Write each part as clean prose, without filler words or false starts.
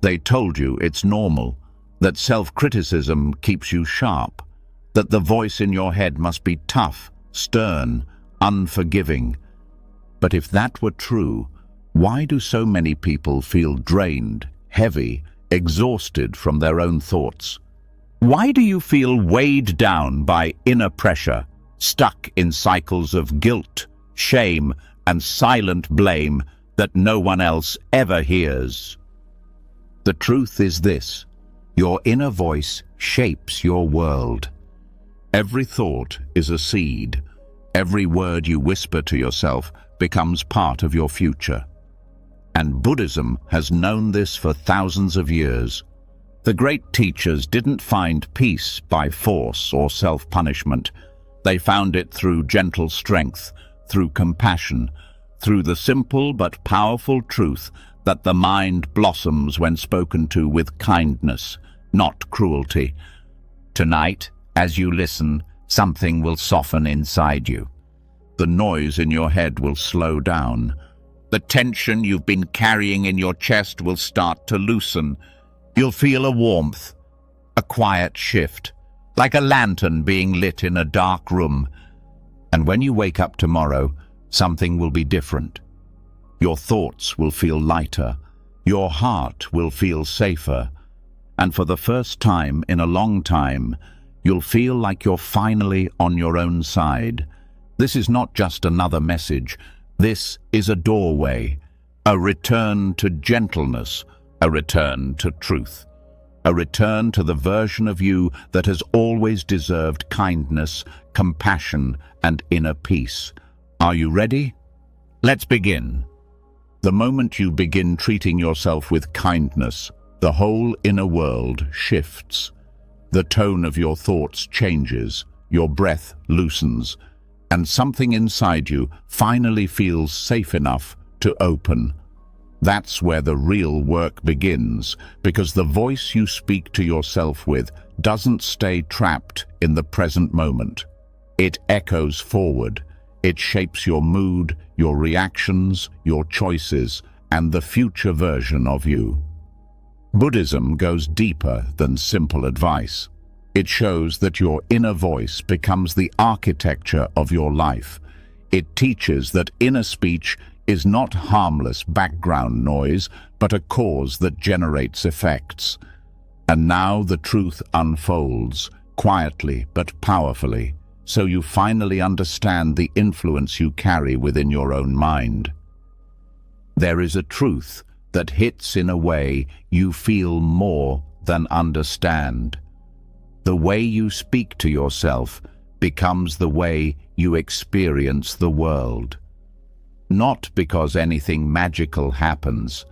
They told you it's normal, that self-criticism keeps you sharp, that the voice in your head must be tough, stern, unforgiving. But if that were true, why do so many people feel drained, heavy, exhausted from their own thoughts? Why do you feel weighed down by inner pressure, stuck in cycles of guilt, shame, and silent blame that no one else ever hears? The truth is this: your inner voice shapes your world. Every thought is a seed. Every word you whisper to yourself becomes part of your future. And Buddhism has known this for thousands of years. The great teachers didn't find peace by force or self-punishment. They found it through gentle strength, through compassion, through the simple but powerful truth that the mind blossoms when spoken to with kindness, not cruelty. Tonight, as you listen, something will soften inside you. The noise in your head will slow down. The tension you've been carrying in your chest will start to loosen. You'll feel a warmth, a quiet shift, like a lantern being lit in a dark room. And when you wake up tomorrow, something will be different. Your thoughts will feel lighter. Your heart will feel safer. And for the first time in a long time, you'll feel like you're finally on your own side. This is not just another message. This is a doorway, a return to gentleness, a return to truth, a return to the version of you that has always deserved kindness, compassion, and inner peace. Are you ready? Let's begin. The moment you begin treating yourself with kindness, the whole inner world shifts. The tone of your thoughts changes, your breath loosens, and something inside you finally feels safe enough to open. That's where the real work begins, because the voice you speak to yourself with doesn't stay trapped in the present moment. It echoes forward. It shapes your mood, your reactions, your choices, and the future version of you. Buddhism goes deeper than simple advice. It shows that your inner voice becomes the architecture of your life. It teaches that inner speech is not harmless background noise, but a cause that generates effects. And now the truth unfolds, quietly but powerfully, so you finally understand the influence you carry within your own mind. There is a truth that hits in a way you feel more than understand. The way you speak to yourself becomes the way you experience the world. Not because anything magical happens,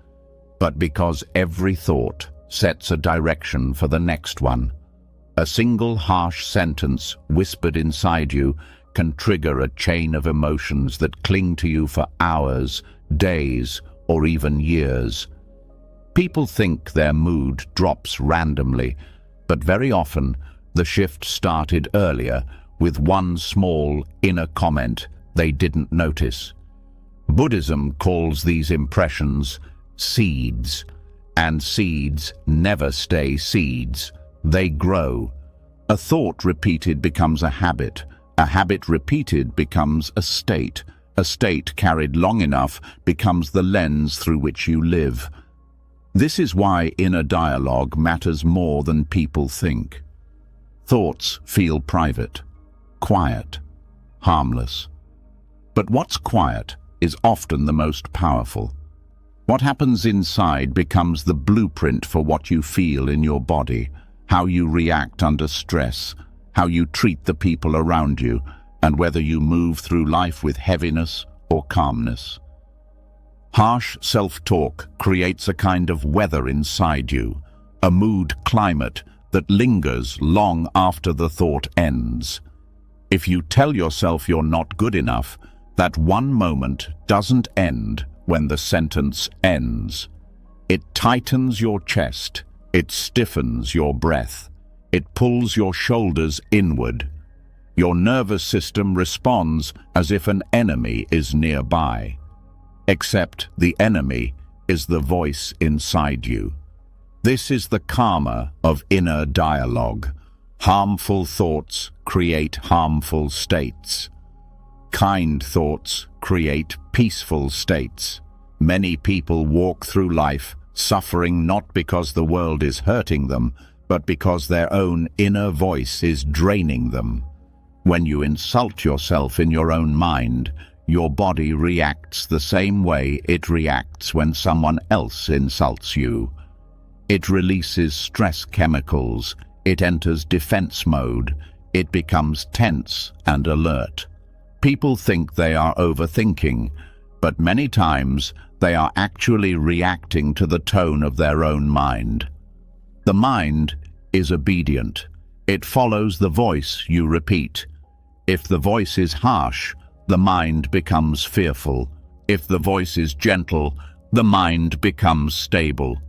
but because every thought sets a direction for the next one. A single harsh sentence whispered inside you can trigger a chain of emotions that cling to you for hours, days, or even years. People think their mood drops randomly, but very often the shift started earlier with one small inner comment they didn't notice. Buddhism calls these impressions seeds, and seeds never stay seeds. They grow. A thought repeated becomes a habit repeated becomes a state carried long enough becomes the lens through which you live. This is why inner dialogue matters more than people think. Thoughts feel private, quiet, harmless. But what's quiet is often the most powerful. What happens inside becomes the blueprint for what you feel in your body, how you react under stress, how you treat the people around you, and whether you move through life with heaviness or calmness. Harsh self-talk creates a kind of weather inside you, a mood climate that lingers long after the thought ends. If you tell yourself you're not good enough, that one moment doesn't end when the sentence ends. It tightens your chest, it stiffens your breath, it pulls your shoulders inward. Your nervous system responds as if an enemy is nearby. Except the enemy is the voice inside you. This is the karma of inner dialogue. Harmful thoughts create harmful states. Kind thoughts create peaceful states. Many people walk through life suffering not because the world is hurting them, but because their own inner voice is draining them. When you insult yourself in your own mind, your body reacts the same way it reacts when someone else insults you. It releases stress chemicals, it enters defense mode, it becomes tense and alert. People think they are overthinking, but many times they are actually reacting to the tone of their own mind. The mind is obedient. It follows the voice you repeat. If the voice is harsh, the mind becomes fearful. If the voice is gentle, the mind becomes stable.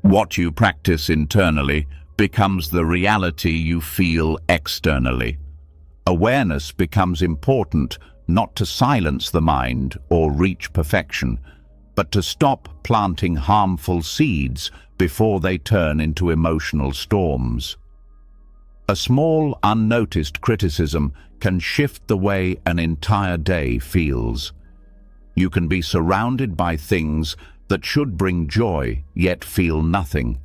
What you practice internally becomes the reality you feel externally. Awareness becomes important not to silence the mind or reach perfection, but to stop planting harmful seeds before they turn into emotional storms. A small, unnoticed criticism can shift the way an entire day feels. You can be surrounded by things that should bring joy, yet feel nothing,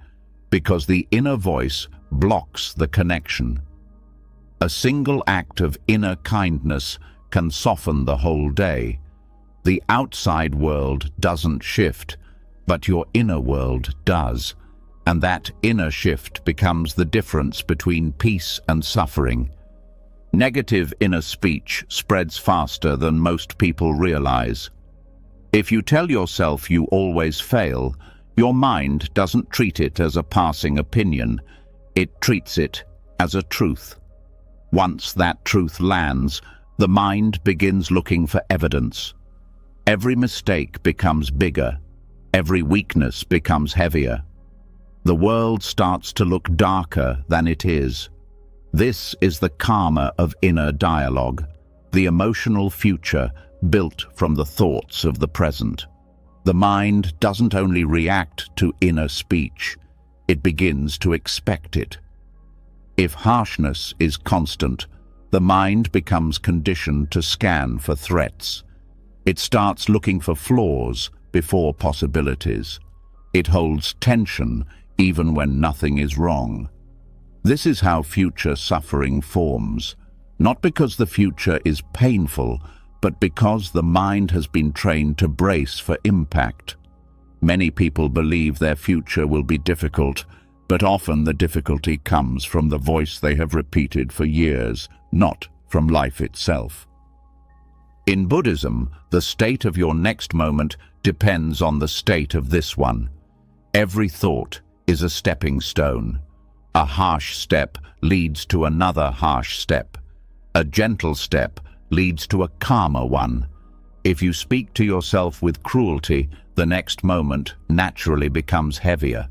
because the inner voice blocks the connection. A single act of inner kindness can soften the whole day. The outside world doesn't shift, but your inner world does, and that inner shift becomes the difference between peace and suffering. Negative inner speech spreads faster than most people realize. If you tell yourself you always fail, your mind doesn't treat it as a passing opinion. It treats it as a truth. Once that truth lands, the mind begins looking for evidence. Every mistake becomes bigger. Every weakness becomes heavier. The world starts to look darker than it is. This is the karma of inner dialogue, the emotional future built from the thoughts of the present. The mind doesn't only react to inner speech, it begins to expect it. If harshness is constant, the mind becomes conditioned to scan for threats. It starts looking for flaws before possibilities. It holds tension even when nothing is wrong. This is how future suffering forms, not because the future is painful, but because the mind has been trained to brace for impact. Many people believe their future will be difficult, but often the difficulty comes from the voice they have repeated for years, not from life itself. In Buddhism, the state of your next moment depends on the state of this one. Every thought is a stepping stone. A harsh step leads to another harsh step. A gentle step leads to a calmer one. If you speak to yourself with cruelty, the next moment naturally becomes heavier.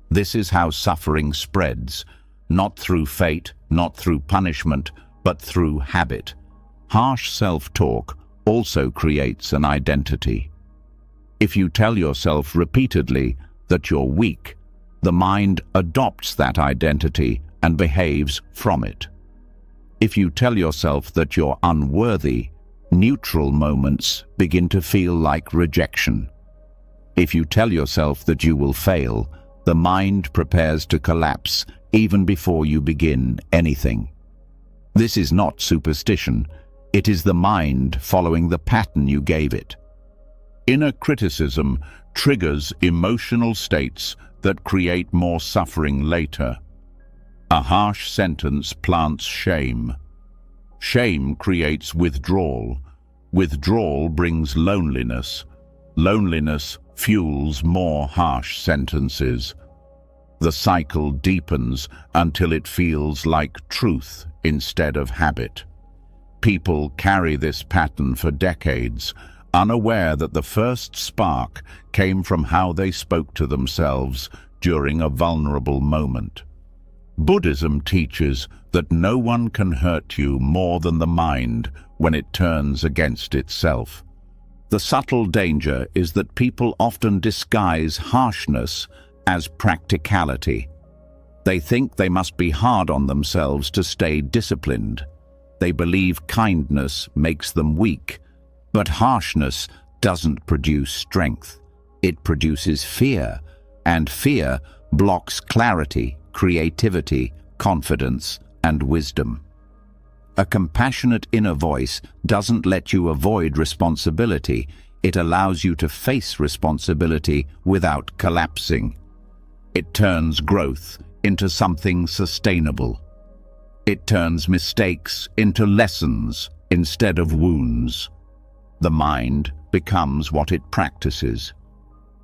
This is how suffering spreads, not through fate, not through punishment, but through habit. Harsh self-talk also creates an identity. If you tell yourself repeatedly that you're weak, the mind adopts that identity and behaves from it. If you tell yourself that you're unworthy, neutral moments begin to feel like rejection. If you tell yourself that you will fail, the mind prepares to collapse even before you begin anything. This is not superstition. It is the mind following the pattern you gave it. Inner criticism triggers emotional states that create more suffering later. A harsh sentence plants shame. Shame creates withdrawal. Withdrawal brings loneliness. Loneliness fuels more harsh sentences. The cycle deepens until it feels like truth instead of habit. People carry this pattern for decades, unaware that the first spark came from how they spoke to themselves during a vulnerable moment. Buddhism teaches that no one can hurt you more than the mind when it turns against itself. The subtle danger is that people often disguise harshness as practicality. They think they must be hard on themselves to stay disciplined. They believe kindness makes them weak, but harshness doesn't produce strength. It produces fear, and fear blocks clarity, creativity, confidence, and wisdom. A compassionate inner voice doesn't let you avoid responsibility. It allows you to face responsibility without collapsing. It turns growth into something sustainable. It turns mistakes into lessons instead of wounds. The mind becomes what it practices.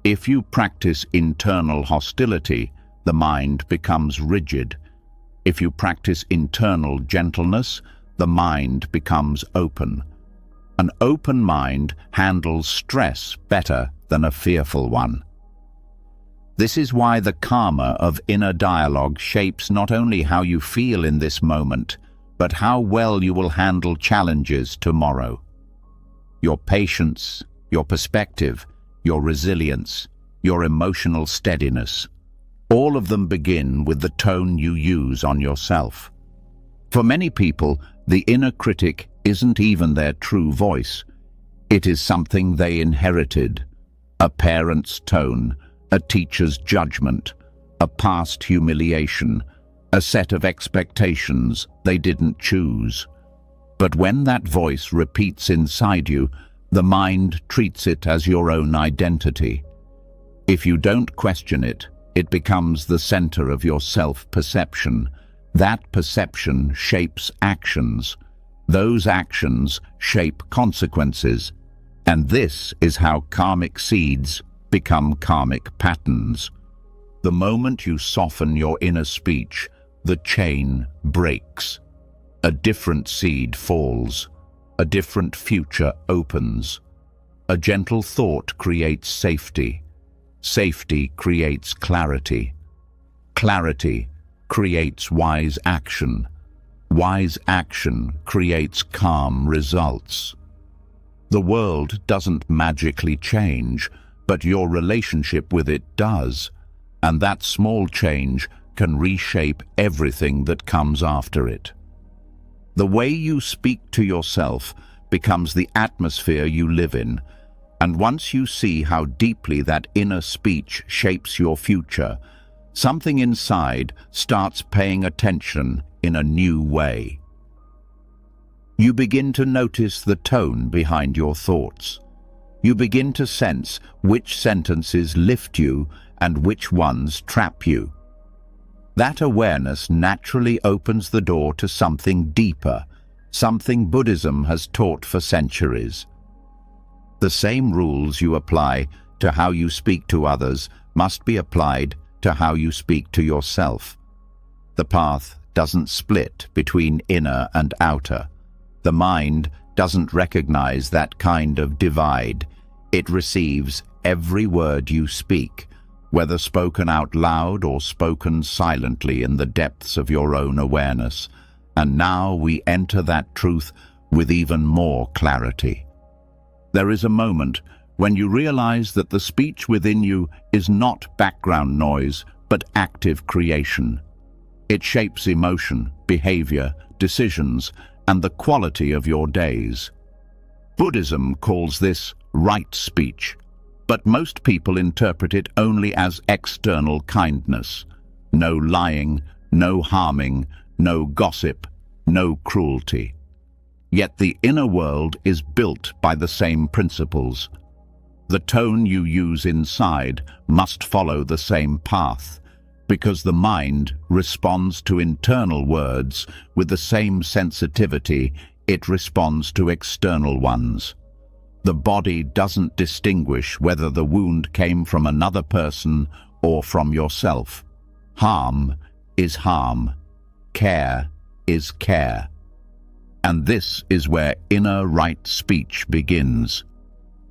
If you practice internal hostility, the mind becomes rigid. If you practice internal gentleness, the mind becomes open. An open mind handles stress better than a fearful one. This is why the karma of inner dialogue shapes not only how you feel in this moment, but how well you will handle challenges tomorrow. Your patience, your perspective, your resilience, your emotional steadiness, all of them begin with the tone you use on yourself. For many people, the inner critic isn't even their true voice. It is something they inherited: a parent's tone, a teacher's judgment, a past humiliation, a set of expectations they didn't choose. But when that voice repeats inside you, the mind treats it as your own identity. If you don't question it, it becomes the center of your self-perception. That perception shapes actions. Those actions shape consequences. And this is how karmic seeds become karmic patterns. The moment you soften your inner speech, the chain breaks. A different seed falls. A different future opens. A gentle thought creates safety. Safety creates clarity. Clarity creates wise action. Wise action creates calm results. The world doesn't magically change, but your relationship with it does, and that small change can reshape everything that comes after it. The way you speak to yourself becomes the atmosphere you live in, and once you see how deeply that inner speech shapes your future, something inside starts paying attention in a new way. You begin to notice the tone behind your thoughts. You begin to sense which sentences lift you and which ones trap you. That awareness naturally opens the door to something deeper, something Buddhism has taught for centuries. The same rules you apply to how you speak to others must be applied to how you speak to yourself. The path doesn't split between inner and outer. The mind doesn't recognize that kind of divide. It receives every word you speak, whether spoken out loud or spoken silently in the depths of your own awareness. And now we enter that truth with even more clarity. There is a moment when you realize that the speech within you is not background noise, but active creation. It shapes emotion, behavior, decisions, and the quality of your days. Buddhism calls this right speech, but most people interpret it only as external kindness. No lying, no harming, no gossip, no cruelty. Yet the inner world is built by the same principles. The tone you use inside must follow the same path, because the mind responds to internal words with the same sensitivity it responds to external ones. The body doesn't distinguish whether the wound came from another person or from yourself. Harm is harm. Care is care. And this is where inner right speech begins.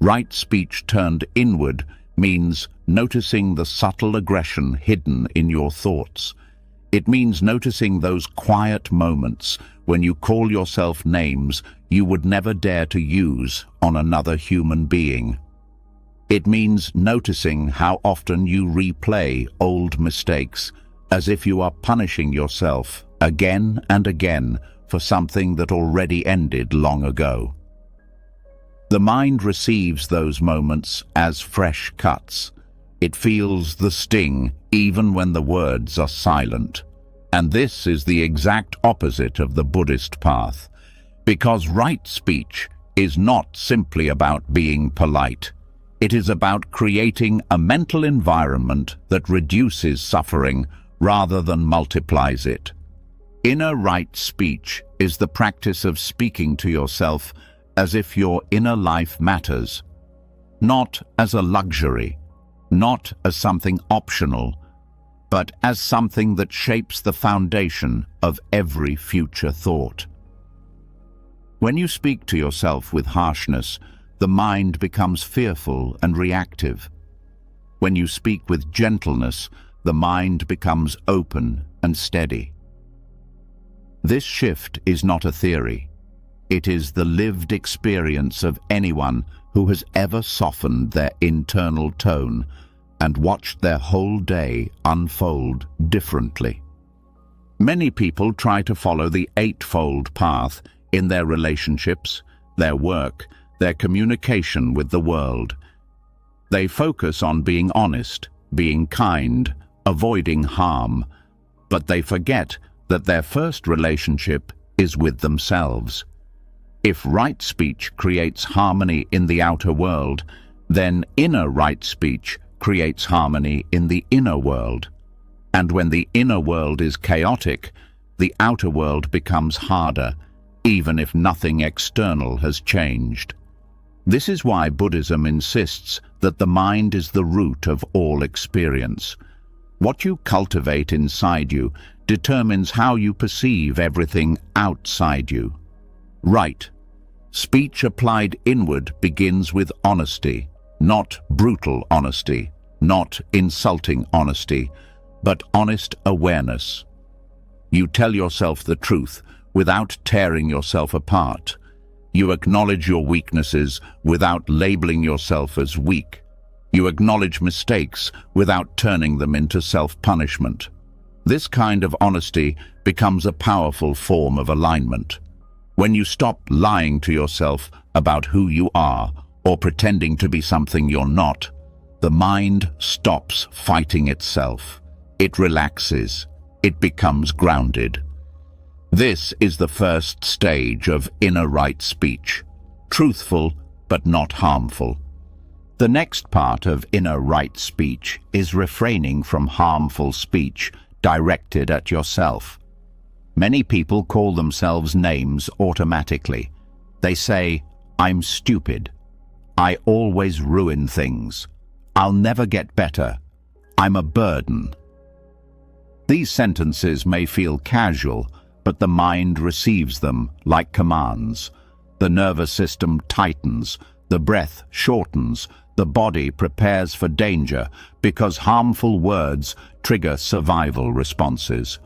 Right speech turned inward means noticing the subtle aggression hidden in your thoughts. It means noticing those quiet moments when you call yourself names you would never dare to use on another human being. It means noticing how often you replay old mistakes, as if you are punishing yourself again and again for something that already ended long ago. The mind receives those moments as fresh cuts. It feels the sting even when the words are silent. And this is the exact opposite of the Buddhist path, because right speech is not simply about being polite. It is about creating a mental environment that reduces suffering rather than multiplies it. Inner right speech is the practice of speaking to yourself as if your inner life matters, not as a luxury, not as something optional, but as something that shapes the foundation of every future thought. When you speak to yourself with harshness, the mind becomes fearful and reactive. When you speak with gentleness, the mind becomes open and steady. This shift is not a theory. It is the lived experience of anyone who has ever softened their internal tone and watched their whole day unfold differently. Many people try to follow the eightfold path in their relationships, their work, their communication with the world. They focus on being honest, being kind, avoiding harm, but they forget that their first relationship is with themselves. If right speech creates harmony in the outer world, then inner right speech creates harmony in the inner world. And when the inner world is chaotic, the outer world becomes harder, even if nothing external has changed. This is why Buddhism insists that the mind is the root of all experience. What you cultivate inside you determines how you perceive everything outside you. Right speech applied inward begins with honesty, not brutal honesty, not insulting honesty, but honest awareness. You tell yourself the truth without tearing yourself apart. You acknowledge your weaknesses without labeling yourself as weak. You acknowledge mistakes without turning them into self-punishment. This kind of honesty becomes a powerful form of alignment. When you stop lying to yourself about who you are or pretending to be something you're not, the mind stops fighting itself. It relaxes. It becomes grounded. This is the first stage of inner right speech, truthful but not harmful. The next part of inner right speech is refraining from harmful speech directed at yourself. Many people call themselves names automatically. They say, "I'm stupid. I always ruin things. I'll never get better. I'm a burden." These sentences may feel casual, but the mind receives them like commands. The nervous system tightens, the breath shortens, the body prepares for danger because harmful words trigger survival responses.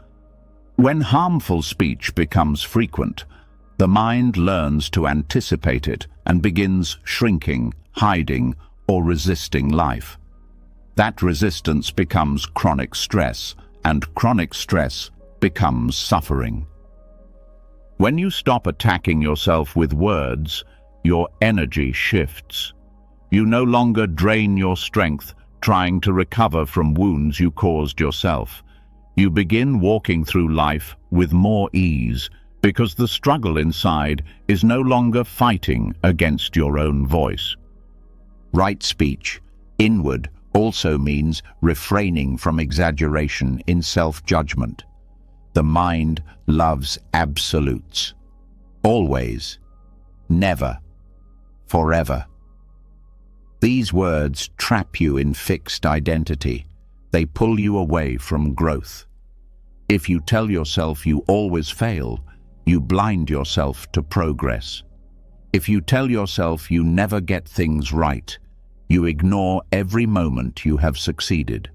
When harmful speech becomes frequent, the mind learns to anticipate it and begins shrinking, hiding, or resisting life. That resistance becomes chronic stress, and chronic stress becomes suffering. When you stop attacking yourself with words, your energy shifts. You no longer drain your strength trying to recover from wounds you caused yourself. You begin walking through life with more ease because the struggle inside is no longer fighting against your own voice. Right speech, inward, also means refraining from exaggeration in self-judgment. The mind loves absolutes. Always, never, forever. These words trap you in fixed identity. They pull you away from growth. If you tell yourself you always fail, you blind yourself to progress. If you tell yourself you never get things right, you ignore every moment you have succeeded.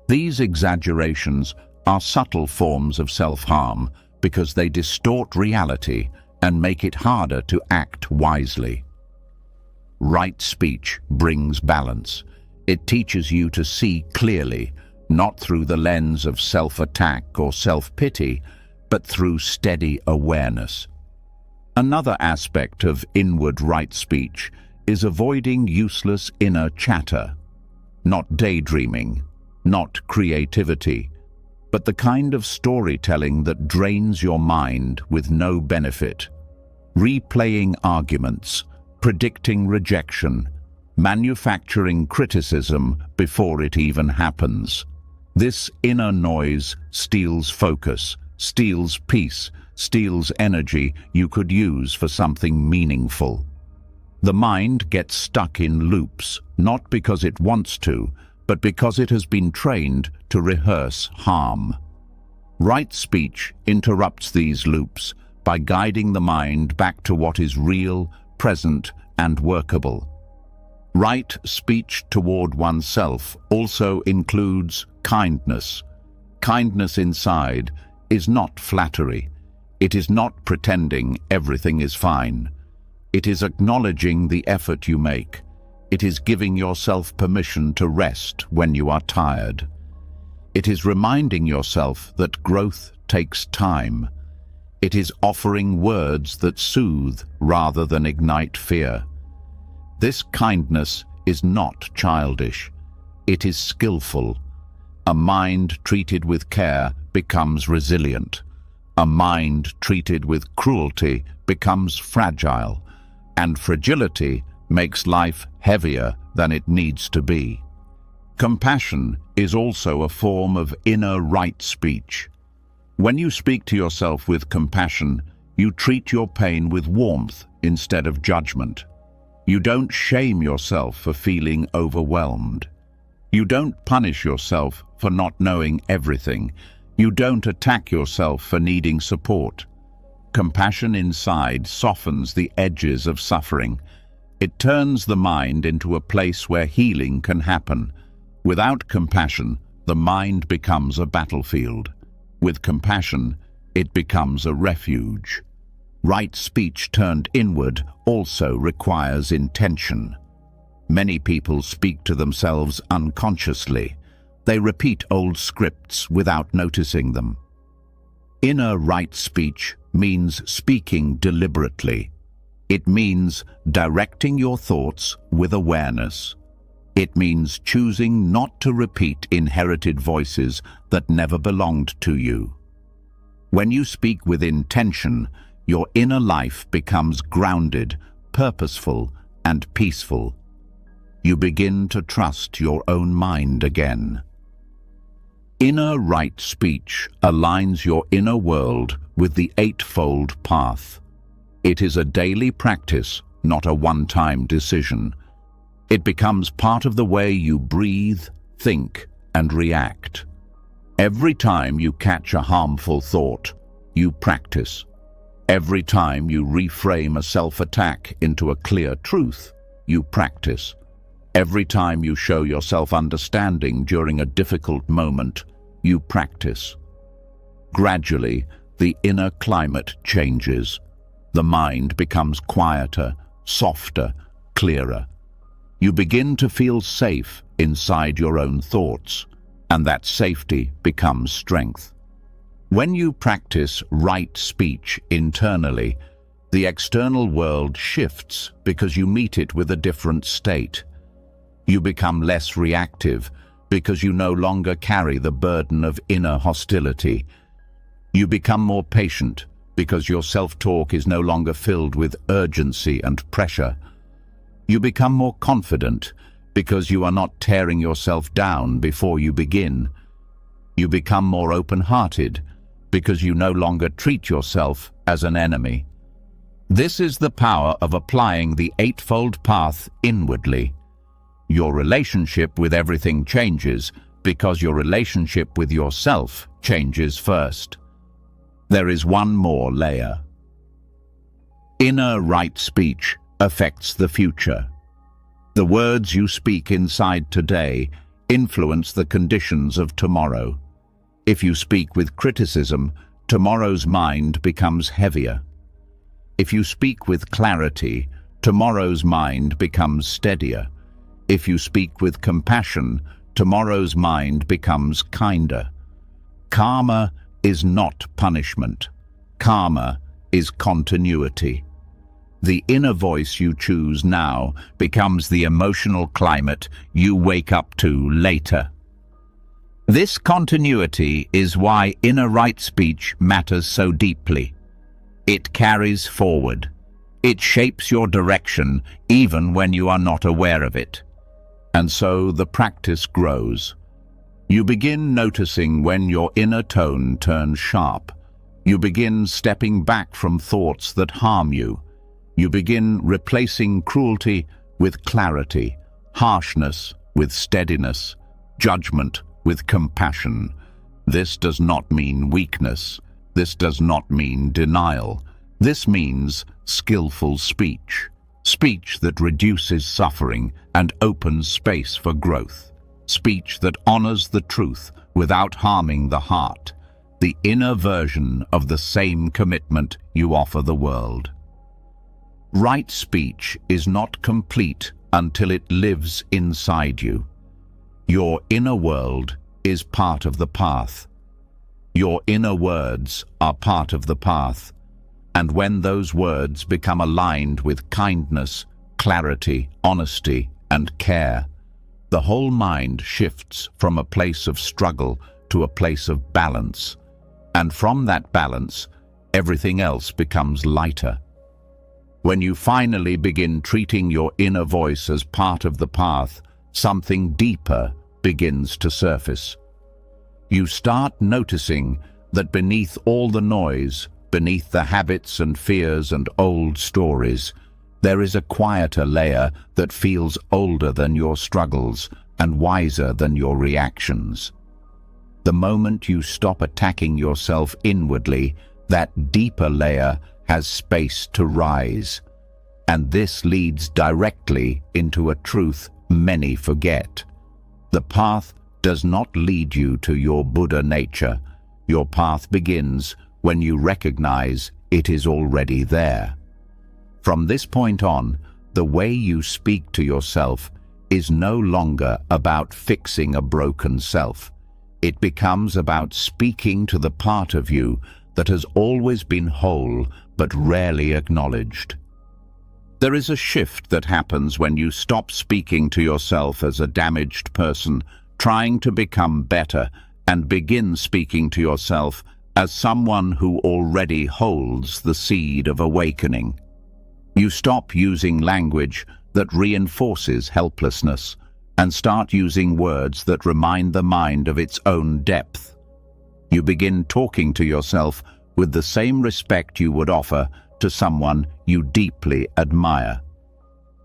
These exaggerations are subtle forms of self-harm because they distort reality and make it harder to act wisely. right speech brings balance. It teaches you to see clearly, not through the lens of self-attack or self-pity, but through steady awareness. Another aspect of inward right speech is avoiding useless inner chatter. Not daydreaming, not creativity, but the kind of storytelling that drains your mind with no benefit. Replaying arguments, predicting rejection, manufacturing criticism before it even happens. This inner noise steals focus, steals peace, steals energy you could use for something meaningful. The mind gets stuck in loops, not because it wants to, but because it has been trained to rehearse harm. Right speech interrupts these loops by guiding the mind back to what is real, present, and workable. Right speech toward oneself also includes kindness. Kindness inside is not flattery. It is not pretending everything is fine. It is acknowledging the effort you make. It is giving yourself permission to rest when you are tired. It is reminding yourself that growth takes time. It is offering words that soothe rather than ignite fear. This kindness is not childish. It is skillful. A mind treated with care becomes resilient. A mind treated with cruelty becomes fragile, and fragility makes life heavier than it needs to be. Compassion is also a form of inner right speech. When you speak to yourself with compassion, you treat your pain with warmth instead of judgment. You don't shame yourself for feeling overwhelmed. You don't punish yourself for not knowing everything. You don't attack yourself for needing support. Compassion inside softens the edges of suffering. It turns the mind into a place where healing can happen. Without compassion, the mind becomes a battlefield. With compassion, it becomes a refuge. Right speech turned inward also requires intention. Many people speak to themselves unconsciously. They repeat old scripts without noticing them. Inner right speech means speaking deliberately. It means directing your thoughts with awareness. It means choosing not to repeat inherited voices that never belonged to you. When you speak with intention, your inner life becomes grounded, purposeful, and peaceful. You begin to trust your own mind again. Inner right speech aligns your inner world with the Eightfold Path. It is a daily practice, not a one-time decision. It becomes part of the way you breathe, think, and react. Every time you catch a harmful thought, you practice. Every time you reframe a self-attack into a clear truth, you practice. Every time you show yourself understanding during a difficult moment, you practice. Gradually, the inner climate changes. The mind becomes quieter, softer, clearer. You begin to feel safe inside your own thoughts, and that safety becomes strength. When you practice right speech internally, the external world shifts because you meet it with a different state. You become less reactive because you no longer carry the burden of inner hostility. You become more patient because your self-talk is no longer filled with urgency and pressure. You become more confident because you are not tearing yourself down before you begin. You become more open-hearted because you no longer treat yourself as an enemy. This is the power of applying the Eightfold Path inwardly. Your relationship with everything changes because your relationship with yourself changes first. There is one more layer. Inner right speech affects the future. The words you speak inside today influence the conditions of tomorrow. If you speak with criticism, tomorrow's mind becomes heavier. If you speak with clarity, tomorrow's mind becomes steadier. If you speak with compassion, tomorrow's mind becomes kinder. Karma is not punishment. Karma is continuity. The inner voice you choose now becomes the emotional climate you wake up to later. This continuity is why inner right speech matters so deeply. It carries forward. It shapes your direction even when you are not aware of it. And so the practice grows. You begin noticing when your inner tone turns sharp. You begin stepping back from thoughts that harm you. You begin replacing cruelty with clarity, harshness with steadiness, judgment with compassion. This does not mean weakness. This does not mean denial. This means skillful speech. Speech that reduces suffering and opens space for growth. Speech that honors the truth without harming the heart. The inner version of the same commitment you offer the world. Right speech is not complete until it lives inside you. Your inner world is part of the path. Your inner words are part of the path. And when those words become aligned with kindness, clarity, honesty, and care, the whole mind shifts from a place of struggle to a place of balance. And from that balance, everything else becomes lighter. When you finally begin treating your inner voice as part of the path, something deeper begins to surface. You start noticing that beneath all the noise, beneath the habits and fears and old stories, there is a quieter layer that feels older than your struggles and wiser than your reactions. The moment you stop attacking yourself inwardly, that deeper layer has space to rise. And this leads directly into a truth many forget. The path does not lead you to your Buddha nature. Your path begins when you recognize it is already there. From this point on, the way you speak to yourself is no longer about fixing a broken self. It becomes about speaking to the part of you that has always been whole but rarely acknowledged. There is a shift that happens when you stop speaking to yourself as a damaged person trying to become better and begin speaking to yourself as someone who already holds the seed of awakening. You stop using language that reinforces helplessness and start using words that remind the mind of its own depth. You begin talking to yourself with the same respect you would offer to someone you deeply admire.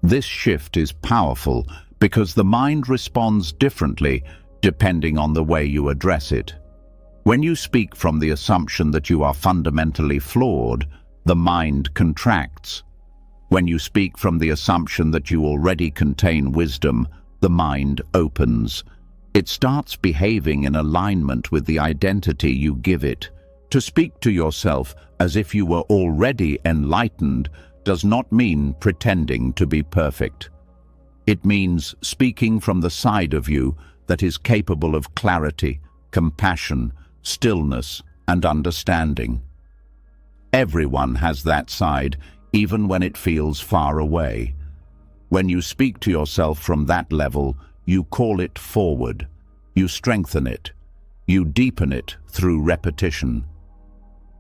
This shift is powerful because the mind responds differently depending on the way you address it. When you speak from the assumption that you are fundamentally flawed, the mind contracts. When you speak from the assumption that you already contain wisdom, the mind opens. It starts behaving in alignment with the identity you give it. To speak to yourself as if you were already enlightened does not mean pretending to be perfect. It means speaking from the side of you that is capable of clarity, compassion, stillness, and understanding. Everyone has that side, even when it feels far away. When you speak to yourself from that level, you call it forward. You strengthen it. You deepen it through repetition.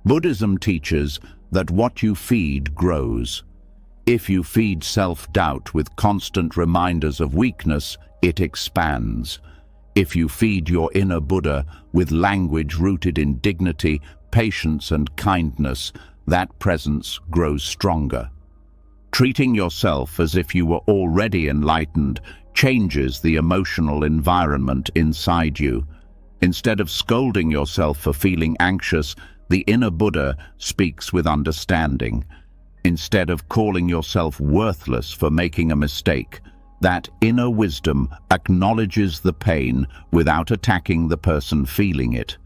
Buddhism teaches that what you feed grows. If you feed self-doubt with constant reminders of weakness, it expands. If you feed your inner Buddha with language rooted in dignity, patience, and kindness, that presence grows stronger. Treating yourself as if you were already enlightened changes the emotional environment inside you. Instead of scolding yourself for feeling anxious, the inner Buddha speaks with understanding. Instead of calling yourself worthless for making a mistake, that inner wisdom acknowledges the pain without attacking the person feeling it.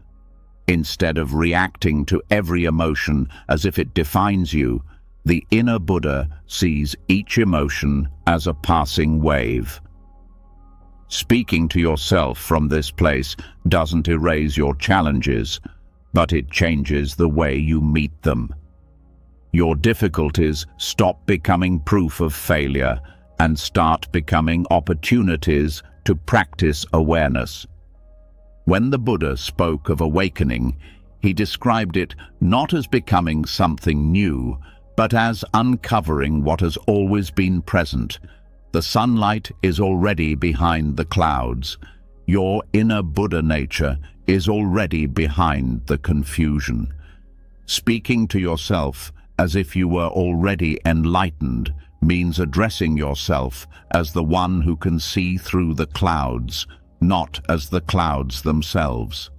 Instead of reacting to every emotion as if it defines you, The inner Buddha sees each emotion as a passing wave. Speaking to yourself from this place doesn't erase your challenges, but it changes the way you meet them. Your difficulties stop becoming proof of failure and start becoming opportunities to practice awareness. When the Buddha spoke of awakening, he described it not as becoming something new, but as uncovering what has always been present. The sunlight is already behind the clouds. Your inner Buddha nature is already behind the confusion. Speaking to yourself as if you were already enlightened means addressing yourself as the one who can see through the clouds, not as the clouds themselves.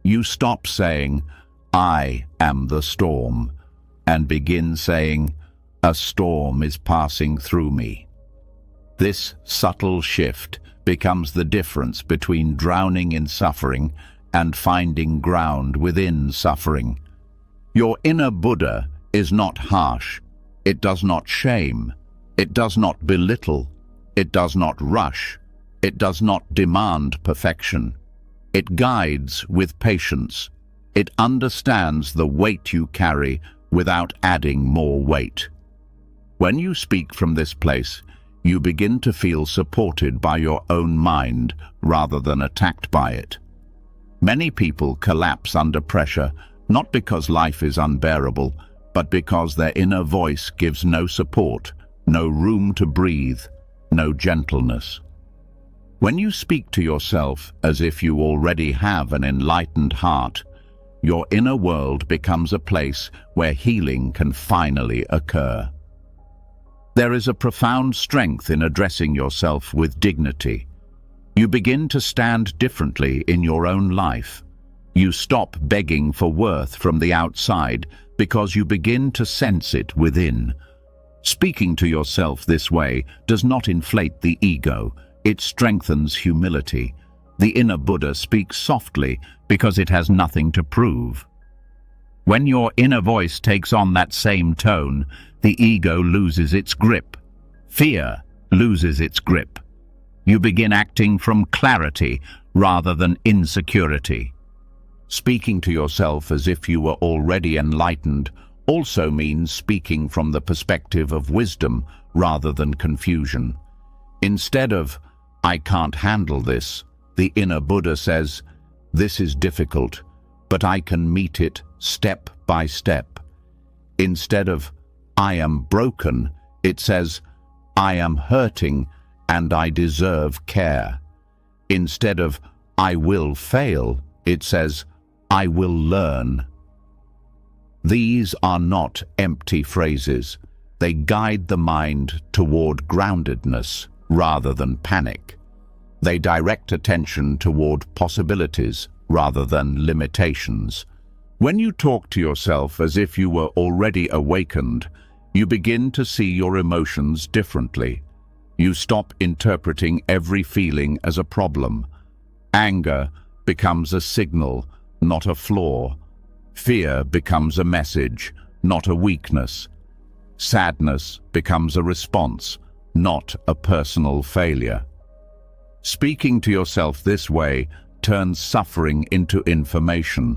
You stop saying, "I am the storm," and begin saying, "A storm is passing through me." This subtle shift becomes the difference between drowning in suffering and finding ground within suffering. Your inner Buddha is not harsh. It does not shame. It does not belittle. It does not rush. It does not demand perfection. It guides with patience. It understands the weight you carry without adding more weight. When you speak from this place, you begin to feel supported by your own mind rather than attacked by it. Many people collapse under pressure, not because life is unbearable, but because their inner voice gives no support, no room to breathe, no gentleness. When you speak to yourself as if you already have an enlightened heart, your inner world becomes a place where healing can finally occur. There is a profound strength in addressing yourself with dignity. You begin to stand differently in your own life. You stop begging for worth from the outside because you begin to sense it within. Speaking to yourself this way does not inflate the ego, it strengthens humility. The inner Buddha speaks softly because it has nothing to prove. When your inner voice takes on that same tone, the ego loses its grip. Fear loses its grip. You begin acting from clarity rather than insecurity. Speaking to yourself as if you were already enlightened also means speaking from the perspective of wisdom rather than confusion. Instead of, "I can't handle this," the inner Buddha says, "This is difficult, but I can meet it step by step." Instead of, "I am broken," it says, "I am hurting and I deserve care." Instead of, "I will fail," it says, "I will learn." These are not empty phrases. They guide the mind toward groundedness rather than panic. They direct attention toward possibilities rather than limitations. When you talk to yourself as if you were already awakened, you begin to see your emotions differently. You stop interpreting every feeling as a problem. Anger becomes a signal, not a flaw. Fear becomes a message, not a weakness. Sadness becomes a response, not a personal failure. Speaking to yourself this way turns suffering into information,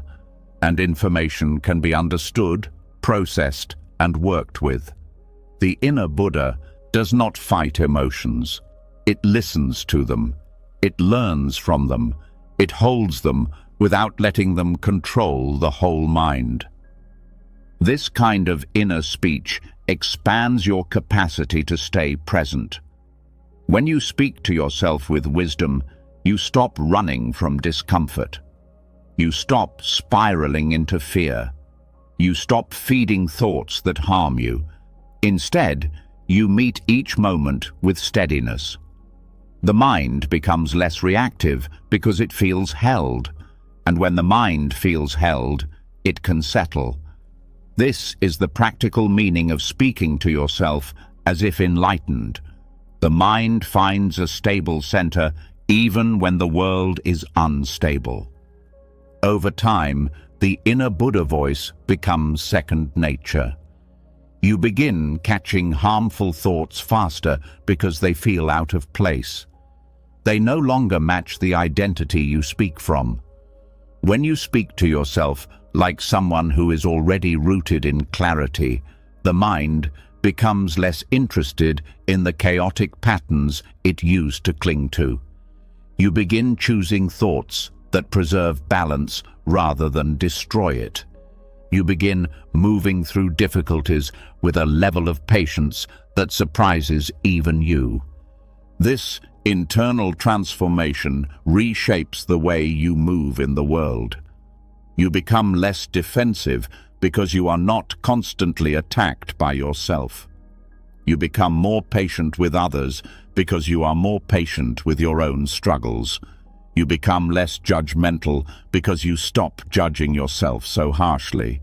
and information can be understood, processed, and worked with. The inner Buddha does not fight emotions. It listens to them. It learns from them. It holds them without letting them control the whole mind. This kind of inner speech expands your capacity to stay present. When you speak to yourself with wisdom, you stop running from discomfort. You stop spiraling into fear. You stop feeding thoughts that harm you. Instead, you meet each moment with steadiness. The mind becomes less reactive because it feels held, and when the mind feels held, it can settle. This is the practical meaning of speaking to yourself as if enlightened. The mind finds a stable center even when the world is unstable. Over time, the inner Buddha voice becomes second nature. You begin catching harmful thoughts faster because they feel out of place. They no longer match the identity you speak from. When you speak to yourself like someone who is already rooted in clarity, the mind becomes less interested in the chaotic patterns it used to cling to. You begin choosing thoughts that preserve balance rather than destroy it. You begin moving through difficulties with a level of patience that surprises even you. This internal transformation reshapes the way you move in the world. You become less defensive because you are not constantly attacked by yourself. You become more patient with others because you are more patient with your own struggles. You become less judgmental because you stop judging yourself so harshly.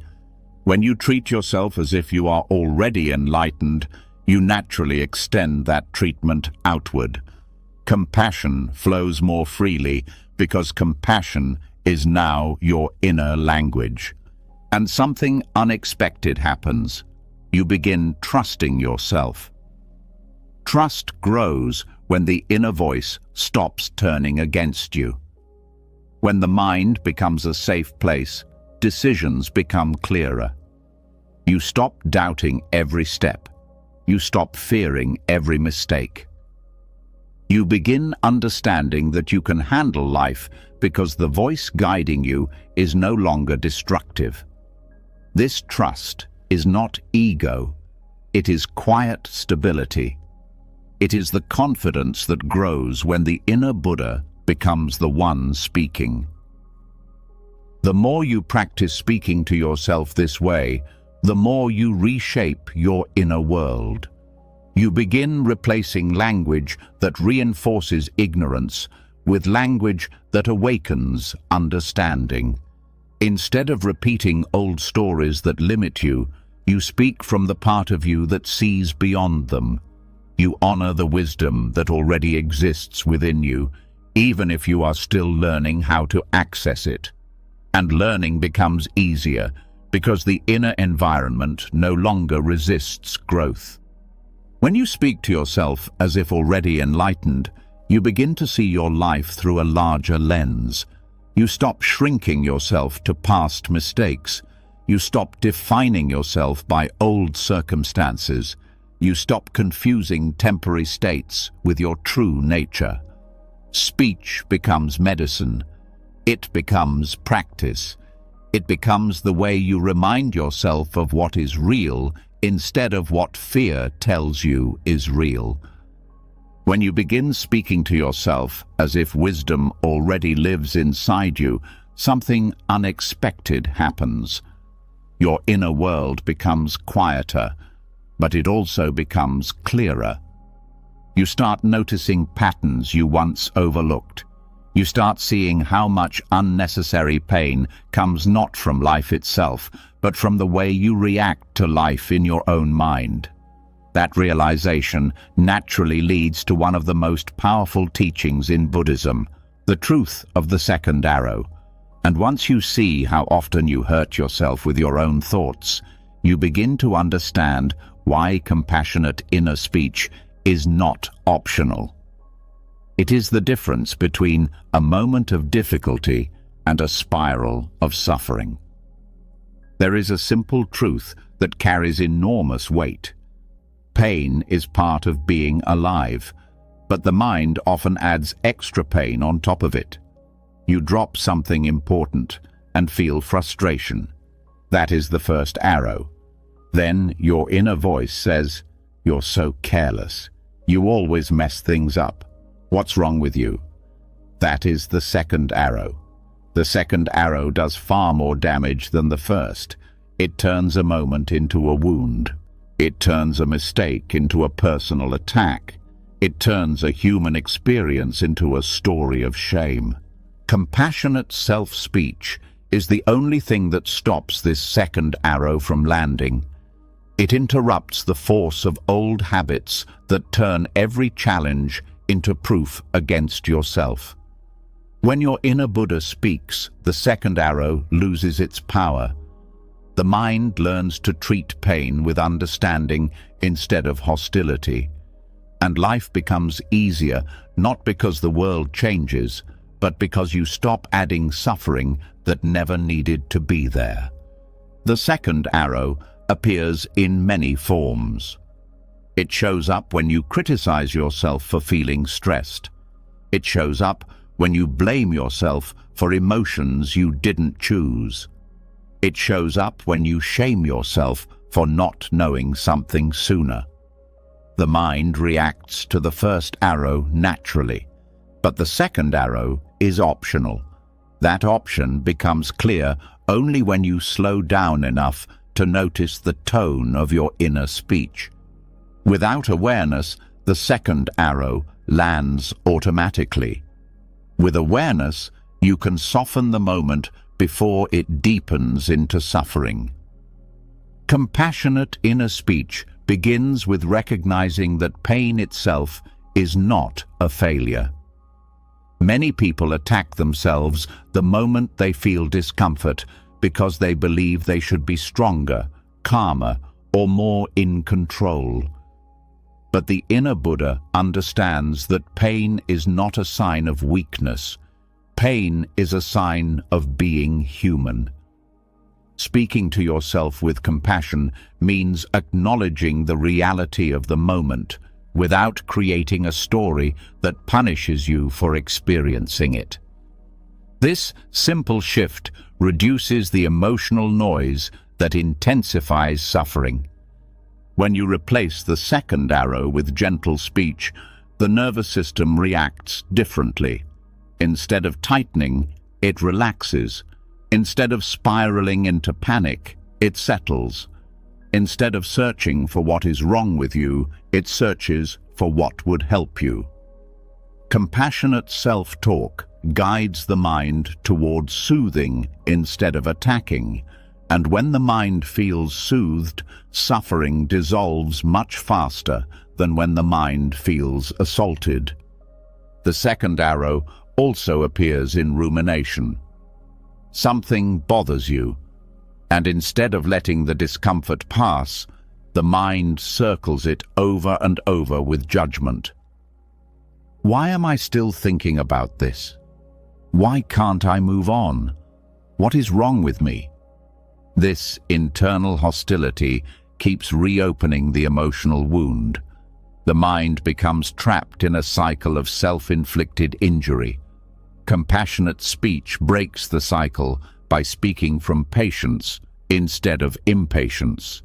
When you treat yourself as if you are already enlightened, you naturally extend that treatment outward. Compassion flows more freely because compassion is now your inner language. And something unexpected happens. You begin trusting yourself. Trust grows when the inner voice stops turning against you. When the mind becomes a safe place, decisions become clearer. You stop doubting every step. You stop fearing every mistake. You begin understanding that you can handle life because the voice guiding you is no longer destructive. This trust is not ego. It is quiet stability. It is the confidence that grows when the inner Buddha becomes the one speaking. The more you practice speaking to yourself this way, the more you reshape your inner world. You begin replacing language that reinforces ignorance with language that awakens understanding. Instead of repeating old stories that limit you, you speak from the part of you that sees beyond them. You honor the wisdom that already exists within you, even if you are still learning how to access it. And learning becomes easier because the inner environment no longer resists growth. When you speak to yourself as if already enlightened, you begin to see your life through a larger lens. You stop shrinking yourself to past mistakes. You stop defining yourself by old circumstances. You stop confusing temporary states with your true nature. Speech becomes medicine. It becomes practice. It becomes the way you remind yourself of what is real instead of what fear tells you is real. When you begin speaking to yourself as if wisdom already lives inside you, something unexpected happens. Your inner world becomes quieter, but it also becomes clearer. You start noticing patterns you once overlooked. You start seeing how much unnecessary pain comes not from life itself, but from the way you react to life in your own mind. That realization naturally leads to one of the most powerful teachings in Buddhism, the truth of the second arrow. And once you see how often you hurt yourself with your own thoughts, you begin to understand why compassionate inner speech is not optional. It is the difference between a moment of difficulty and a spiral of suffering. There is a simple truth that carries enormous weight. Pain is part of being alive, but the mind often adds extra pain on top of it. You drop something important and feel frustration. That is the first arrow. Then your inner voice says, "You're so careless. You always mess things up. What's wrong with you?" That is the second arrow. The second arrow does far more damage than the first. It turns a moment into a wound. It turns a mistake into a personal attack. It turns a human experience into a story of shame. Compassionate self-speech is the only thing that stops this second arrow from landing. It interrupts the force of old habits that turn every challenge into proof against yourself. When your inner Buddha speaks, the second arrow loses its power. The mind learns to treat pain with understanding instead of hostility. And life becomes easier, not because the world changes, but because you stop adding suffering that never needed to be there. The second arrow appears in many forms. It shows up when you criticize yourself for feeling stressed. It shows up when you blame yourself for emotions you didn't choose. It shows up when you shame yourself for not knowing something sooner. The mind reacts to the first arrow naturally, but the second arrow is optional. That option becomes clear only when you slow down enough to notice the tone of your inner speech. Without awareness, the second arrow lands automatically. With awareness, you can soften the moment before it deepens into suffering. Compassionate inner speech begins with recognizing that pain itself is not a failure. Many people attack themselves the moment they feel discomfort because they believe they should be stronger, calmer, or more in control. But the inner Buddha understands that pain is not a sign of weakness. Pain is a sign of being human. Speaking to yourself with compassion means acknowledging the reality of the moment without creating a story that punishes you for experiencing it. This simple shift reduces the emotional noise that intensifies suffering. When you replace the second arrow with gentle speech, the nervous system reacts differently. Instead of tightening, it relaxes. Instead of spiraling into panic, it settles. Instead of searching for what is wrong with you, it searches for what would help you. Compassionate self-talk guides the mind towards soothing instead of attacking, and when the mind feels soothed, suffering dissolves much faster than when the mind feels assaulted. The second arrow also appears in rumination. Something bothers you, and instead of letting the discomfort pass, the mind circles it over and over with judgment. Why am I still thinking about this? Why can't I move on? What is wrong with me? This internal hostility keeps reopening the emotional wound. The mind becomes trapped in a cycle of self-inflicted injury. Compassionate speech breaks the cycle by speaking from patience instead of impatience.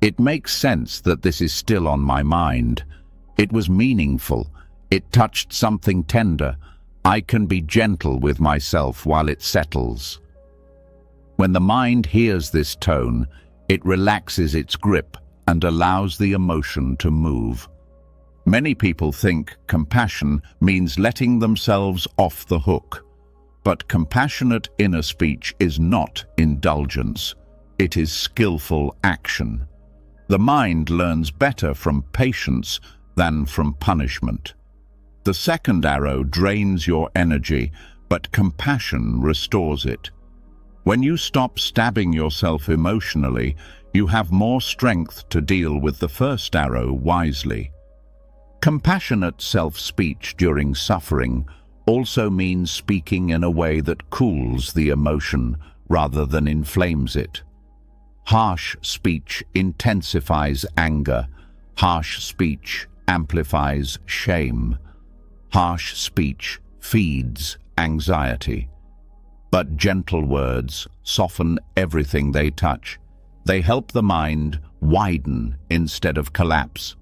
It makes sense that this is still on my mind. It was meaningful. It touched something tender. I can be gentle with myself while it settles. When the mind hears this tone, it relaxes its grip and allows the emotion to move. Many people think compassion means letting themselves off the hook. But compassionate inner speech is not indulgence. It is skillful action. The mind learns better from patience than from punishment. The second arrow drains your energy, but compassion restores it. When you stop stabbing yourself emotionally, you have more strength to deal with the first arrow wisely. Compassionate self-speech during suffering also means speaking in a way that cools the emotion rather than inflames it. Harsh speech intensifies anger. Harsh speech amplifies shame. Harsh speech feeds anxiety. But gentle words soften everything they touch. They help the mind widen instead of collapse.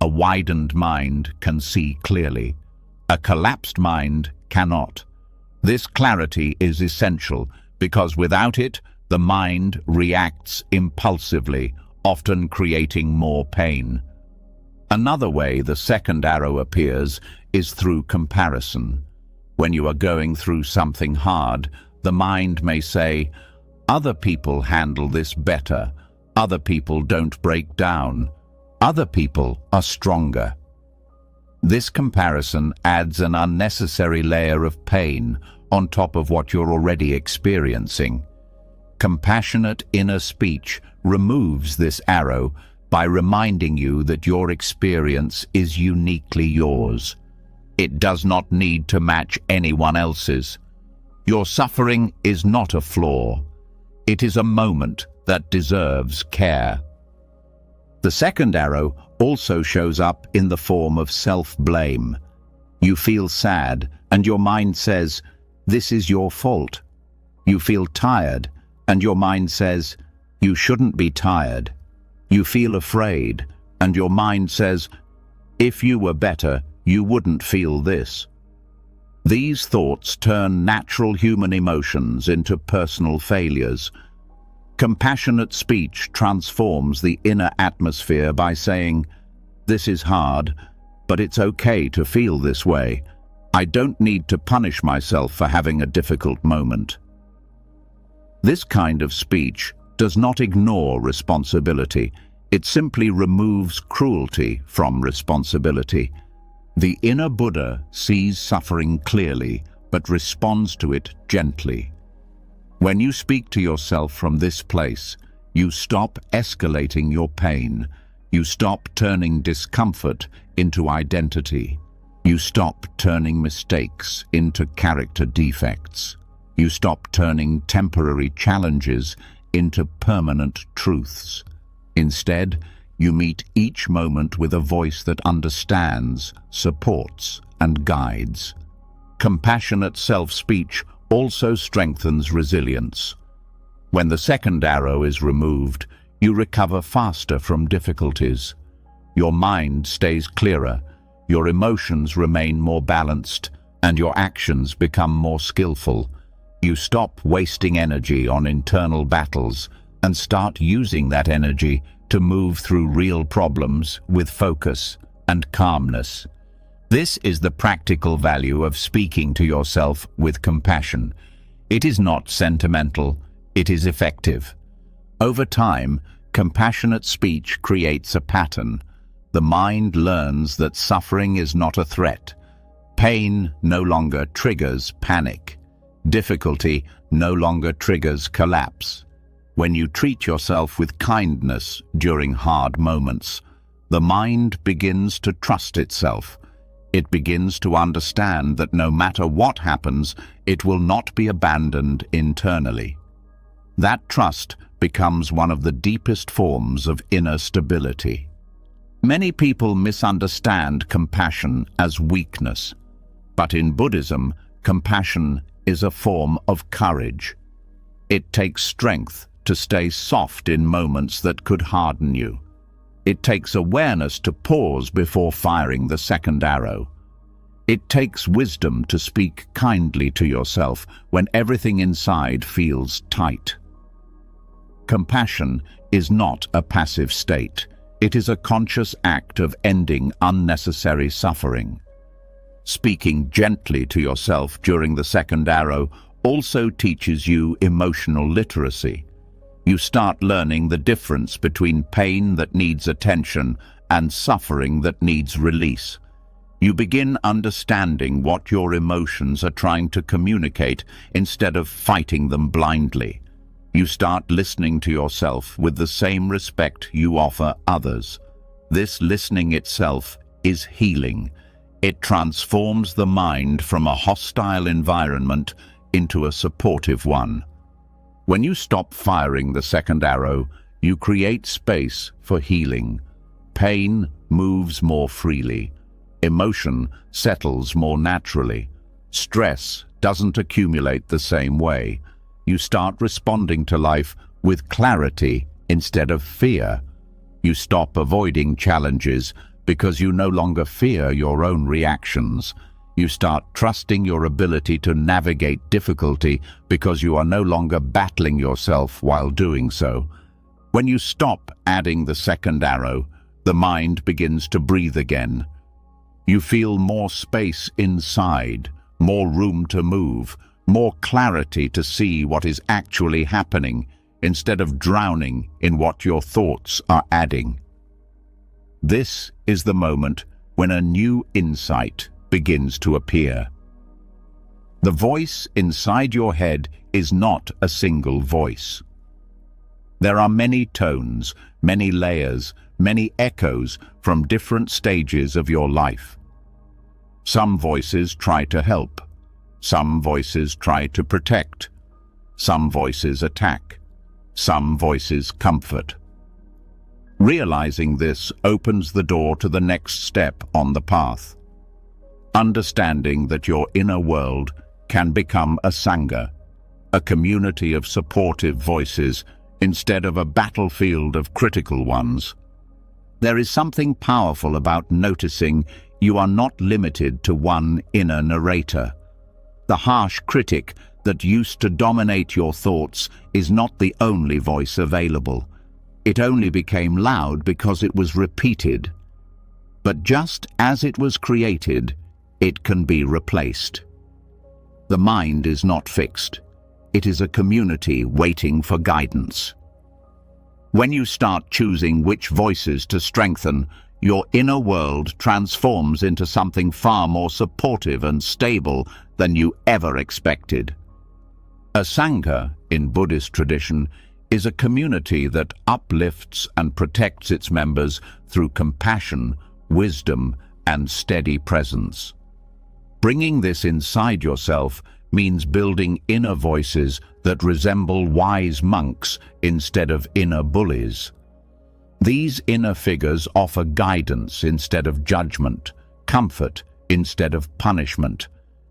A widened mind can see clearly. A collapsed mind cannot. This clarity is essential because without it, the mind reacts impulsively, often creating more pain. Another way the second arrow appears is through comparison. When you are going through something hard, the mind may say, "Other people handle this better. Other people don't break down. Other people are stronger." This comparison adds an unnecessary layer of pain on top of what you're already experiencing. Compassionate inner speech removes this arrow by reminding you that your experience is uniquely yours. It does not need to match anyone else's. Your suffering is not a flaw. It is a moment that deserves care. The second arrow also shows up in the form of self-blame. You feel sad, and your mind says, "This is your fault." You feel tired, and your mind says, "You shouldn't be tired." You feel afraid, and your mind says, "If you were better, you wouldn't feel this." These thoughts turn natural human emotions into personal failures. Compassionate speech transforms the inner atmosphere by saying, "This is hard, but it's okay to feel this way. I don't need to punish myself for having a difficult moment." This kind of speech does not ignore responsibility. It simply removes cruelty from responsibility. The inner Buddha sees suffering clearly, but responds to it gently. When you speak to yourself from this place, you stop escalating your pain. You stop turning discomfort into identity. You stop turning mistakes into character defects. You stop turning temporary challenges into permanent truths. Instead, you meet each moment with a voice that understands, supports, and guides. Compassionate self-speech also strengthens resilience. When the second arrow is removed, you recover faster from difficulties. Your mind stays clearer, your emotions remain more balanced, and your actions become more skillful. You stop wasting energy on internal battles and start using that energy to move through real problems with focus and calmness. This is the practical value of speaking to yourself with compassion. It is not sentimental, it is effective. Over time, compassionate speech creates a pattern. The mind learns that suffering is not a threat. Pain no longer triggers panic. Difficulty no longer triggers collapse. When you treat yourself with kindness during hard moments, the mind begins to trust itself. It begins to understand that no matter what happens, it will not be abandoned internally. That trust becomes one of the deepest forms of inner stability. Many people misunderstand compassion as weakness, but in Buddhism, compassion is a form of courage. It takes strength to stay soft in moments that could harden you. It takes awareness to pause before firing the second arrow. It takes wisdom to speak kindly to yourself when everything inside feels tight. Compassion is not a passive state. It is a conscious act of ending unnecessary suffering. Speaking gently to yourself during the second arrow also teaches you emotional literacy. You start learning the difference between pain that needs attention and suffering that needs release. You begin understanding what your emotions are trying to communicate instead of fighting them blindly. You start listening to yourself with the same respect you offer others. This listening itself is healing. It transforms the mind from a hostile environment into a supportive one. When you stop firing the second arrow, you create space for healing. Pain moves more freely. Emotion settles more naturally. Stress doesn't accumulate the same way. You start responding to life with clarity instead of fear. You stop avoiding challenges because you no longer fear your own reactions. You start trusting your ability to navigate difficulty because you are no longer battling yourself while doing so. When you stop adding the second arrow, the mind begins to breathe again. You feel more space inside, more room to move, more clarity to see what is actually happening instead of drowning in what your thoughts are adding. This is the moment when a new insight begins to appear. The voice inside your head is not a single voice. There are many tones, many layers, many echoes from different stages of your life. Some voices try to help. Some voices try to protect. Some voices attack. Some voices comfort. Realizing this opens the door to the next step on the path. Understanding that your inner world can become a sangha, a community of supportive voices instead of a battlefield of critical ones. There is something powerful about noticing you are not limited to one inner narrator. The harsh critic that used to dominate your thoughts is not the only voice available. It only became loud because it was repeated. But just as it was created, it can be replaced. The mind is not fixed. It is a community waiting for guidance. When you start choosing which voices to strengthen, your inner world transforms into something far more supportive and stable than you ever expected. A sangha, in Buddhist tradition, is a community that uplifts and protects its members through compassion, wisdom, and steady presence. Bringing this inside yourself means building inner voices that resemble wise monks instead of inner bullies. These inner figures offer guidance instead of judgment, comfort instead of punishment,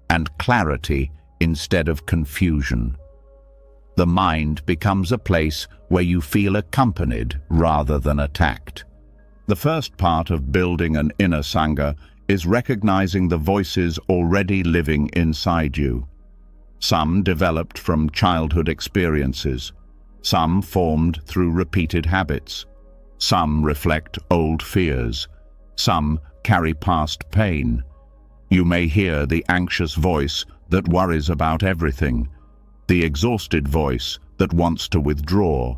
and clarity instead of confusion. The mind becomes a place where you feel accompanied rather than attacked. The first part of building an inner sangha is recognizing the voices already living inside you. Some developed from childhood experiences, some formed through repeated habits, some reflect old fears, some carry past pain. You may hear the anxious voice that worries about everything, the exhausted voice that wants to withdraw,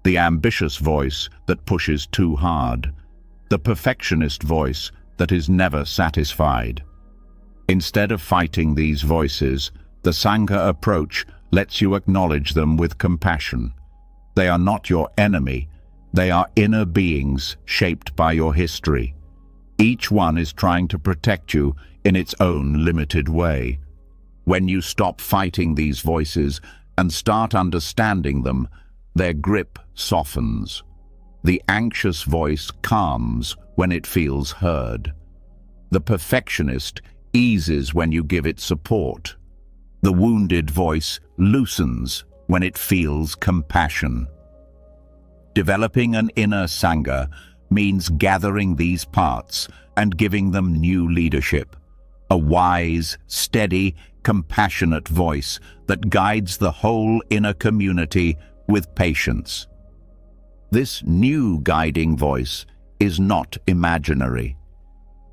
the ambitious voice that pushes too hard, the perfectionist voice that is never satisfied. Instead of fighting these voices, the Sangha approach lets you acknowledge them with compassion. They are not your enemy. They are inner beings shaped by your history. Each one is trying to protect you in its own limited way. When you stop fighting these voices and start understanding them, their grip softens. The anxious voice calms when it feels heard. The perfectionist eases when you give it support. The wounded voice loosens when it feels compassion. Developing an inner Sangha means gathering these parts and giving them new leadership. A wise, steady, compassionate voice that guides the whole inner community with patience. This new guiding voice is not imaginary.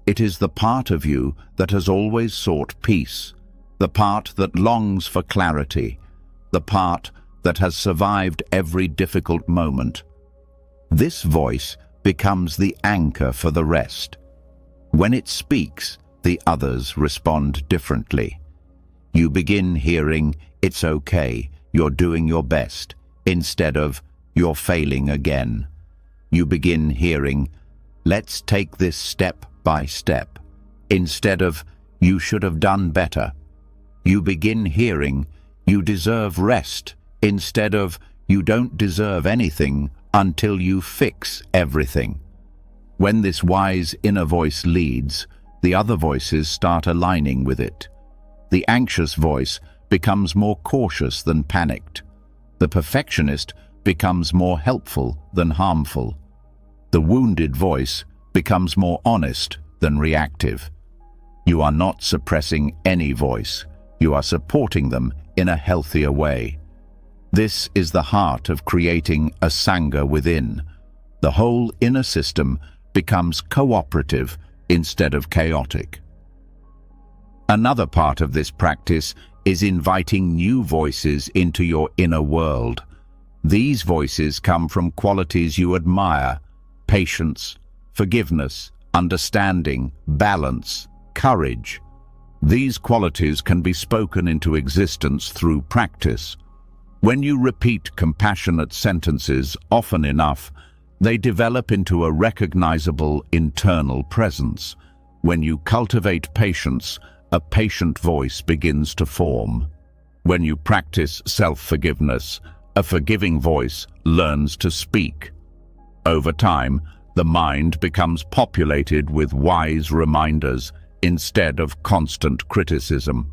It is the part of you that has always sought peace, the part that longs for clarity, the part that has survived every difficult moment. This voice becomes the anchor for the rest. When it speaks, the others respond differently. You begin hearing, "It's okay, you're doing your best," instead of, "You're failing again." You begin hearing, "Let's take this step by step," instead of, "You should have done better." You begin hearing, "You deserve rest," instead of, "You don't deserve anything until you fix everything." When this wise inner voice leads, the other voices start aligning with it. The anxious voice becomes more cautious than panicked. The perfectionist becomes more helpful than harmful. The wounded voice becomes more honest than reactive. You are not suppressing any voice. You are supporting them in a healthier way. This is the heart of creating a Sangha within. The whole inner system becomes cooperative instead of chaotic. Another part of this practice is inviting new voices into your inner world. These voices come from qualities you admire: patience, forgiveness, understanding, balance, courage. These qualities can be spoken into existence through practice. When you repeat compassionate sentences often enough, they develop into a recognizable internal presence. When you cultivate patience, a patient voice begins to form. When you practice self-forgiveness, a forgiving voice learns to speak. Over time, the mind becomes populated with wise reminders instead of constant criticism.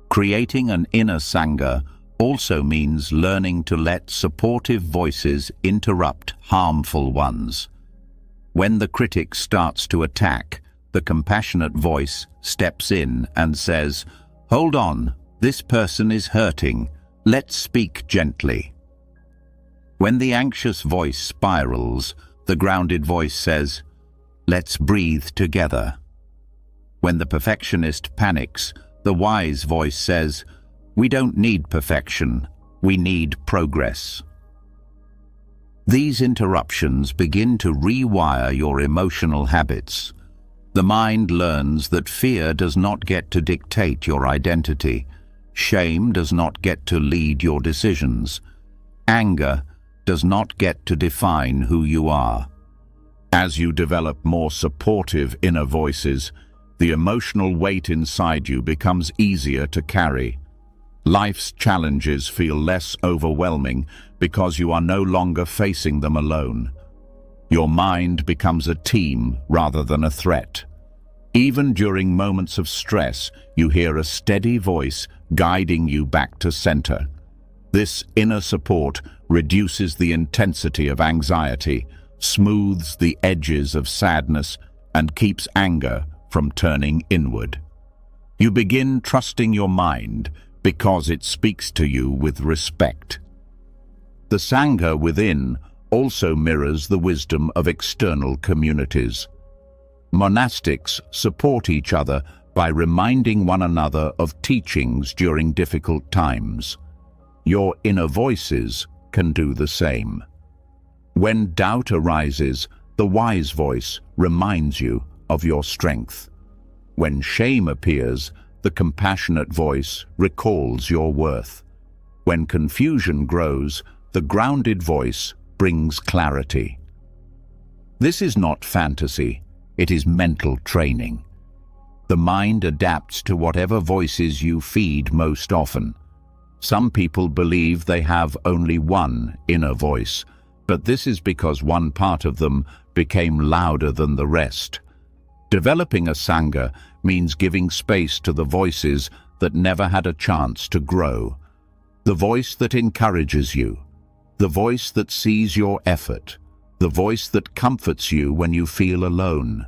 Creating an inner Sangha also means learning to let supportive voices interrupt harmful ones. When the critic starts to attack, the compassionate voice steps in and says, "Hold on, this person is hurting. Let's speak gently." When the anxious voice spirals, the grounded voice says, "Let's breathe together." When the perfectionist panics, the wise voice says, "We don't need perfection, we need progress." These interruptions begin to rewire your emotional habits. The mind learns that fear does not get to dictate your identity. Shame does not get to lead your decisions. Anger does not get to define who you are. As you develop more supportive inner voices, the emotional weight inside you becomes easier to carry. Life's challenges feel less overwhelming because you are no longer facing them alone. Your mind becomes a team rather than a threat. Even during moments of stress, you hear a steady voice guiding you back to center. This inner support reduces the intensity of anxiety, smooths the edges of sadness, and keeps anger from turning inward. You begin trusting your mind because it speaks to you with respect. The Sangha within also mirrors the wisdom of external communities. Monastics support each other by reminding one another of teachings during difficult times. Your inner voices can do the same. When doubt arises, the wise voice reminds you of your strength. When shame appears, the compassionate voice recalls your worth. When confusion grows, the grounded voice brings clarity. This is not fantasy, it is mental training. The mind adapts to whatever voices you feed most often. Some people believe they have only one inner voice, but this is because one part of them became louder than the rest. Developing a Sangha means giving space to the voices that never had a chance to grow. The voice that encourages you, the voice that sees your effort, the voice that comforts you when you feel alone,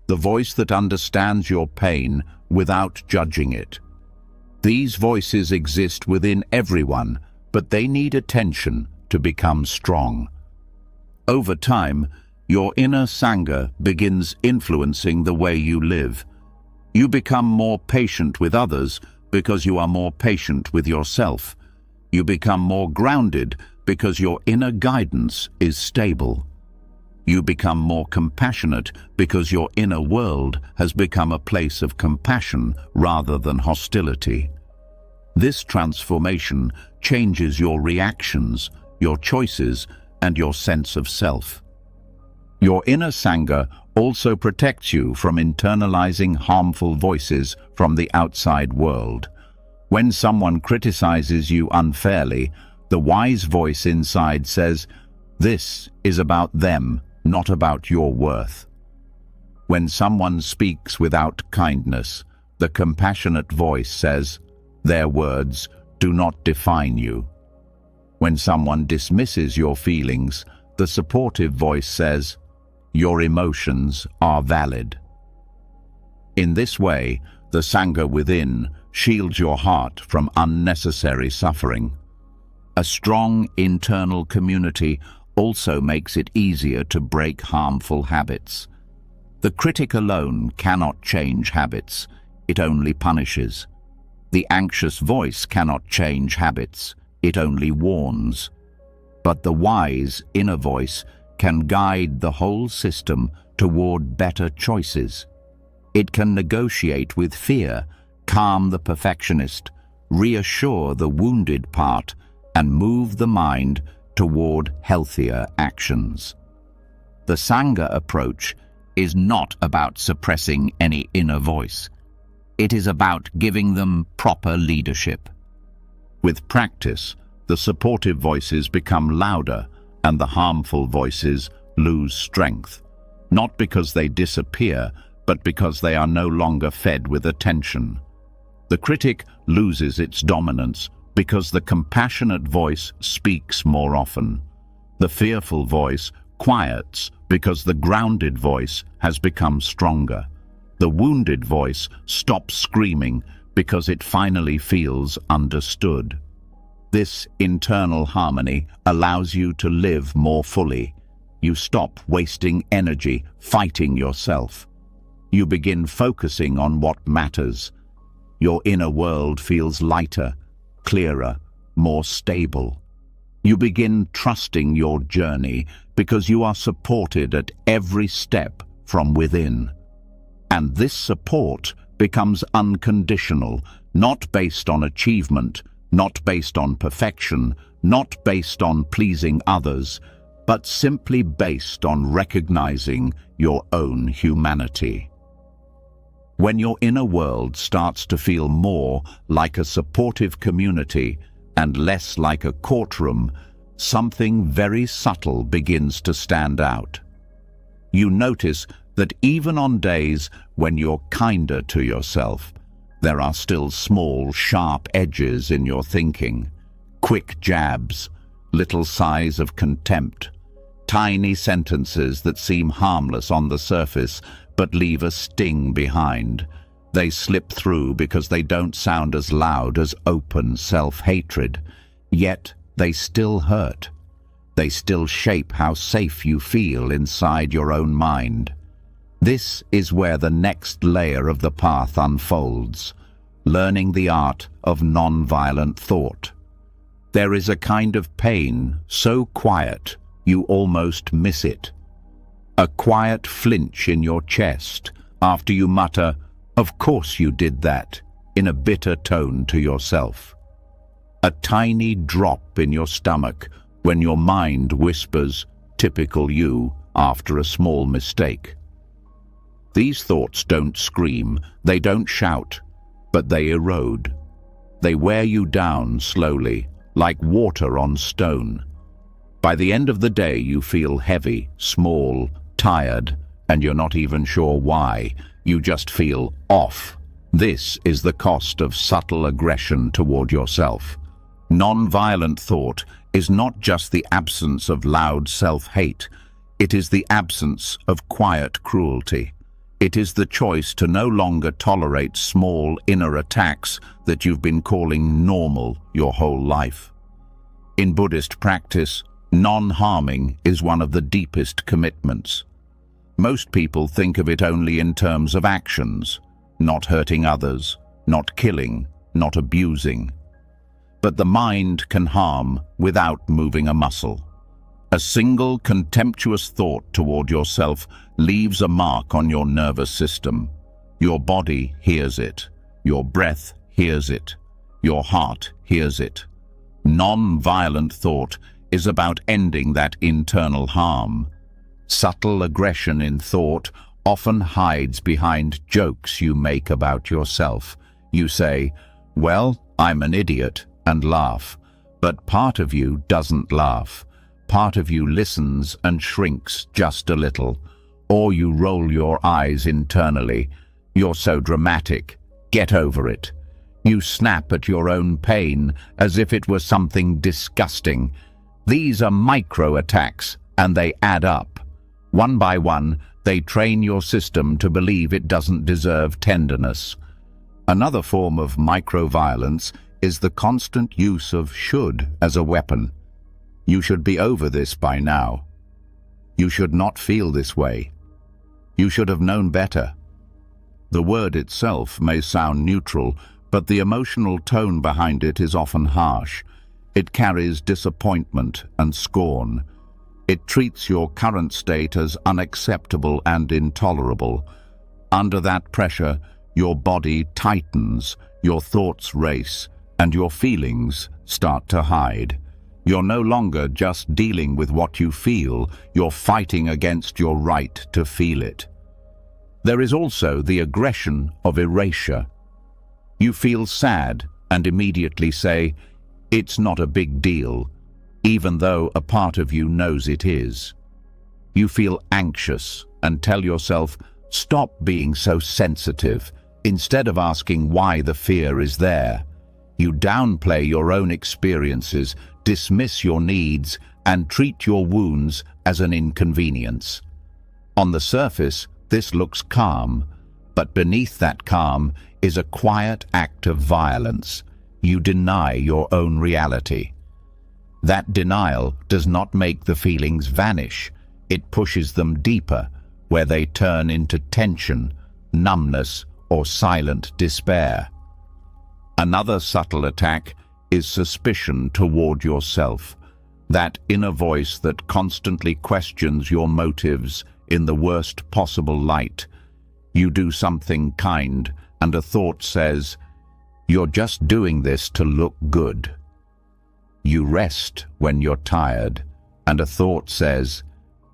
the voice that understands your pain without judging it. These voices exist within everyone, but they need attention to become strong. Over time, your inner Sangha begins influencing the way you live. You become more patient with others because you are more patient with yourself. You become more grounded because your inner guidance is stable. You become more compassionate because your inner world has become a place of compassion rather than hostility. This transformation changes your reactions, your choices, and your sense of self. Your inner Sangha also protects you from internalizing harmful voices from the outside world. When someone criticizes you unfairly, the wise voice inside says, "This is about them, not about your worth." When someone speaks without kindness, the compassionate voice says, "Their words do not define you." When someone dismisses your feelings, the supportive voice says, "Your emotions are valid." In this way, the Sangha within shields your heart from unnecessary suffering. A strong internal community also makes it easier to break harmful habits. The critic alone cannot change habits, it only punishes. The anxious voice cannot change habits, it only warns. But the wise inner voice can guide the whole system toward better choices. It can negotiate with fear calm the perfectionist, reassure the wounded part, and move the mind toward healthier actions. The Sangha approach is not about suppressing any inner voice. It is about giving them proper leadership. With practice, the supportive voices become louder and the harmful voices lose strength, not because they disappear, but because they are no longer fed with attention. The critic loses its dominance because the compassionate voice speaks more often. The fearful voice quiets because the grounded voice has become stronger. The wounded voice stops screaming because it finally feels understood. This internal harmony allows you to live more fully. You stop wasting energy fighting yourself. You begin focusing on what matters. Your inner world feels lighter, clearer, more stable. You begin trusting your journey because you are supported at every step from within. And this support becomes unconditional, not based on achievement, not based on perfection, not based on pleasing others, but simply based on recognizing your own humanity. When your inner world starts to feel more like a supportive community and less like a courtroom, something very subtle begins to stand out. You notice that even on days when you're kinder to yourself, there are still small, sharp edges in your thinking, quick jabs, little sighs of contempt, tiny sentences that seem harmless on the surface but leave a sting behind. They slip through because they don't sound as loud as open self-hatred, yet they still hurt. They still shape how safe you feel inside your own mind. This is where the next layer of the path unfolds, learning the art of non-violent thought. There is a kind of pain so quiet you almost miss it. A quiet flinch in your chest after you mutter, "Of course you did that," in a bitter tone to yourself. A tiny drop in your stomach when your mind whispers, "Typical you," after a small mistake. These thoughts don't scream, they don't shout, but they erode. They wear you down slowly, like water on stone. By the end of the day, you feel heavy, small, tired, and you're not even sure why. You just feel off. This is the cost of subtle aggression toward yourself. Non-violent thought is not just the absence of loud self-hate. It is the absence of quiet cruelty. It is the choice to no longer tolerate small inner attacks that you've been calling normal your whole life. In Buddhist practice, non-harming is one of the deepest commitments. Most people think of it only in terms of actions, not hurting others, not killing, not abusing. But the mind can harm without moving a muscle. A single contemptuous thought toward yourself leaves a mark on your nervous system. Your body hears it. Your breath hears it. Your heart hears it. Non-violent thought is about ending that internal harm. Subtle aggression in thought often hides behind jokes you make about yourself. You say, "Well, I'm an idiot," and laugh. But part of you doesn't laugh. Part of you listens and shrinks just a little. Or you roll your eyes internally. "You're so dramatic. Get over it." You snap at your own pain as if it was something disgusting. These are micro-attacks, and they add up. One by one, they train your system to believe it doesn't deserve tenderness. Another form of micro-violence is the constant use of should as a weapon. You should be over this by now. You should not feel this way. You should have known better. The word itself may sound neutral, but the emotional tone behind it is often harsh. It carries disappointment and scorn. It treats your current state as unacceptable and intolerable. Under that pressure, your body tightens, your thoughts race, and your feelings start to hide. You're no longer just dealing with what you feel, you're fighting against your right to feel it. There is also the aggression of erasure. You feel sad and immediately say, "It's not a big deal," even though a part of you knows it is. You feel anxious and tell yourself, "Stop being so sensitive," instead of asking why the fear is there. You downplay your own experiences, dismiss your needs, and treat your wounds as an inconvenience. On the surface, this looks calm, but beneath that calm is a quiet act of violence. You deny your own reality. That denial does not make the feelings vanish. It pushes them deeper, where they turn into tension, numbness, or silent despair. Another subtle attack is suspicion toward yourself, that inner voice that constantly questions your motives in the worst possible light. You do something kind, and a thought says, "You're just doing this to look good." You rest when you're tired, and a thought says,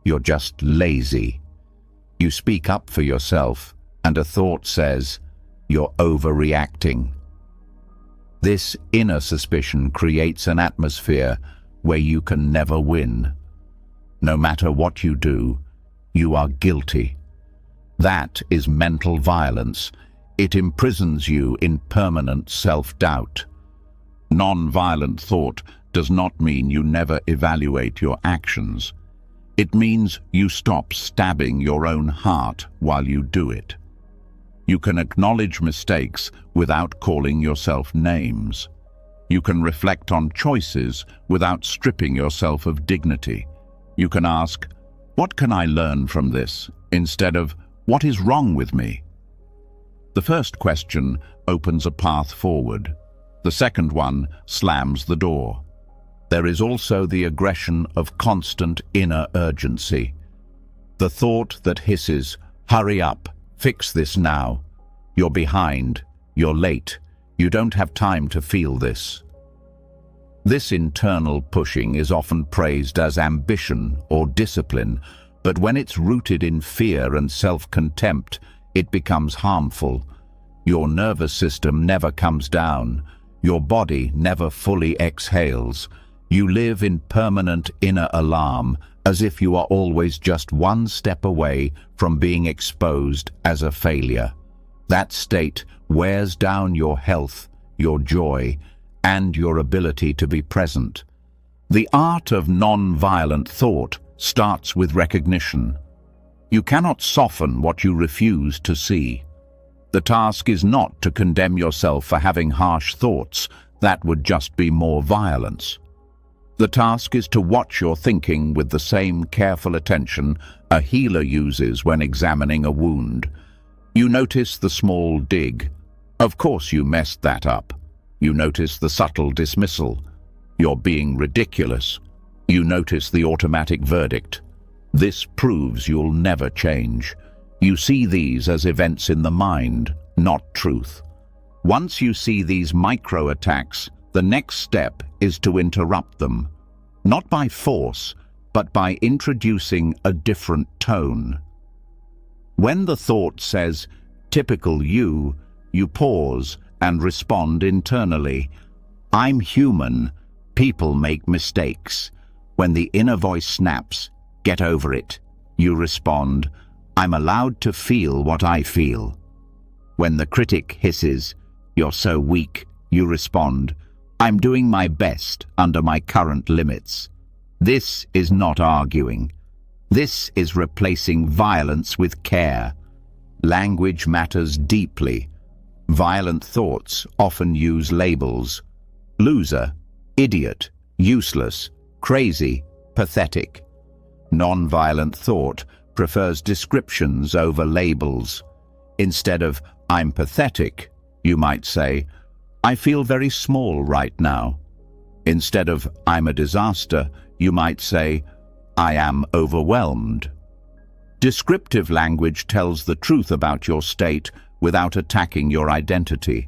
"You're just lazy." You speak up for yourself, and a thought says, "You're overreacting." This inner suspicion creates an atmosphere where you can never win. No matter what you do, you are guilty. That is mental violence. It imprisons you in permanent self-doubt. Non-violent thought does not mean you never evaluate your actions. It means you stop stabbing your own heart while you do it. You can acknowledge mistakes without calling yourself names. You can reflect on choices without stripping yourself of dignity. You can ask, "What can I learn from this?" instead of, "What is wrong with me?" The first question opens a path forward. The second one slams the door. There is also the aggression of constant inner urgency. The thought that hisses, "Hurry up, fix this now. You're behind, you're late, you don't have time to feel this." This internal pushing is often praised as ambition or discipline, but when it's rooted in fear and self-contempt, it becomes harmful. Your nervous system never comes down. Your body never fully exhales. You live in permanent inner alarm, as if you are always just one step away from being exposed as a failure. That state wears down your health, your joy, and your ability to be present. The art of non-violent thought starts with recognition. You cannot soften what you refuse to see. The task is not to condemn yourself for having harsh thoughts. That would just be more violence. The task is to watch your thinking with the same careful attention a healer uses when examining a wound. You notice the small dig. Of course you messed that up. You notice the subtle dismissal. You're being ridiculous. You notice the automatic verdict. This proves you'll never change. You see these as events in the mind, not truth. Once you see these micro-attacks, the next step is to interrupt them, not by force, but by introducing a different tone. When the thought says, "Typical you," you pause and respond internally. "I'm human. People make mistakes." When the inner voice snaps, "Get over it," you respond, "I'm allowed to feel what I feel." When the critic hisses, "You're so weak," you respond, "I'm doing my best under my current limits." This is not arguing. This is replacing violence with care. Language matters deeply. Violent thoughts often use labels: loser, idiot, useless, crazy, pathetic. Non-violent thought prefers descriptions over labels. Instead of "I'm pathetic," you might say, "I feel very small right now." Instead of "I'm a disaster," you might say, "I am overwhelmed." Descriptive language tells the truth about your state, without attacking your identity.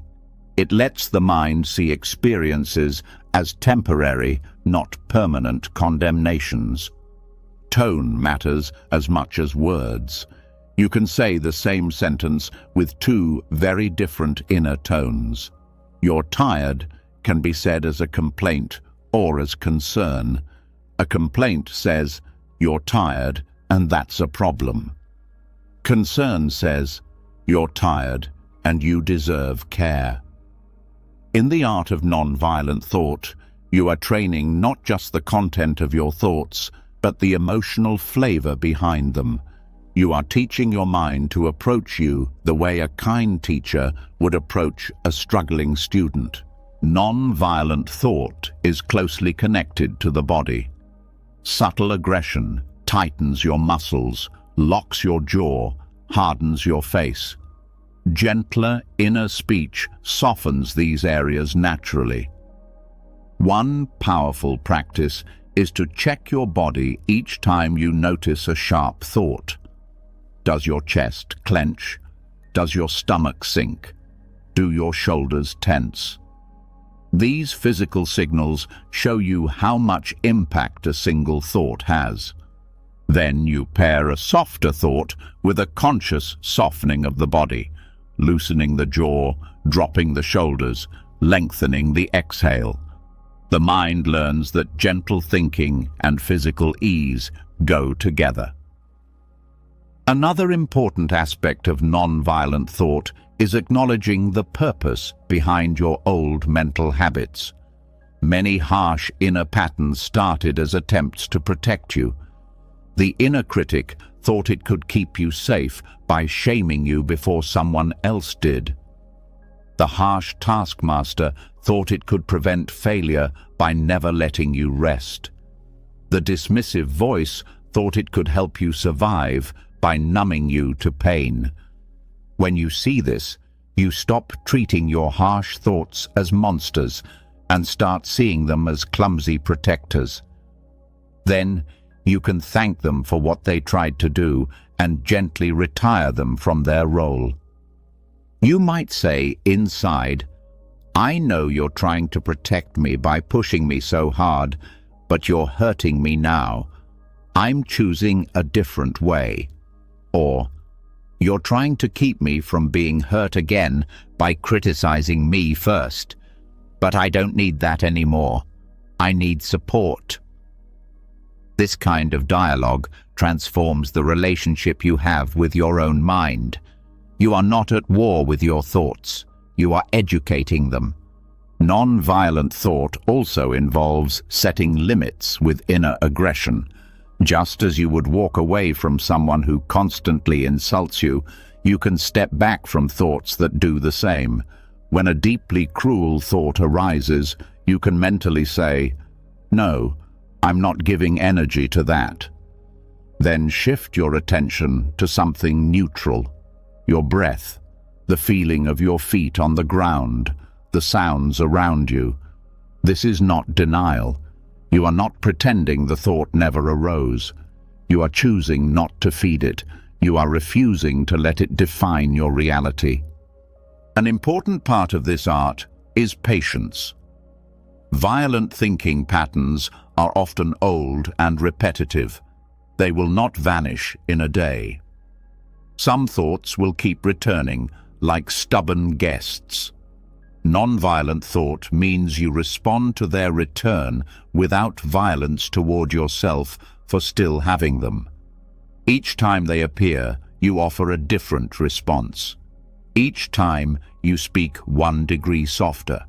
It lets the mind see experiences as temporary, not permanent condemnations. Tone matters as much as words. You can say the same sentence with two very different inner tones. "You're tired" can be said as a complaint or as concern. A complaint says, "You're tired, and that's a problem." Concern says, "You're tired, and you deserve care." In the art of non-violent thought, you are training not just the content of your thoughts, but the emotional flavor behind them. You are teaching your mind to approach you the way a kind teacher would approach a struggling student. Non-violent thought is closely connected to the body. Subtle aggression tightens your muscles, locks your jaw, hardens your face. Gentler inner speech softens these areas naturally. One powerful practice is to check your body each time you notice a sharp thought. Does your chest clench? Does your stomach sink? Do your shoulders tense? These physical signals show you how much impact a single thought has. Then you pair a softer thought with a conscious softening of the body, loosening the jaw, dropping the shoulders, lengthening the exhale. The mind learns that gentle thinking and physical ease go together. Another important aspect of non-violent thought is acknowledging the purpose behind your old mental habits. Many harsh inner patterns started as attempts to protect you. The inner critic thought it could keep you safe by shaming you before someone else did. The harsh taskmaster thought it could prevent failure by never letting you rest. The dismissive voice thought it could help you survive by numbing you to pain. When you see this, you stop treating your harsh thoughts as monsters and start seeing them as clumsy protectors. Then you can thank them for what they tried to do and gently retire them from their role. You might say inside, "I know you're trying to protect me by pushing me so hard, but you're hurting me now. I'm choosing a different way." Or, "You're trying to keep me from being hurt again by criticizing me first, but I don't need that anymore. I need support." This kind of dialogue transforms the relationship you have with your own mind. You are not at war with your thoughts. You are educating them. Non-violent thought also involves setting limits with inner aggression. Just as you would walk away from someone who constantly insults you, you can step back from thoughts that do the same. When a deeply cruel thought arises, you can mentally say, "No, I'm not giving energy to that." Then shift your attention to something neutral. Your breath, the feeling of your feet on the ground, the sounds around you. This is not denial. You are not pretending the thought never arose. You are choosing not to feed it. You are refusing to let it define your reality. An important part of this art is patience. Violent thinking patterns are often old and repetitive. They will not vanish in a day. Some thoughts will keep returning, like stubborn guests. Non-violent thought means you respond to their return without violence toward yourself for still having them. Each time they appear, you offer a different response. Each time, you speak 1 degree softer.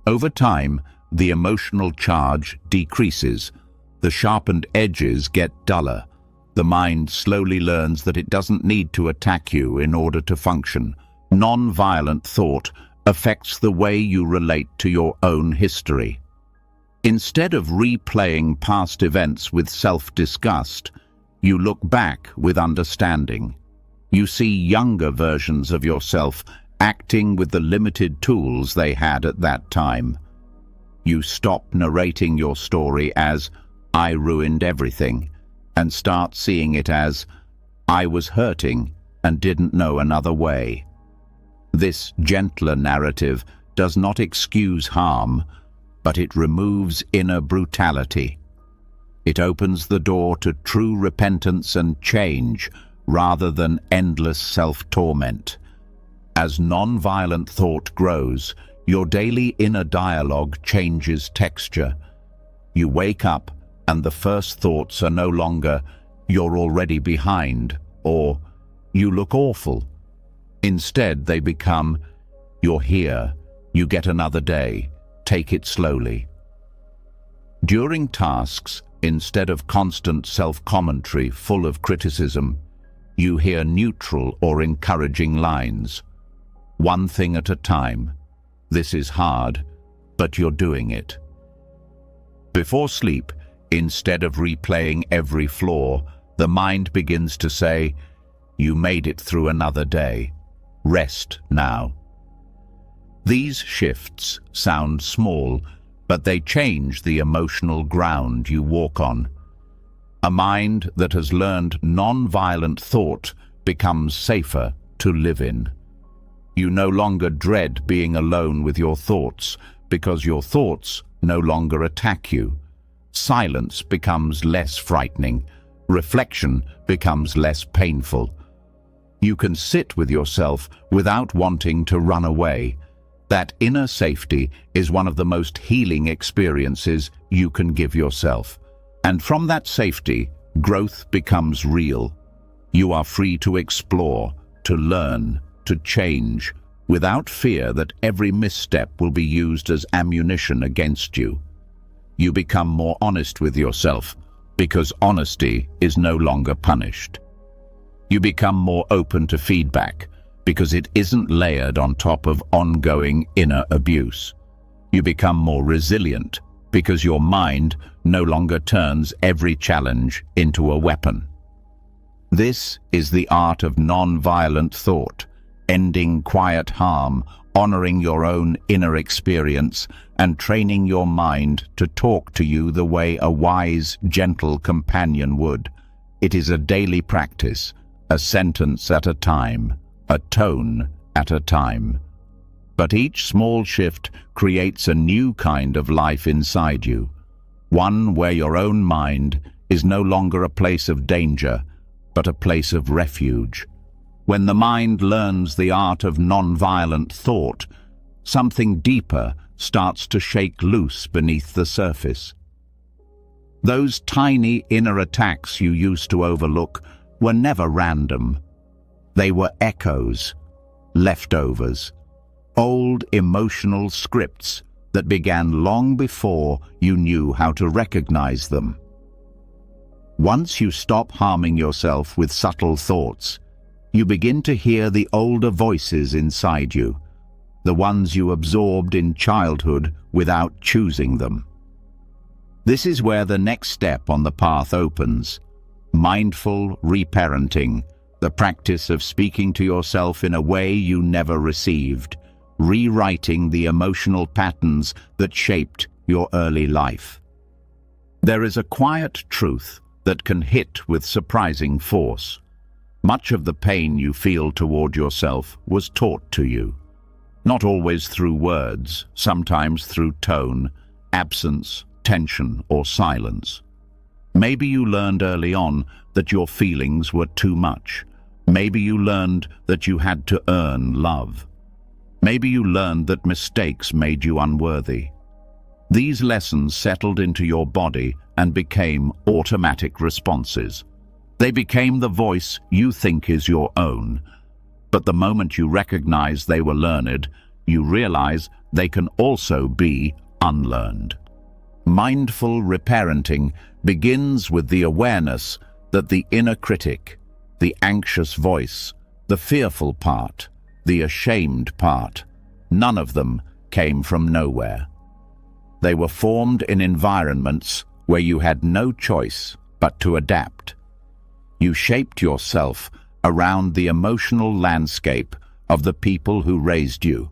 Over time, the emotional charge decreases. The sharpened edges get duller. The mind slowly learns that it doesn't need to attack you in order to function. Non-violent thought affects the way you relate to your own history. Instead of replaying past events with self-disgust, you look back with understanding. You see younger versions of yourself acting with the limited tools they had at that time. You stop narrating your story as, "I ruined everything," and start seeing it as, "I was hurting and didn't know another way." This gentler narrative does not excuse harm, but it removes inner brutality. It opens the door to true repentance and change rather than endless self-torment. As non-violent thought grows, your daily inner dialogue changes texture. You wake up and the first thoughts are no longer, "You're already behind," or "You look awful." Instead, they become, "You're here, you get another day, take it slowly." During tasks, instead of constant self-commentary full of criticism, you hear neutral or encouraging lines. One thing at a time. This is hard, but you're doing it. Before sleep, instead of replaying every flaw, the mind begins to say, "You made it through another day. Rest now." These shifts sound small, but they change the emotional ground you walk on. A mind that has learned non-violent thought becomes safer to live in. You no longer dread being alone with your thoughts because your thoughts no longer attack you. Silence becomes less frightening. Reflection becomes less painful. You can sit with yourself without wanting to run away. That inner safety is one of the most healing experiences you can give yourself. And from that safety, growth becomes real. You are free to explore, to learn, to change, without fear that every misstep will be used as ammunition against you. You become more honest with yourself, because honesty is no longer punished. You become more open to feedback, because it isn't layered on top of ongoing inner abuse. You become more resilient, because your mind no longer turns every challenge into a weapon. This is the art of non-violent thought, ending quiet harm, honoring your own inner experience, and training your mind to talk to you the way a wise, gentle companion would. It is a daily practice, a sentence at a time, a tone at a time. But each small shift creates a new kind of life inside you, one where your own mind is no longer a place of danger, but a place of refuge. When the mind learns the art of non-violent thought, something deeper starts to shake loose beneath the surface. Those tiny inner attacks you used to overlook were never random. They were echoes, leftovers, old emotional scripts that began long before you knew how to recognize them. Once you stop harming yourself with subtle thoughts, you begin to hear the older voices inside you, the ones you absorbed in childhood without choosing them. This is where the next step on the path opens. Mindful reparenting, the practice of speaking to yourself in a way you never received, rewriting the emotional patterns that shaped your early life. There is a quiet truth that can hit with surprising force. Much of the pain you feel toward yourself was taught to you. Not always through words, sometimes through tone, absence, tension, or silence. Maybe you learned early on that your feelings were too much. Maybe you learned that you had to earn love. Maybe you learned that mistakes made you unworthy. These lessons settled into your body and became automatic responses. They became the voice you think is your own. But the moment you recognize they were learned, you realize they can also be unlearned. Mindful reparenting begins with the awareness that the inner critic, the anxious voice, the fearful part, the ashamed part, none of them came from nowhere. They were formed in environments where you had no choice but to adapt. You shaped yourself around the emotional landscape of the people who raised you.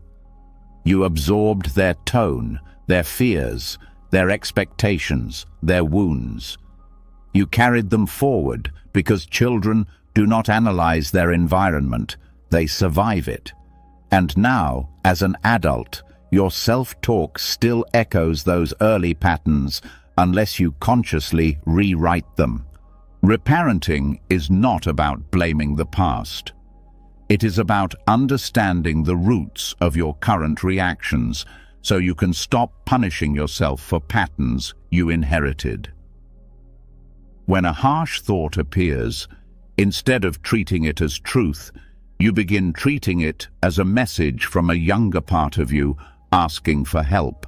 You absorbed their tone, their fears, their expectations, their wounds. You carried them forward because children do not analyze their environment, they survive it. And now, as an adult, your self-talk still echoes those early patterns unless you consciously rewrite them. Reparenting is not about blaming the past. It is about understanding the roots of your current reactions so you can stop punishing yourself for patterns you inherited. When a harsh thought appears, instead of treating it as truth, you begin treating it as a message from a younger part of you asking for help.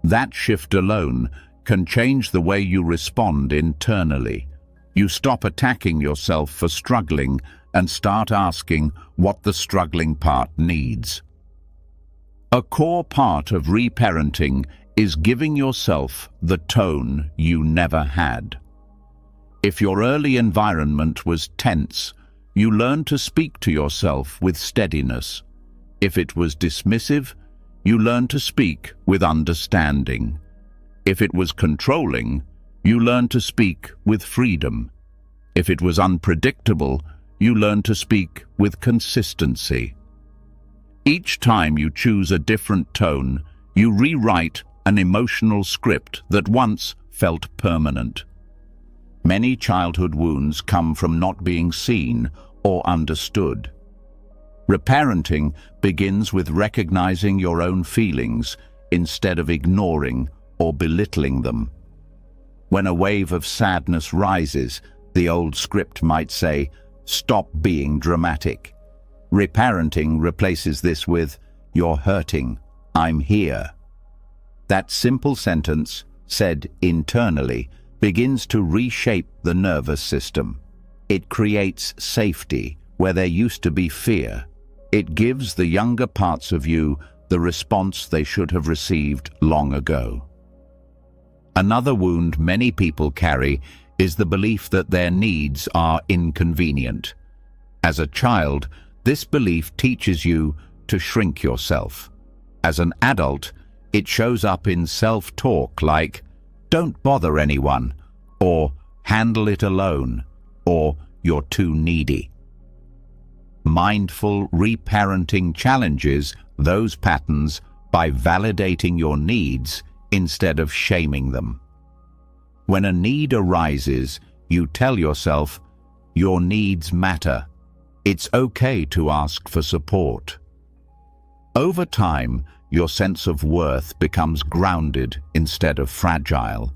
That shift alone can change the way you respond internally. You stop attacking yourself for struggling and start asking what the struggling part needs. A core part of reparenting is giving yourself the tone you never had. If your early environment was tense, you learn to speak to yourself with steadiness. If it was dismissive, you learn to speak with understanding. If it was controlling, you learn to speak with freedom. If it was unpredictable, you learn to speak with consistency. Each time you choose a different tone, you rewrite an emotional script that once felt permanent. Many childhood wounds come from not being seen or understood. Reparenting begins with recognizing your own feelings instead of ignoring or belittling them. When a wave of sadness rises, the old script might say, "Stop being dramatic." Reparenting replaces this with, "You're hurting, I'm here." That simple sentence, said internally, begins to reshape the nervous system. It creates safety where there used to be fear. It gives the younger parts of you the response they should have received long ago. Another wound many people carry is the belief that their needs are inconvenient. As a child, this belief teaches you to shrink yourself. As an adult, it shows up in self-talk like, "Don't bother anyone," or "Handle it alone," or "You're too needy." Mindful reparenting challenges those patterns by validating your needs instead of shaming them. When a need arises, you tell yourself, "Your needs matter. It's okay to ask for support." Over time, your sense of worth becomes grounded instead of fragile.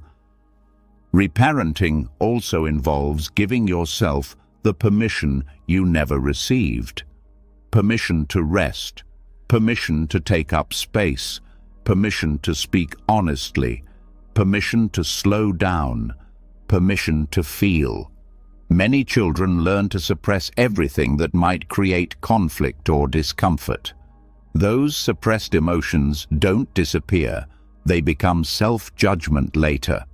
Reparenting also involves giving yourself the permission you never received. Permission to rest, permission to take up space, permission to speak honestly, permission to slow down, permission to feel. Many children learn to suppress everything that might create conflict or discomfort. Those suppressed emotions don't disappear, they become self-judgment later.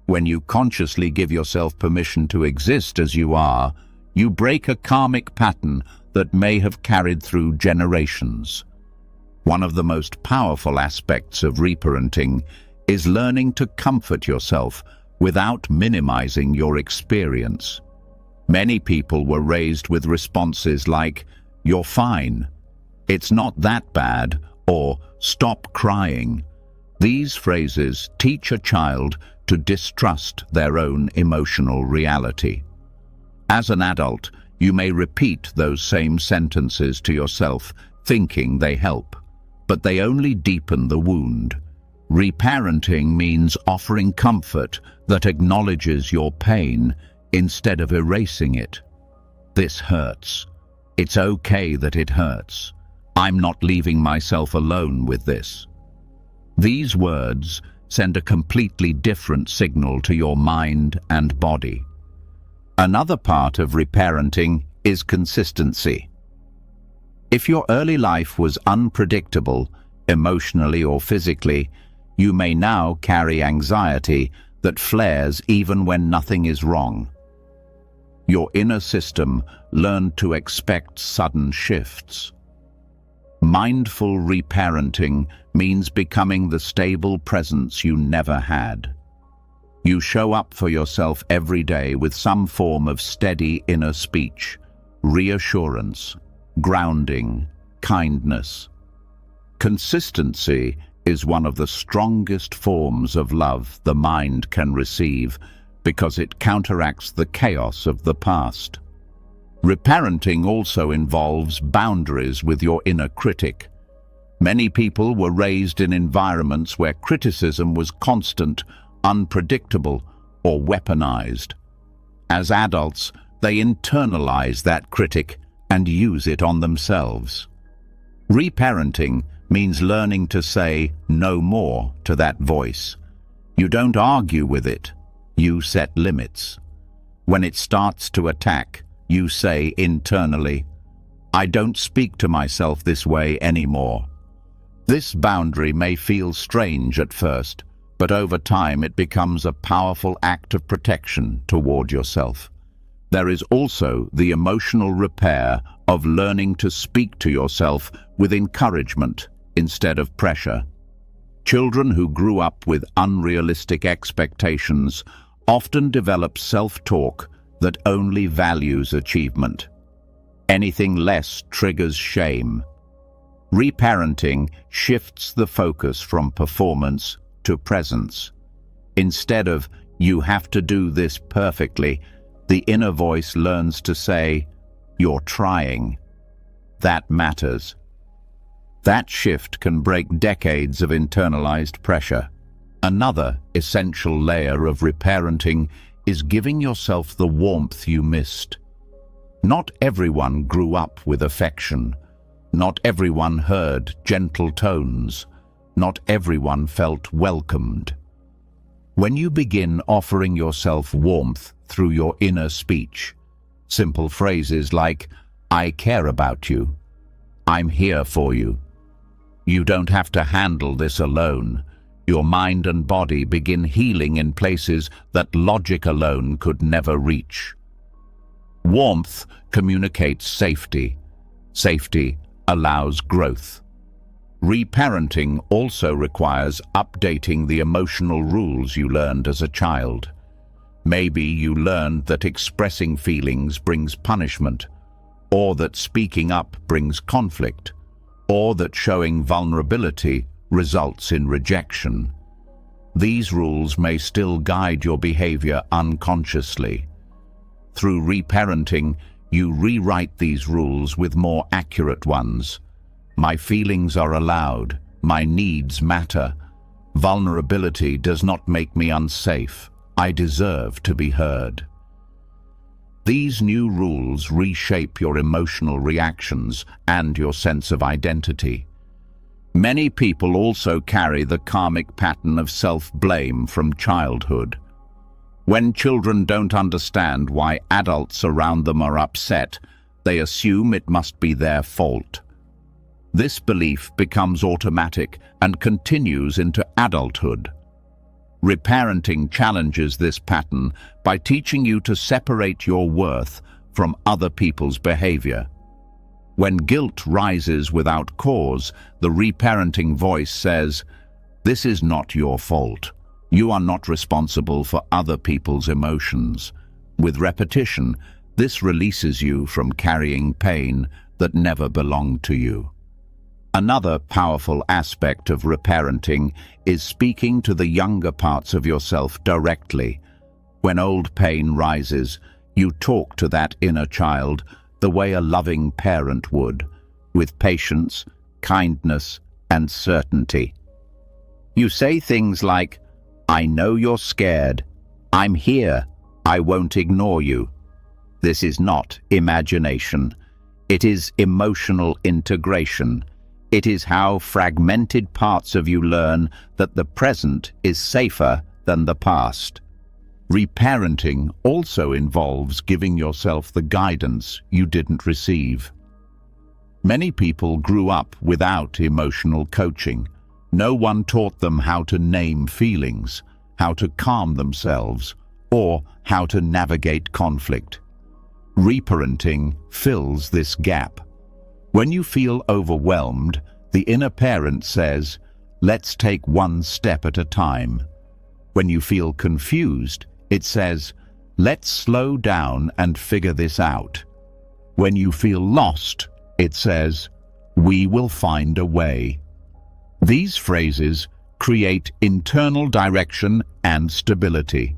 When you consciously give yourself permission to exist as you are, you break a karmic pattern that may have carried through generations. One of the most powerful aspects of reparenting is learning to comfort yourself without minimizing your experience. Many people were raised with responses like, "You're fine," "It's not that bad," or "Stop crying." These phrases teach a child to distrust their own emotional reality. As an adult, you may repeat those same sentences to yourself, thinking they help, but they only deepen the wound. Reparenting means offering comfort that acknowledges your pain instead of erasing it. "This hurts. It's okay that it hurts. I'm not leaving myself alone with this." These words send a completely different signal to your mind and body. Another part of reparenting is consistency. If your early life was unpredictable, emotionally or physically, you may now carry anxiety that flares even when nothing is wrong. Your inner system learned to expect sudden shifts. Mindful reparenting means becoming the stable presence you never had. You show up for yourself every day with some form of steady inner speech, reassurance, grounding, kindness. Consistency is one of the strongest forms of love the mind can receive because it counteracts the chaos of the past. Reparenting also involves boundaries with your inner critic. Many people were raised in environments where criticism was constant, unpredictable, or weaponized. As adults, they internalize that critic and use it on themselves. Reparenting means learning to say no more to that voice. You don't argue with it, you set limits. When it starts to attack, you say internally, I don't speak to myself this way anymore. This boundary may feel strange at first, but over time it becomes a powerful act of protection toward yourself. There is also the emotional repair of learning to speak to yourself with encouragement instead of pressure. Children who grew up with unrealistic expectations often develop self-talk that only values achievement. Anything less triggers shame. Reparenting shifts the focus from performance to presence. Instead of, you have to do this perfectly, the inner voice learns to say, you're trying. That matters. That shift can break decades of internalized pressure. Another essential layer of reparenting is giving yourself the warmth you missed. Not everyone grew up with affection. Not everyone heard gentle tones. Not everyone felt welcomed. When you begin offering yourself warmth through your inner speech, simple phrases like, I care about you, I'm here for you. You don't have to handle this alone. Your mind and body begin healing in places that logic alone could never reach. Warmth communicates safety. Safety allows growth. Reparenting also requires updating the emotional rules you learned as a child. Maybe you learned that expressing feelings brings punishment, or that speaking up brings conflict, or that showing vulnerability results in rejection. These rules may still guide your behavior unconsciously. Through reparenting, you rewrite these rules with more accurate ones. My feelings are allowed. My needs matter. Vulnerability does not make me unsafe. I deserve to be heard. These new rules reshape your emotional reactions and your sense of identity. Many people also carry the karmic pattern of self-blame from childhood. When children don't understand why adults around them are upset, they assume it must be their fault. This belief becomes automatic and continues into adulthood. Reparenting challenges this pattern by teaching you to separate your worth from other people's behavior. When guilt rises without cause, the reparenting voice says, "This is not your fault. You are not responsible for other people's emotions." With repetition, this releases you from carrying pain that never belonged to you. Another powerful aspect of reparenting is speaking to the younger parts of yourself directly. When old pain rises, you talk to that inner child the way a loving parent would, with patience, kindness, and certainty. You say things like, "I know you're scared. I'm here. I won't ignore you." This is not imagination. It is emotional integration. It is how fragmented parts of you learn that the present is safer than the past. Reparenting also involves giving yourself the guidance you didn't receive. Many people grew up without emotional coaching. No one taught them how to name feelings, how to calm themselves, or how to navigate conflict. Reparenting fills this gap. When you feel overwhelmed, the inner parent says, "Let's take one step at a time." When you feel confused, it says, "Let's slow down and figure this out." When you feel lost, it says, "We will find a way." These phrases create internal direction and stability.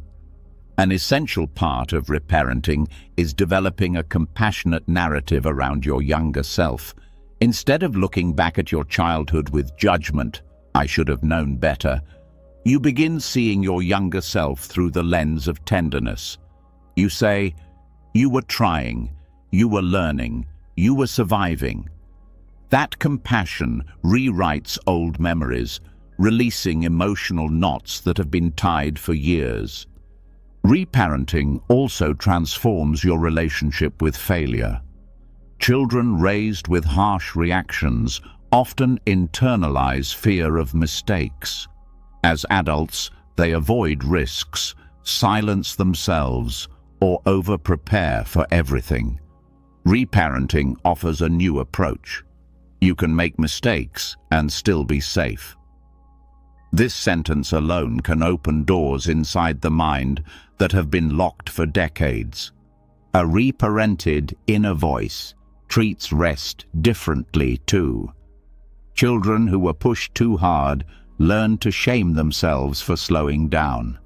An essential part of reparenting is developing a compassionate narrative around your younger self. Instead of looking back at your childhood with judgment, "I should have known better," you begin seeing your younger self through the lens of tenderness. You say, "You were trying, you were learning, you were surviving." That compassion rewrites old memories, releasing emotional knots that have been tied for years. Reparenting also transforms your relationship with failure. Children raised with harsh reactions often internalize fear of mistakes. As adults, they avoid risks, silence themselves, or over-prepare for everything. Reparenting offers a new approach. You can make mistakes and still be safe. This sentence alone can open doors inside the mind that have been locked for decades. A reparented inner voice treats rest differently too. Children who were pushed too hard learn to shame themselves for slowing down.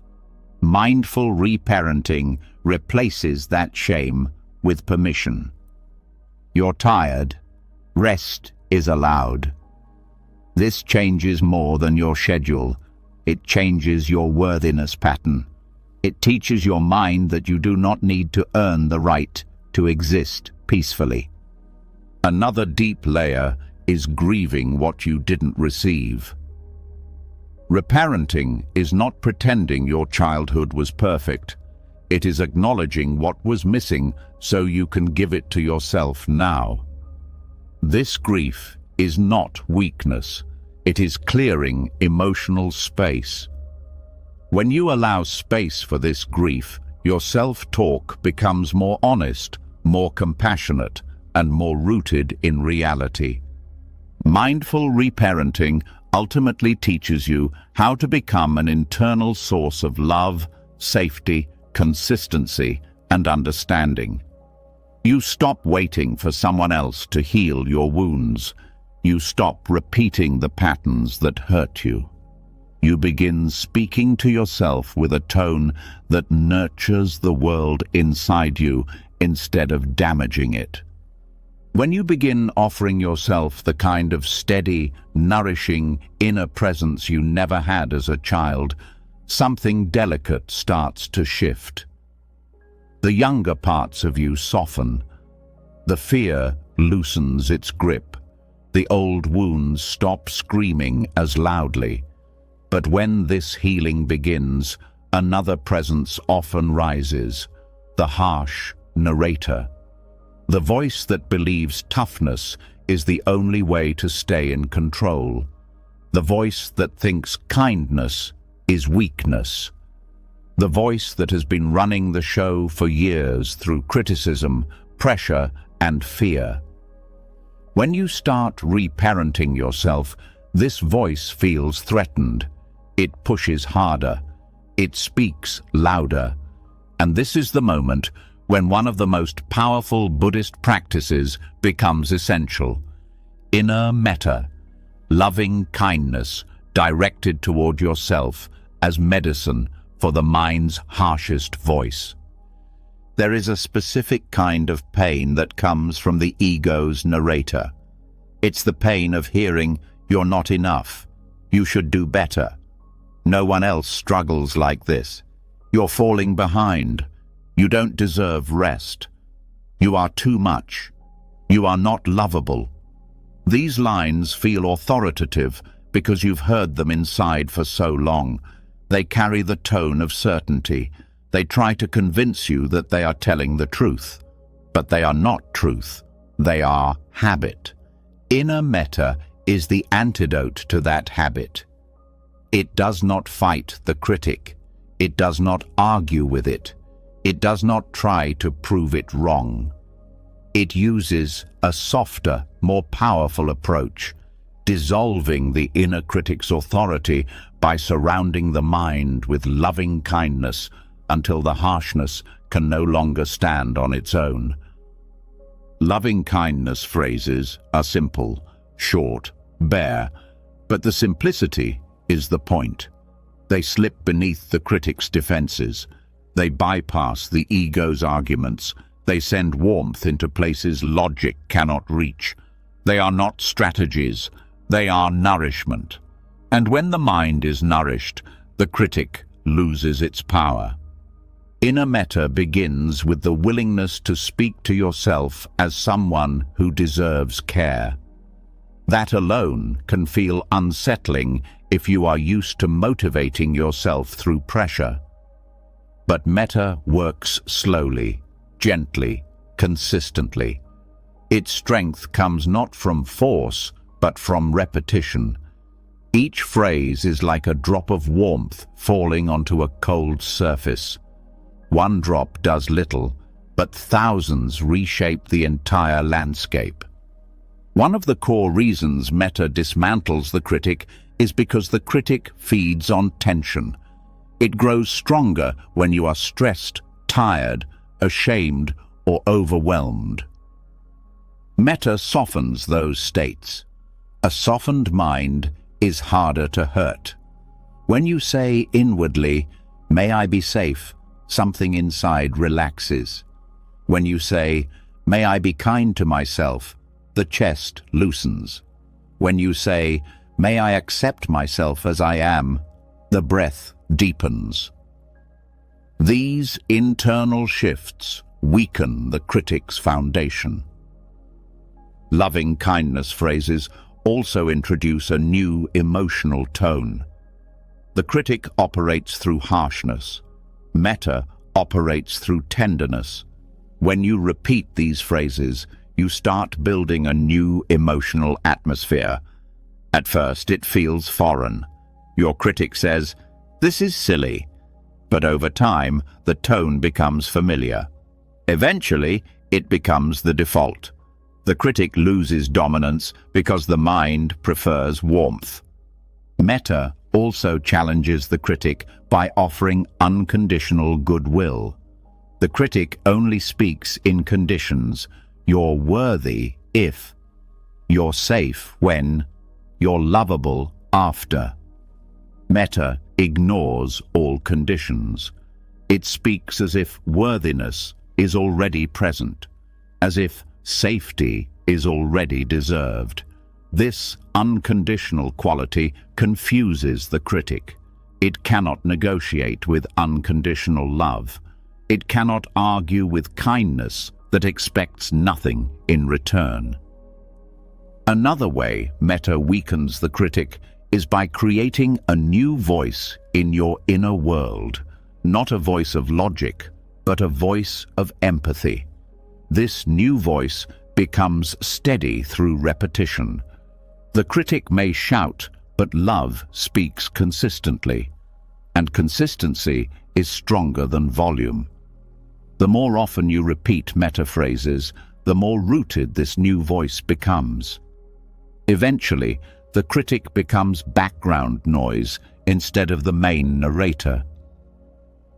Mindful reparenting replaces that shame with permission. You're tired. Rest is allowed. This changes more than your schedule. It changes your worthiness pattern. It teaches your mind that you do not need to earn the right to exist peacefully. Another deep layer is grieving what you didn't receive. Reparenting is not pretending your childhood was perfect. It is acknowledging what was missing so you can give it to yourself now. This grief is not weakness. It is clearing emotional space. When you allow space for this grief, your self-talk becomes more honest, more compassionate, and more rooted in reality. Mindful reparenting ultimately teaches you how to become an internal source of love, safety, consistency, and understanding. You stop waiting for someone else to heal your wounds. You stop repeating the patterns that hurt you. You begin speaking to yourself with a tone that nurtures the world inside you instead of damaging it. When you begin offering yourself the kind of steady, nourishing inner presence you never had as a child, something delicate starts to shift. The younger parts of you soften. The fear loosens its grip. The old wounds stop screaming as loudly. But when this healing begins, another presence often rises, the harsh narrator. The voice that believes toughness is the only way to stay in control. The voice that thinks kindness is weakness. The voice that has been running the show for years through criticism, pressure, and fear. When you start reparenting yourself, this voice feels threatened. It pushes harder. It speaks louder. And this is the moment when one of the most powerful Buddhist practices becomes essential. Inner metta, loving kindness directed toward yourself as medicine for the mind's harshest voice. There is a specific kind of pain that comes from the ego's narrator. It's the pain of hearing, "You're not enough. You should do better. No one else struggles like this. You're falling behind. You don't deserve rest. You are too much. You are not lovable." These lines feel authoritative because you've heard them inside for so long. They carry the tone of certainty. They try to convince you that they are telling the truth. But they are not truth. They are habit. Inner metta is the antidote to that habit. It does not fight the critic. It does not argue with it. It does not try to prove it wrong. It uses a softer, more powerful approach, dissolving the inner critic's authority by surrounding the mind with loving kindness until the harshness can no longer stand on its own. Loving kindness phrases are simple, short, bare, but the simplicity is the point. They slip beneath the critic's defenses. They bypass the ego's arguments. They send warmth into places logic cannot reach. They are not strategies, they are nourishment. And when the mind is nourished, the critic loses its power. Inner metta begins with the willingness to speak to yourself as someone who deserves care. That alone can feel unsettling if you are used to motivating yourself through pressure. But metta works slowly, gently, consistently. Its strength comes not from force, but from repetition. Each phrase is like a drop of warmth falling onto a cold surface. One drop does little, but thousands reshape the entire landscape. One of the core reasons metta dismantles the critic is because the critic feeds on tension. It grows stronger when you are stressed, tired, ashamed, or overwhelmed. Metta softens those states. A softened mind is harder to hurt. When you say inwardly, "May I be safe," something inside relaxes. When you say, "May I be kind to myself," the chest loosens. When you say, "May I accept myself as I am," the breath deepens. These internal shifts weaken the critic's foundation. Loving kindness phrases also introduce a new emotional tone. The critic operates through harshness. Metta operates through tenderness. When you repeat these phrases, you start building a new emotional atmosphere. At first, it feels foreign. Your critic says, "This is silly." But over time, the tone becomes familiar. Eventually, it becomes the default. The critic loses dominance because the mind prefers warmth. Metta also challenges the critic by offering unconditional goodwill. The critic only speaks in conditions. You're worthy if, you're safe when, you're lovable after. Metta ignores all conditions. It speaks as if worthiness is already present, as if safety is already deserved. This unconditional quality confuses the critic. It cannot negotiate with unconditional love. It cannot argue with kindness that expects nothing in return. Another way metta weakens the critic is by creating a new voice in your inner world, not a voice of logic, but a voice of empathy. This new voice becomes steady through repetition. The critic may shout, but love speaks consistently, and consistency is stronger than volume. The more often you repeat metta phrases, the more rooted this new voice becomes. Eventually, the critic becomes background noise instead of the main narrator.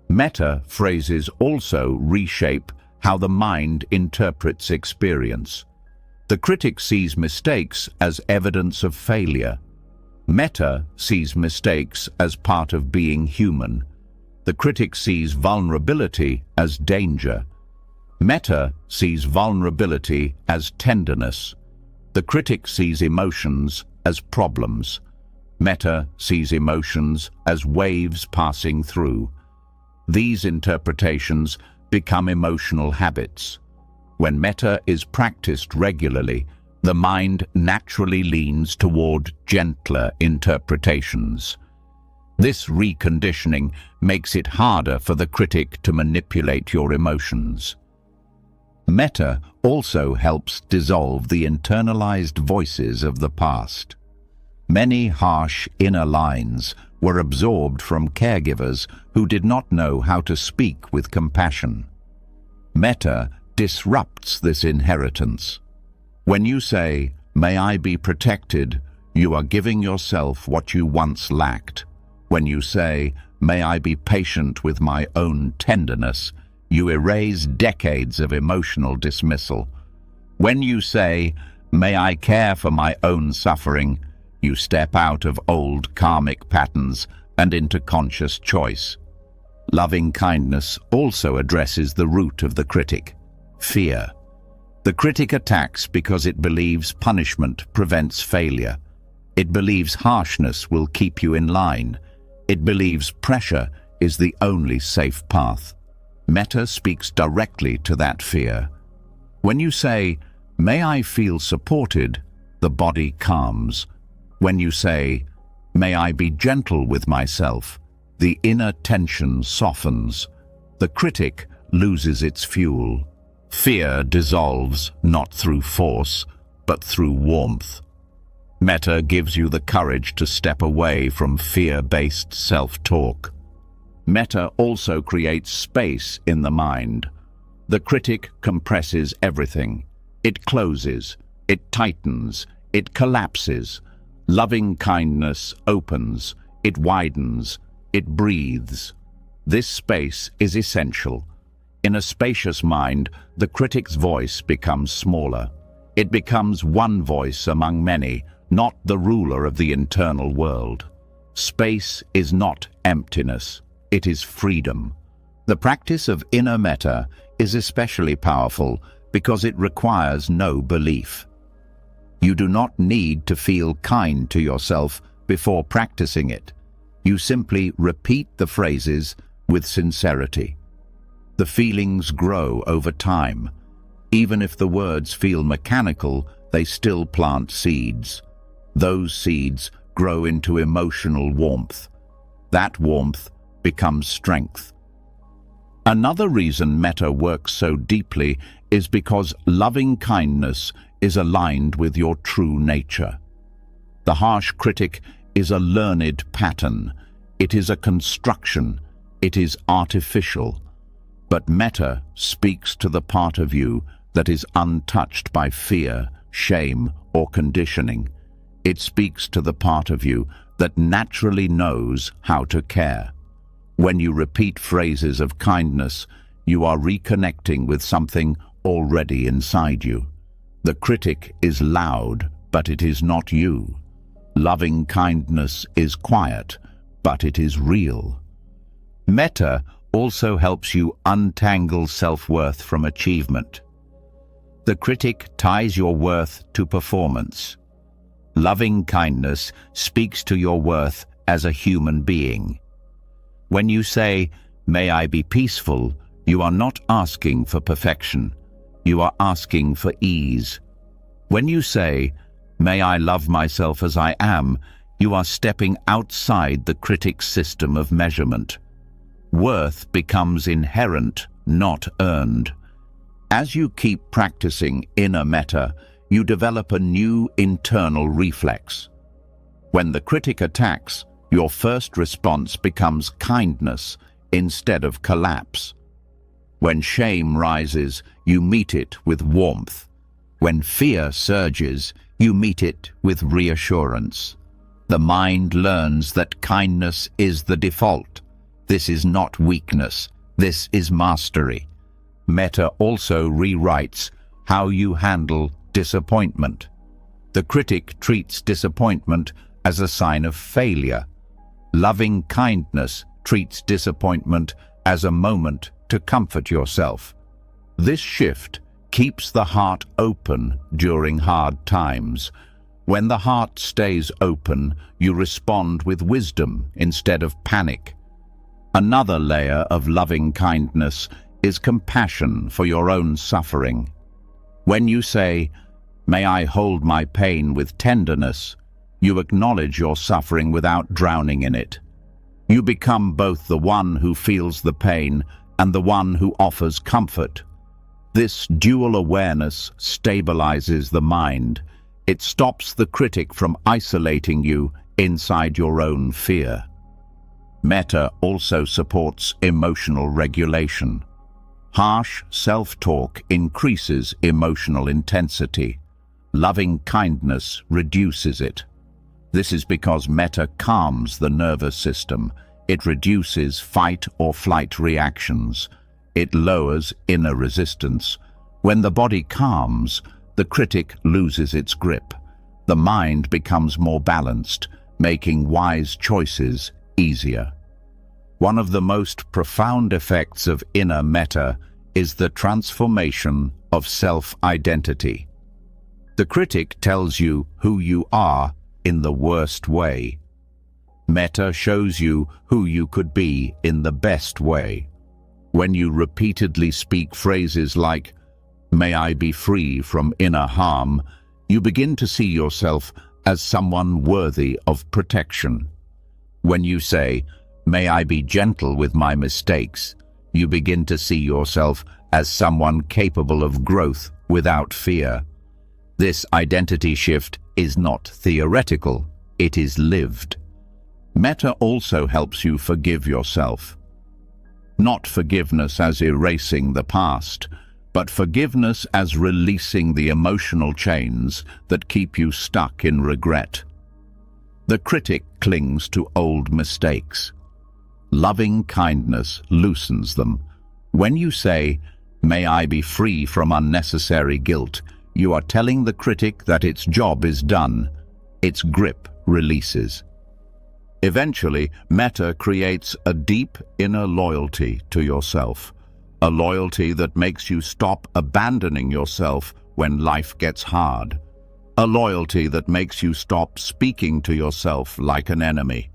Metta phrases also reshape how the mind interprets experience. The critic sees mistakes as evidence of failure. Metta sees mistakes as part of being human. The critic sees vulnerability as danger. Metta sees vulnerability as tenderness. The critic sees emotions as problems. Metta sees emotions as waves passing through. These interpretations become emotional habits. When metta is practiced regularly, the mind naturally leans toward gentler interpretations. This reconditioning makes it harder for the critic to manipulate your emotions. Metta also helps dissolve the internalized voices of the past. Many harsh inner lines were absorbed from caregivers who did not know how to speak with compassion. Metta disrupts this inheritance. When you say, "May I be protected," you are giving yourself what you once lacked. When you say, "May I be patient with my own tenderness," you erase decades of emotional dismissal. When you say, May I care for my own suffering, you step out of old karmic patterns and into conscious choice. Loving kindness also addresses the root of the critic, fear. The critic attacks because it believes punishment prevents failure. It believes harshness will keep you in line. It believes pressure is the only safe path. Metta speaks directly to that fear. When you say, "May I feel supported," the body calms. When you say, "May I be gentle with myself," the inner tension softens. The critic loses its fuel. Fear dissolves not through force, but through warmth. Metta gives you the courage to step away from fear-based self-talk. Metta also creates space in the mind. The critic compresses everything. It closes, it tightens, it collapses. Loving kindness opens, it widens, it breathes. This space is essential. In a spacious mind, the critic's voice becomes smaller. It becomes one voice among many, not the ruler of the internal world. Space is not emptiness, it is freedom. The practice of inner metta is especially powerful because it requires no belief. You do not need to feel kind to yourself before practicing it. You simply repeat the phrases with sincerity. The feelings grow over time. Even if the words feel mechanical, they still plant seeds. Those seeds grow into emotional warmth. That warmth becomes strength. Another reason metta works so deeply is because loving kindness is aligned with your true nature. The harsh critic is a learned pattern. It is a construction. It is artificial. But metta speaks to the part of you that is untouched by fear, shame, or conditioning. It speaks to the part of you that naturally knows how to care. When you repeat phrases of kindness, you are reconnecting with something already inside you. The critic is loud, but it is not you. Loving kindness is quiet, but it is real. Metta also helps you untangle self-worth from achievement. The critic ties your worth to performance. Loving kindness speaks to your worth as a human being. When you say, "May I be peaceful," you are not asking for perfection. You are asking for ease. When you say, "May I love myself as I am," you are stepping outside the critic's system of measurement. Worth becomes inherent, not earned. As you keep practicing inner metta, you develop a new internal reflex. When the critic attacks, your first response becomes kindness instead of collapse. When shame rises, you meet it with warmth. When fear surges, you meet it with reassurance. The mind learns that kindness is the default. This is not weakness. This is mastery. Metta also rewrites how you handle disappointment. The critic treats disappointment as a sign of failure. Loving kindness treats disappointment as a moment to comfort yourself. This shift keeps the heart open during hard times. When the heart stays open, you respond with wisdom instead of panic. Another layer of loving kindness is compassion for your own suffering. When you say, "May I hold my pain with tenderness," you acknowledge your suffering without drowning in it. You become both the one who feels the pain and the one who offers comfort. This dual awareness stabilizes the mind. It stops the critic from isolating you inside your own fear. Metta also supports emotional regulation. Harsh self-talk increases emotional intensity. Loving kindness reduces it. This is because metta calms the nervous system. It reduces fight or flight reactions. It lowers inner resistance. When the body calms, the critic loses its grip. The mind becomes more balanced, making wise choices easier. One of the most profound effects of inner metta is the transformation of self-identity. The critic tells you who you are in the worst way. Metta shows you who you could be in the best way. When you repeatedly speak phrases like, "May I be free from inner harm," you begin to see yourself as someone worthy of protection. When you say, "May I be gentle with my mistakes," you begin to see yourself as someone capable of growth without fear. This identity shift is not theoretical, it is lived. Metta also helps you forgive yourself. Not forgiveness as erasing the past, but forgiveness as releasing the emotional chains that keep you stuck in regret. The critic clings to old mistakes. Loving kindness loosens them. When you say, "May I be free from unnecessary guilt," you are telling the critic that its job is done. Its grip releases. Eventually, metta creates a deep inner loyalty to yourself, a loyalty that makes you stop abandoning yourself when life gets hard, a loyalty that makes you stop speaking to yourself like an enemy,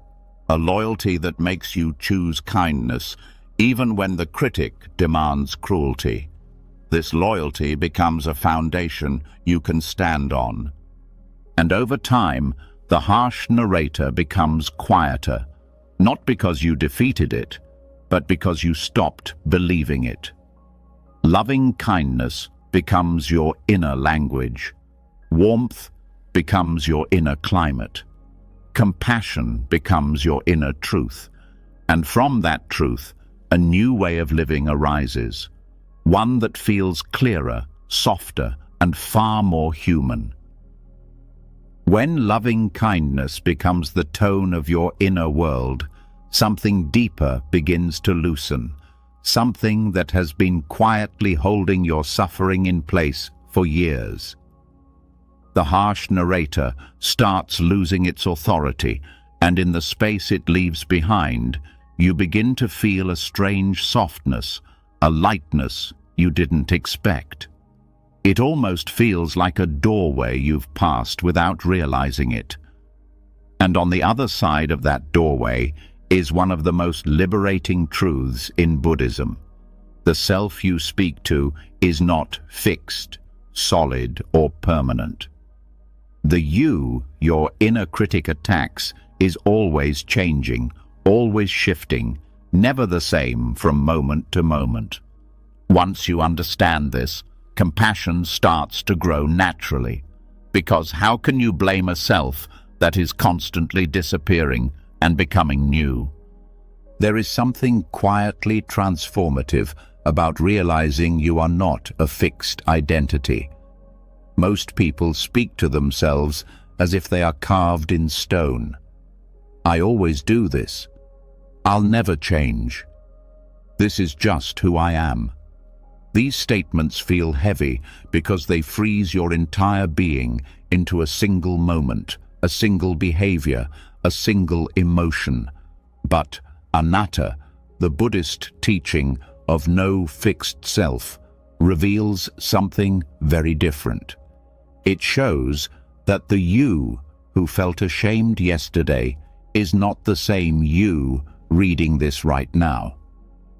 a loyalty that makes you choose kindness even when the critic demands cruelty. This loyalty becomes a foundation you can stand on. And over time, the harsh narrator becomes quieter, not because you defeated it, but because you stopped believing it. Loving kindness becomes your inner language. Warmth becomes your inner climate. Compassion becomes your inner truth. And from that truth, a new way of living arises. One that feels clearer, softer, and far more human. When loving kindness becomes the tone of your inner world, something deeper begins to loosen, something that has been quietly holding your suffering in place for years. The harsh narrator starts losing its authority, and in the space it leaves behind, you begin to feel a strange softness, a lightness you didn't expect. It almost feels like a doorway you've passed without realizing it. And on the other side of that doorway is one of the most liberating truths in Buddhism. The self you speak to is not fixed, solid, or permanent. The you your inner critic attacks is always changing, always shifting, never the same from moment to moment. Once you understand this, compassion starts to grow naturally, because how can you blame a self that is constantly disappearing and becoming new? There is something quietly transformative about realizing you are not a fixed identity. Most people speak to themselves as if they are carved in stone. "I always do this. I'll never change. This is just who I am." These statements feel heavy because they freeze your entire being into a single moment, a single behavior, a single emotion. But anatta, the Buddhist teaching of no fixed self, reveals something very different. It shows that the you who felt ashamed yesterday is not the same you reading this right now.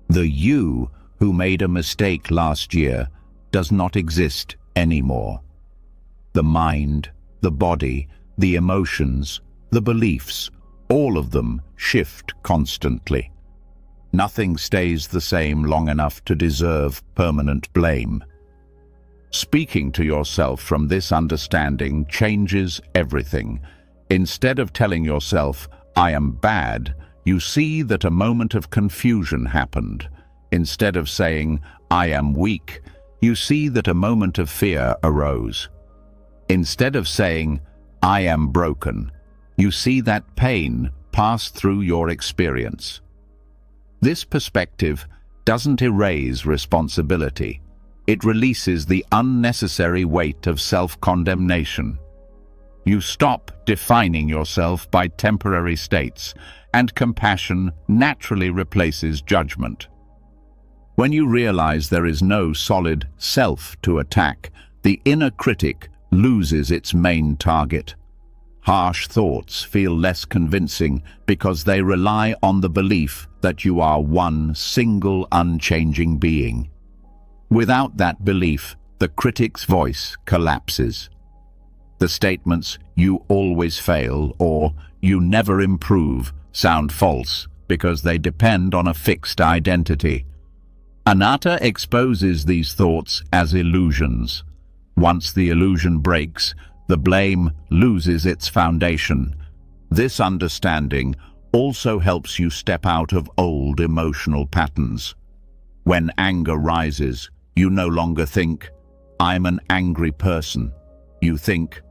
The you who made a mistake last year does not exist anymore. The mind, the body, the emotions, the beliefs, all of them shift constantly. Nothing stays the same long enough to deserve permanent blame. Speaking to yourself from this understanding changes everything. Instead of telling yourself, "I am bad," you see that a moment of confusion happened. Instead of saying, "I am weak," you see that a moment of fear arose. Instead of saying, "I am broken," you see that pain passed through your experience. This perspective doesn't erase responsibility. It releases the unnecessary weight of self-condemnation. You stop defining yourself by temporary states, and compassion naturally replaces judgment. When you realize there is no solid self to attack, the inner critic loses its main target. Harsh thoughts feel less convincing because they rely on the belief that you are one single unchanging being. Without that belief, the critic's voice collapses. The statements, "you always fail" or "you never improve," sound false because they depend on a fixed identity. Anatta exposes these thoughts as illusions. Once the illusion breaks, the blame loses its foundation. This understanding also helps you step out of old emotional patterns. When anger rises, you no longer think, "I'm an angry person." You think,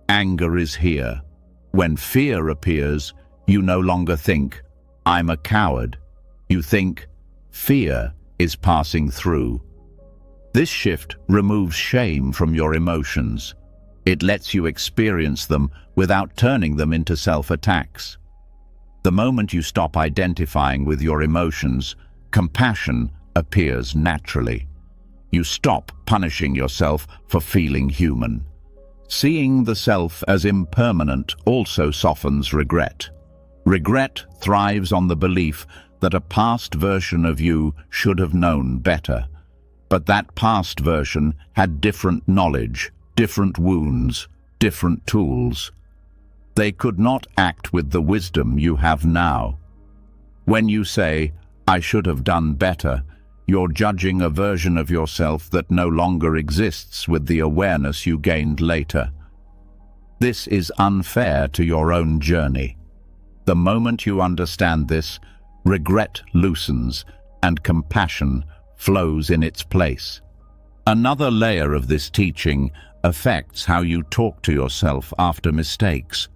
"Anger is here." When fear appears, you no longer think, "I'm a coward." You think, "Fear is passing through." This shift removes shame from your emotions. It lets you experience them without turning them into self-attacks. The moment you stop identifying with your emotions, compassion appears naturally. You stop punishing yourself for feeling human. Seeing the self as impermanent also softens regret. Regret thrives on the belief that a past version of you should have known better. But that past version had different knowledge, different wounds, different tools. They could not act with the wisdom you have now. When you say, "I should have done better," you're judging a version of yourself that no longer exists with the awareness you gained later. This is unfair to your own journey. The moment you understand this, regret loosens and compassion flows in its place. Another layer of this teaching affects how you talk to yourself after mistakes.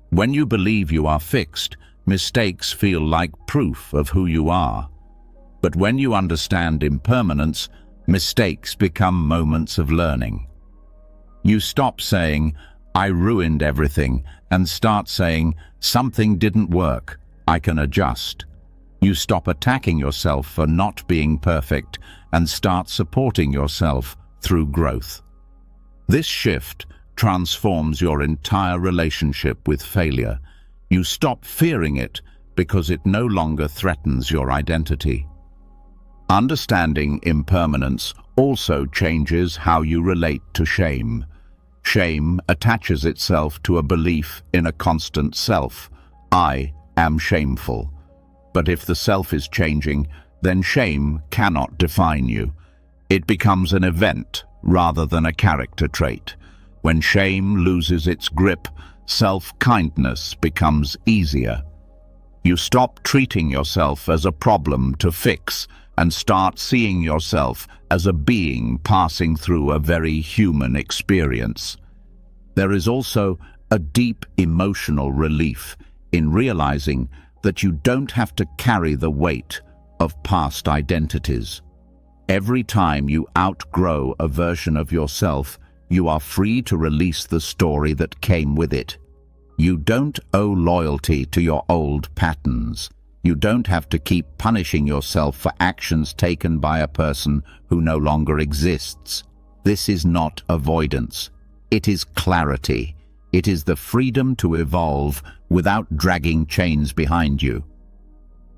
When you believe you are fixed, mistakes feel like proof of who you are. But when you understand impermanence, mistakes become moments of learning. You stop saying, "I ruined everything," and start saying, "Something didn't work, I can adjust." You stop attacking yourself for not being perfect and start supporting yourself through growth. This shift transforms your entire relationship with failure. You stop fearing it because it no longer threatens your identity. Understanding impermanence also changes how you relate to shame. Shame attaches itself to a belief in a constant self. I am shameful. But if the self is changing, then shame cannot define you. It becomes an event rather than a character trait. When shame loses its grip, self-kindness becomes easier. You stop treating yourself as a problem to fix and start seeing yourself as a being passing through a very human experience. There is also a deep emotional relief in realizing that you don't have to carry the weight of past identities. Every time you outgrow a version of yourself, you are free to release the story that came with it. You don't owe loyalty to your old patterns. You don't have to keep punishing yourself for actions taken by a person who no longer exists. This is not avoidance. It is clarity. It is the freedom to evolve without dragging chains behind you.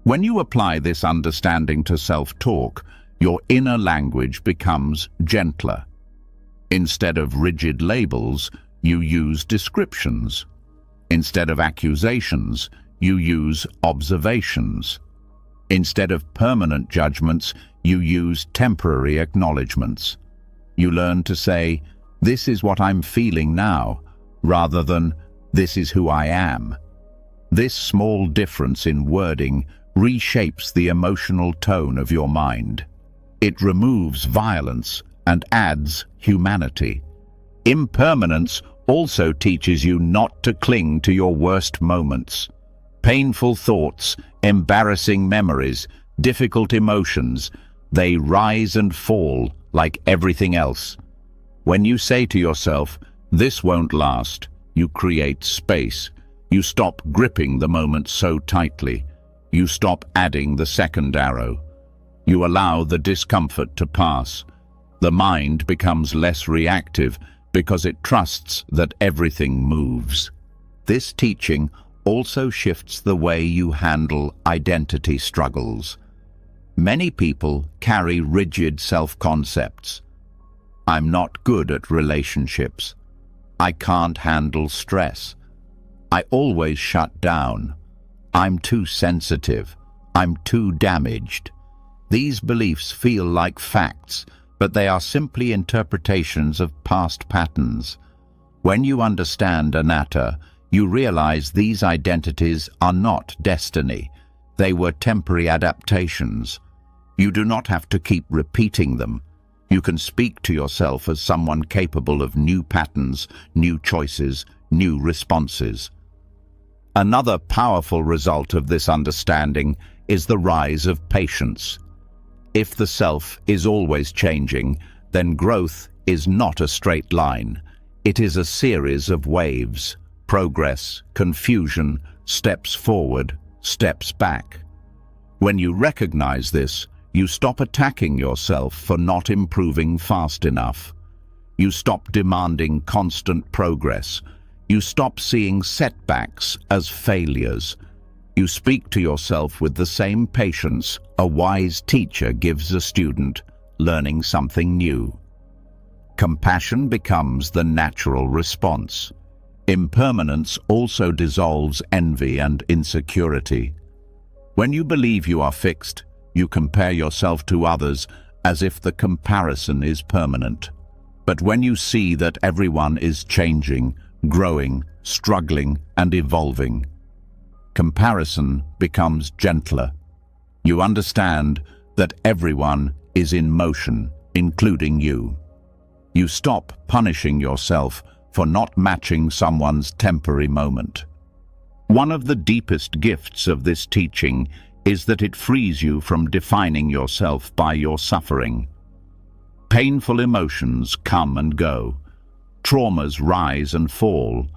When you apply this understanding to self-talk, your inner language becomes gentler. Instead of rigid labels, you use descriptions. Instead of accusations, you use observations. Instead of permanent judgments, you use temporary acknowledgements. You learn to say, "This is what I'm feeling now," rather than "This is who I am." This small difference in wording reshapes the emotional tone of your mind. It removes violence and adds humanity. Impermanence also teaches you not to cling to your worst moments. Painful thoughts, embarrassing memories, difficult emotions, they rise and fall like everything else. When you say to yourself, "This won't last," you create space. You stop gripping the moment so tightly. You stop adding the second arrow. You allow the discomfort to pass. The mind becomes less reactive because it trusts that everything moves. This teaching also shifts the way you handle identity struggles. Many people carry rigid self-concepts. I'm not good at relationships. I can't handle stress. I always shut down. I'm too sensitive. I'm too damaged. These beliefs feel like facts, but they are simply interpretations of past patterns. When you understand anatta, you realize these identities are not destiny. They were temporary adaptations. You do not have to keep repeating them. You can speak to yourself as someone capable of new patterns, new choices, new responses. Another powerful result of this understanding is the rise of patience. If the self is always changing, then growth is not a straight line. It is a series of waves, progress, confusion, steps forward, steps back. When you recognize this, you stop attacking yourself for not improving fast enough. You stop demanding constant progress. You stop seeing setbacks as failures. You speak to yourself with the same patience a wise teacher gives a student learning something new. Compassion becomes the natural response. Impermanence also dissolves envy and insecurity. When you believe you are fixed, you compare yourself to others as if the comparison is permanent. But when you see that everyone is changing, growing, struggling, and evolving, comparison becomes gentler. You understand that everyone is in motion, including you. You stop punishing yourself for not matching someone's temporary moment. One of the deepest gifts of this teaching is that it frees you from defining yourself by your suffering. Painful emotions come and go. Traumas rise and fall.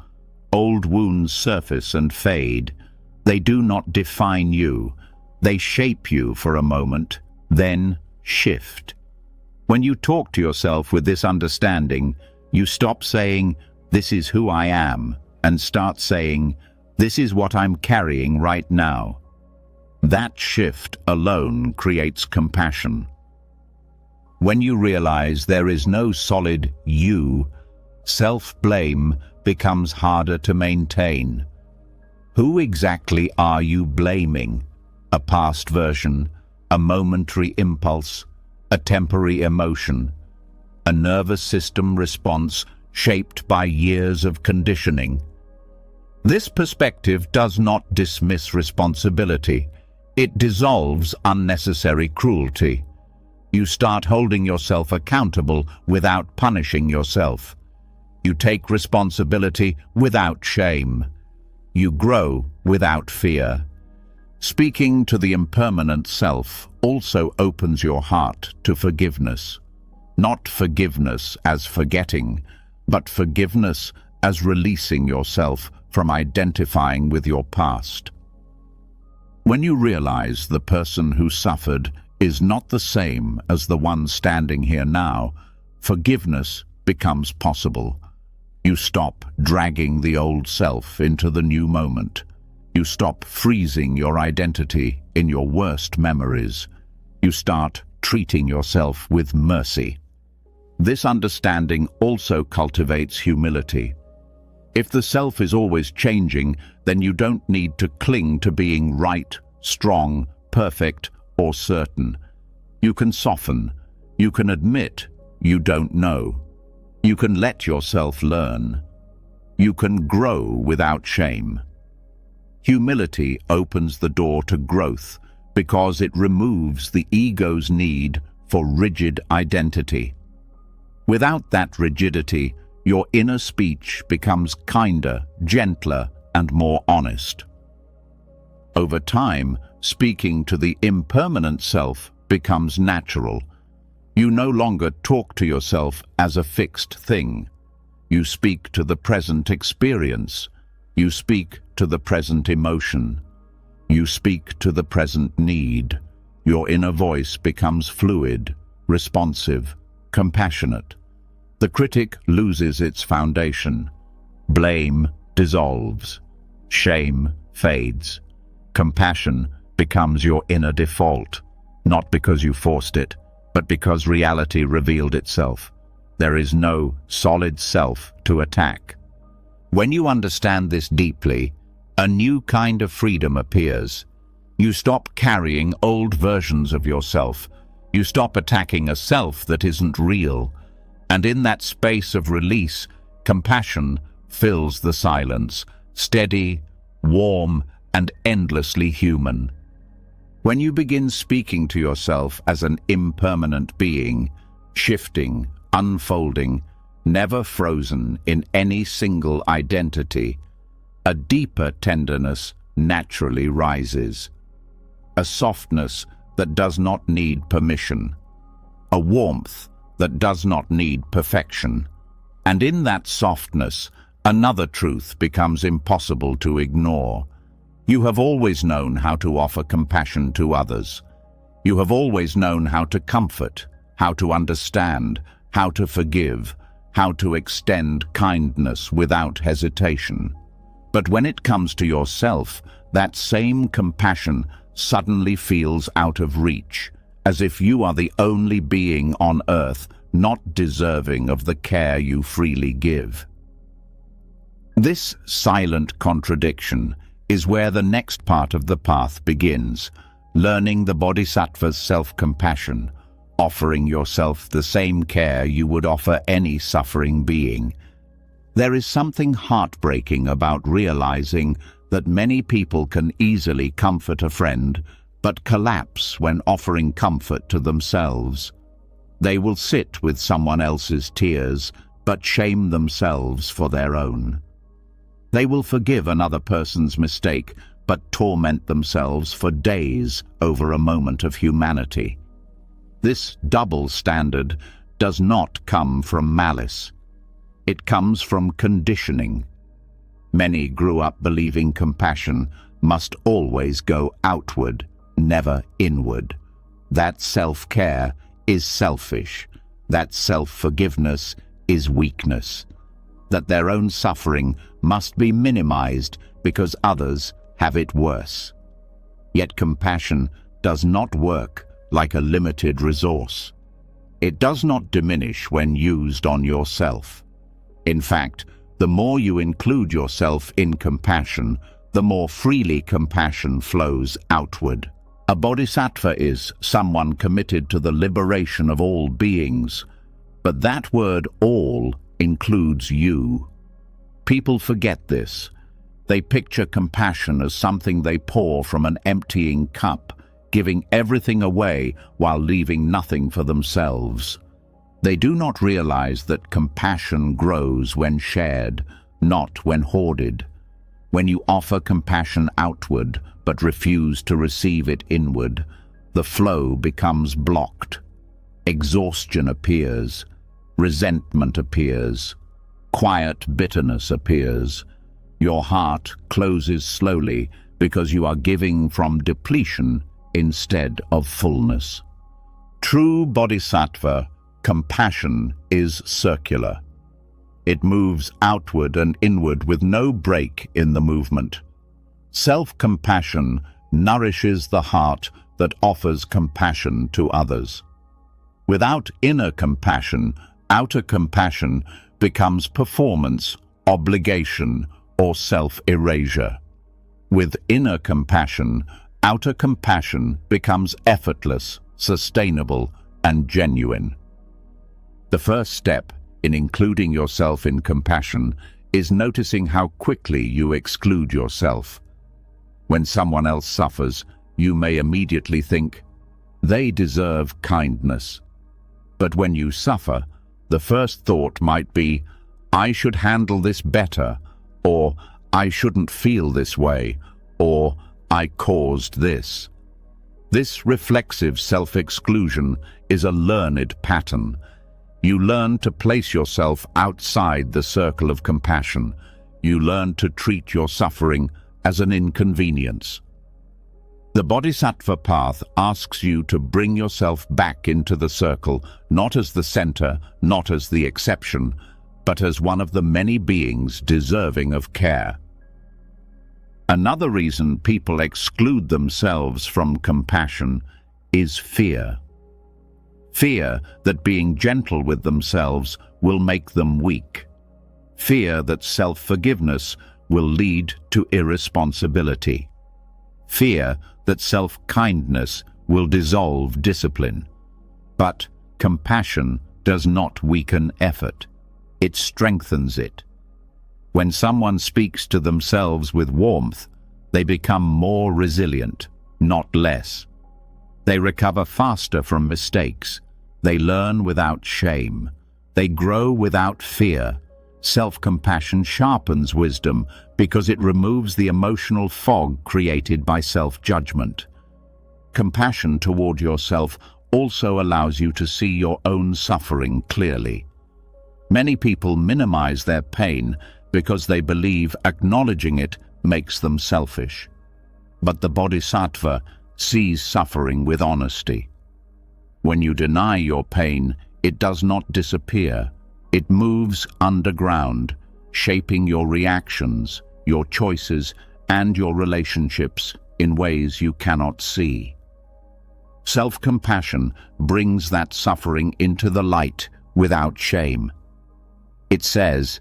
Old wounds surface and fade. They do not define you. They shape you for a moment, then shift. When you talk to yourself with this understanding, you stop saying, "This is who I am," and start saying, "This is what I'm carrying right now." That shift alone creates compassion. When you realize there is no solid you, self-blame becomes harder to maintain. Who exactly are you blaming? A past version, a momentary impulse, a temporary emotion, a nervous system response shaped by years of conditioning? This perspective does not dismiss responsibility. It dissolves unnecessary cruelty. You start holding yourself accountable without punishing yourself. You take responsibility without shame. You grow without fear. Speaking to the impermanent self also opens your heart to forgiveness. Not forgiveness as forgetting, but forgiveness as releasing yourself from identifying with your past. When you realize the person who suffered is not the same as the one standing here now, forgiveness becomes possible. You stop dragging the old self into the new moment. You stop freezing your identity in your worst memories. You start treating yourself with mercy. This understanding also cultivates humility. If the self is always changing, then you don't need to cling to being right, strong, perfect, or certain. You can soften. You can admit you don't know. You can let yourself learn. You can grow without shame. Humility opens the door to growth because it removes the ego's need for rigid identity. Without that rigidity, your inner speech becomes kinder, gentler, and more honest. Over time, speaking to the impermanent self becomes natural. You no longer talk to yourself as a fixed thing. You speak to the present experience. You speak to the present emotion. You speak to the present need. Your inner voice becomes fluid, responsive, compassionate. The critic loses its foundation. Blame dissolves. Shame fades. Compassion becomes your inner default, not because you forced it, but because reality revealed itself. There is no solid self to attack. When you understand this deeply, a new kind of freedom appears. You stop carrying old versions of yourself. You stop attacking a self that isn't real. And in that space of release, compassion fills the silence, steady, warm, and endlessly human. When you begin speaking to yourself as an impermanent being, shifting, unfolding, never frozen in any single identity, a deeper tenderness naturally rises. A softness that does not need permission. A warmth that does not need perfection. And in that softness, another truth becomes impossible to ignore. You have always known how to offer compassion to others. You have always known how to comfort, how to understand, how to forgive, how to extend kindness without hesitation. But when it comes to yourself, that same compassion suddenly feels out of reach, as if you are the only being on earth not deserving of the care you freely give. This silent contradiction is where the next part of the path begins, learning the Bodhisattva's self-compassion, offering yourself the same care you would offer any suffering being. There is something heartbreaking about realizing that many people can easily comfort a friend, but collapse when offering comfort to themselves. They will sit with someone else's tears, but shame themselves for their own. They will forgive another person's mistake, but torment themselves for days over a moment of humanity. This double standard does not come from malice. It comes from conditioning. Many grew up believing compassion must always go outward, never inward. That self-care is selfish. That self-forgiveness is weakness. That their own suffering must be minimized because others have it worse. Yet compassion does not work like a limited resource. It does not diminish when used on yourself. In fact, the more you include yourself in compassion, the more freely compassion flows outward. A bodhisattva is someone committed to the liberation of all beings, but that word all includes you. People forget this. They picture compassion as something they pour from an emptying cup, giving everything away while leaving nothing for themselves. They do not realize that compassion grows when shared, not when hoarded. When you offer compassion outward but refuse to receive it inward, the flow becomes blocked. Exhaustion appears, resentment appears, quiet bitterness appears. Your heart closes slowly because you are giving from depletion instead of fullness. True bodhisattva compassion is circular. It moves outward and inward with no break in the movement. Self-compassion nourishes the heart that offers compassion to others. Without inner compassion, outer compassion becomes performance, obligation, or self-erasure. With inner compassion, outer compassion becomes effortless, sustainable, and genuine. The first step in including yourself in compassion is noticing how quickly you exclude yourself. When someone else suffers, you may immediately think, they deserve kindness. But when you suffer, the first thought might be, I should handle this better, or I shouldn't feel this way, or I caused this. This reflexive self-exclusion is a learned pattern. You learn to place yourself outside the circle of compassion. You learn to treat your suffering as an inconvenience. The Bodhisattva path asks you to bring yourself back into the circle, not as the center, not as the exception, but as one of the many beings deserving of care. Another reason people exclude themselves from compassion is fear. Fear that being gentle with themselves will make them weak. Fear that self-forgiveness will lead to irresponsibility. Fear that self-kindness will dissolve discipline. But compassion does not weaken effort. It strengthens it. When someone speaks to themselves with warmth, they become more resilient, not less. They recover faster from mistakes. They learn without shame. They grow without fear. Self-compassion sharpens wisdom because it removes the emotional fog created by self-judgment. Compassion toward yourself also allows you to see your own suffering clearly. Many people minimize their pain because they believe acknowledging it makes them selfish. But the Bodhisattva sees suffering with honesty. When you deny your pain, it does not disappear. It moves underground, shaping your reactions, your choices, and your relationships in ways you cannot see. Self-compassion brings that suffering into the light without shame. It says,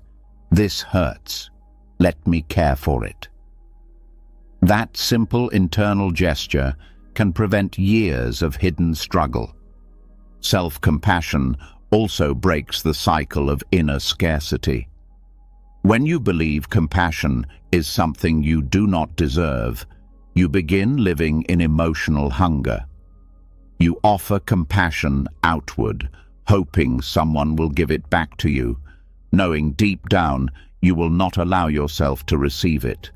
"This hurts. Let me care for it." That simple internal gesture can prevent years of hidden struggle. Self-compassion also breaks the cycle of inner scarcity. When you believe compassion is something you do not deserve, you begin living in emotional hunger. You offer compassion outward, hoping someone will give it back to you, knowing deep down you will not allow yourself to receive it.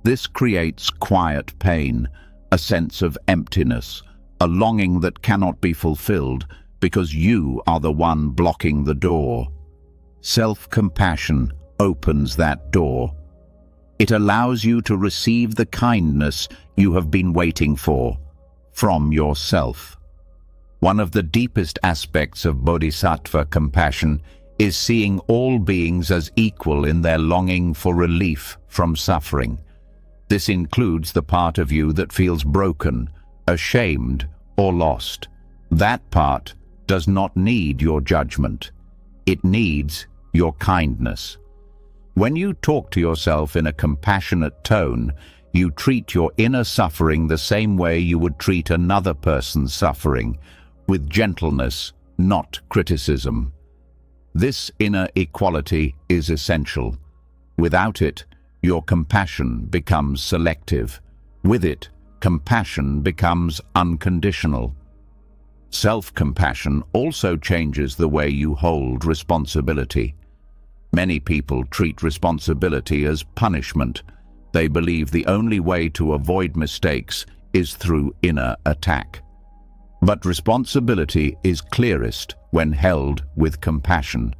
This creates quiet pain, a sense of emptiness, a longing that cannot be fulfilled because you are the one blocking the door. Self-compassion opens that door. It allows you to receive the kindness you have been waiting for from yourself. One of the deepest aspects of Bodhisattva compassion is seeing all beings as equal in their longing for relief from suffering. This includes the part of you that feels broken, ashamed, or lost. That part does not need your judgment. It needs your kindness. When you talk to yourself in a compassionate tone, you treat your inner suffering the same way you would treat another person's suffering, with gentleness, not criticism. This inner equality is essential. Without it, your compassion becomes selective. With it, compassion becomes unconditional. Self-compassion also changes the way you hold responsibility. Many people treat responsibility as punishment. They believe the only way to avoid mistakes is through inner attack. But responsibility is clearest when held with compassion.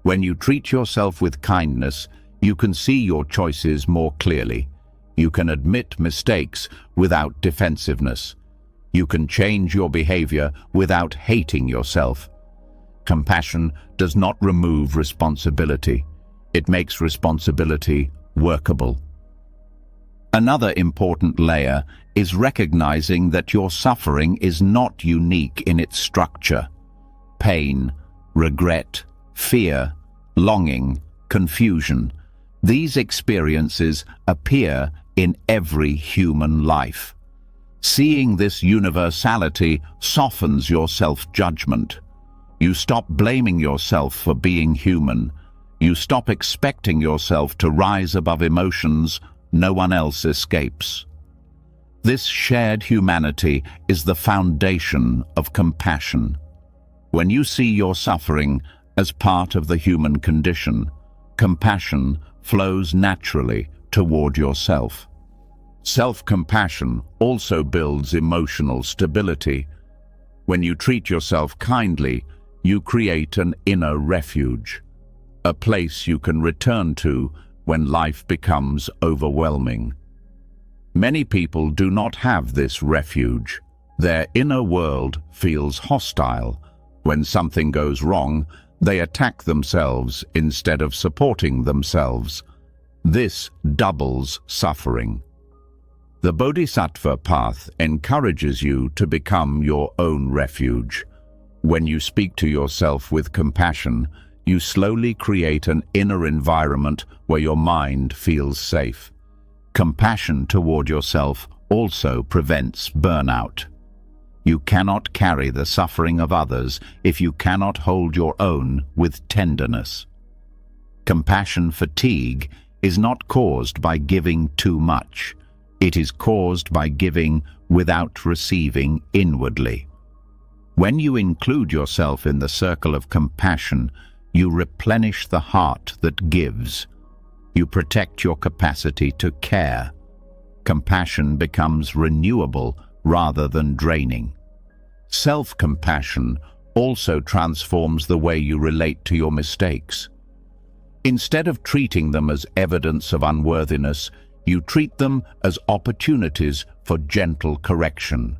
When you treat yourself with kindness, you can see your choices more clearly. You can admit mistakes without defensiveness. You can change your behavior without hating yourself. Compassion does not remove responsibility. It makes responsibility workable. Another important layer is recognizing that your suffering is not unique in its structure. Pain, regret, fear, longing, confusion. These experiences appear in every human life. Seeing this universality softens your self-judgment. You stop blaming yourself for being human. You stop expecting yourself to rise above emotions no one else escapes. This shared humanity is the foundation of compassion. When you see your suffering as part of the human condition, compassion flows naturally toward yourself. Self-compassion also builds emotional stability. When you treat yourself kindly, you create an inner refuge, a place you can return to when life becomes overwhelming. Many people do not have this refuge. Their inner world feels hostile. When something goes wrong, they attack themselves instead of supporting themselves. This doubles suffering. The Bodhisattva path encourages you to become your own refuge. When you speak to yourself with compassion, you slowly create an inner environment where your mind feels safe. Compassion toward yourself also prevents burnout. You cannot carry the suffering of others if you cannot hold your own with tenderness. Compassion fatigue is not caused by giving too much. It is caused by giving without receiving inwardly. When you include yourself in the circle of compassion, you replenish the heart that gives. You protect your capacity to care. Compassion becomes renewable rather than draining. Self-compassion also transforms the way you relate to your mistakes. Instead of treating them as evidence of unworthiness, you treat them as opportunities for gentle correction.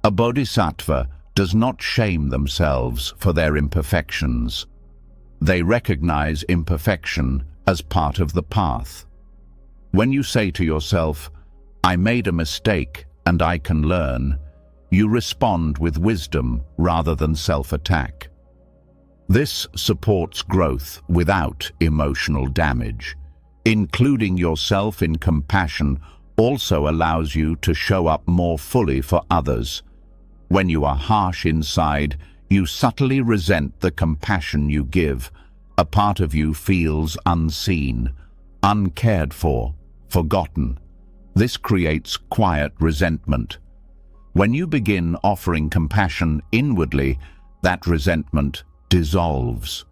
A bodhisattva does not shame themselves for their imperfections. They recognize imperfection as part of the path. When you say to yourself, "I made a mistake and I can learn," you respond with wisdom rather than self-attack. This supports growth without emotional damage. Including yourself in compassion also allows you to show up more fully for others. When you are harsh inside, you subtly resent the compassion you give. A part of you feels unseen, uncared for, forgotten. This creates quiet resentment. When you begin offering compassion inwardly, that resentment dissolves.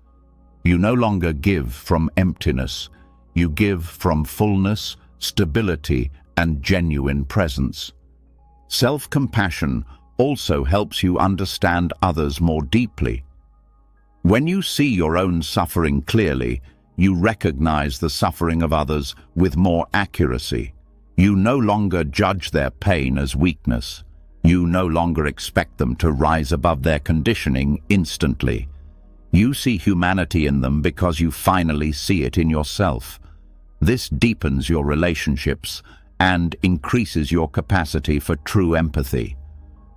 You no longer give from emptiness. You give from fullness, stability, and genuine presence. Self-compassion also helps you understand others more deeply. When you see your own suffering clearly, you recognize the suffering of others with more accuracy. You no longer judge their pain as weakness. You no longer expect them to rise above their conditioning instantly. You see humanity in them because you finally see it in yourself. This deepens your relationships and increases your capacity for true empathy.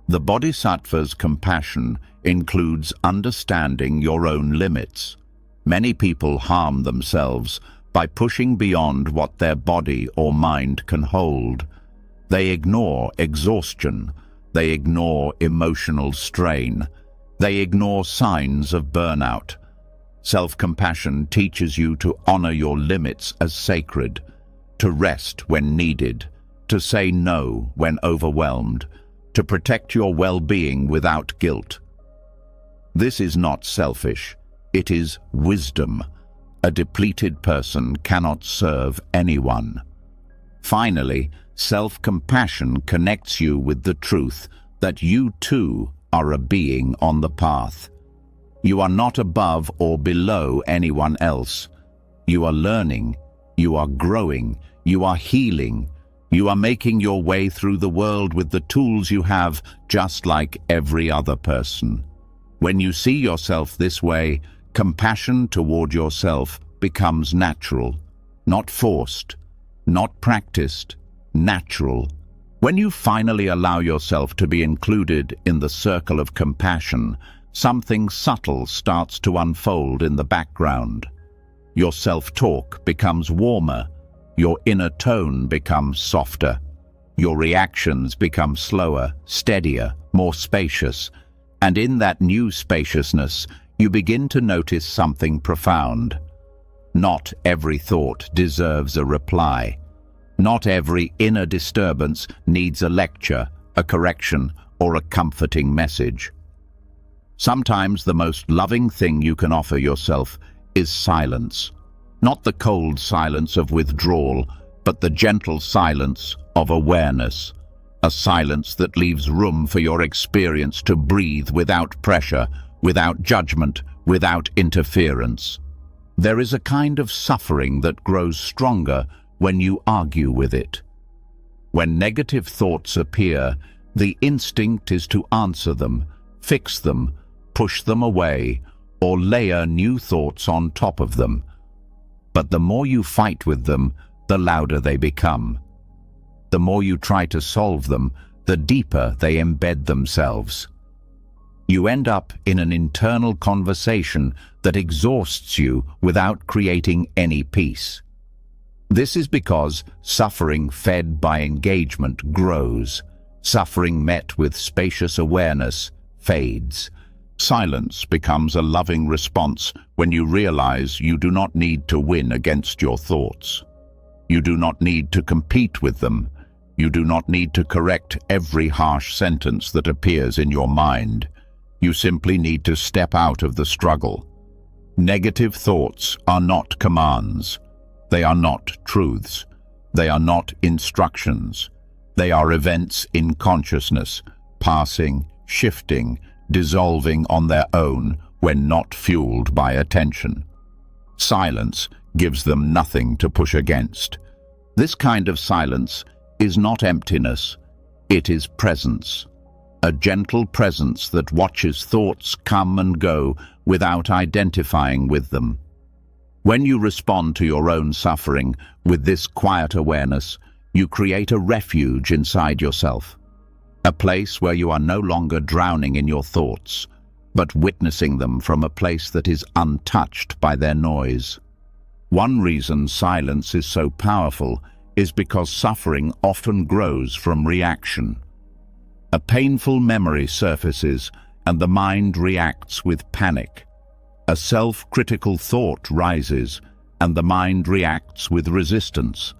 The Bodhisattva's compassion includes understanding your own limits. Many people harm themselves by pushing beyond what their body or mind can hold. They ignore exhaustion. They ignore emotional strain. They ignore signs of burnout. Self-compassion teaches you to honor your limits as sacred, to rest when needed, to say no when overwhelmed, to protect your well-being without guilt. This is not selfish, it is wisdom. A depleted person cannot serve anyone. Finally, self-compassion connects you with the truth that you too are a being on the path. You are not above or below anyone else. You are learning, you are growing, you are healing, you are making your way through the world with the tools you have, just like every other person. When you see yourself this way, compassion toward yourself becomes natural, not forced, not practiced, natural. When you finally allow yourself to be included in the circle of compassion, something subtle starts to unfold in the background. Your self-talk becomes warmer, your inner tone becomes softer, your reactions become slower, steadier, more spacious, and in that new spaciousness, you begin to notice something profound. Not every thought deserves a reply. Not every inner disturbance needs a lecture, a correction, or a comforting message. Sometimes the most loving thing you can offer yourself is silence. Not the cold silence of withdrawal, but the gentle silence of awareness, a silence that leaves room for your experience to breathe without pressure, without judgment, without interference. There is a kind of suffering that grows stronger when you argue with it. When negative thoughts appear, the instinct is to answer them, fix them, push them away, or layer new thoughts on top of them. But the more you fight with them, the louder they become. The more you try to solve them, the deeper they embed themselves. You end up in an internal conversation that exhausts you without creating any peace. This is because suffering fed by engagement grows. Suffering met with spacious awareness fades. Silence becomes a loving response when you realize you do not need to win against your thoughts. You do not need to compete with them. You do not need to correct every harsh sentence that appears in your mind. You simply need to step out of the struggle. Negative thoughts are not commands. They are not truths. They are not instructions. They are events in consciousness, passing, shifting, dissolving on their own when not fueled by attention. Silence gives them nothing to push against. This kind of silence is not emptiness, it is presence. A gentle presence that watches thoughts come and go without identifying with them. When you respond to your own suffering with this quiet awareness, you create a refuge inside yourself, a place where you are no longer drowning in your thoughts, but witnessing them from a place that is untouched by their noise. One reason silence is so powerful is because suffering often grows from reaction. A painful memory surfaces and the mind reacts with panic. A self-critical thought rises and the mind reacts with resistance.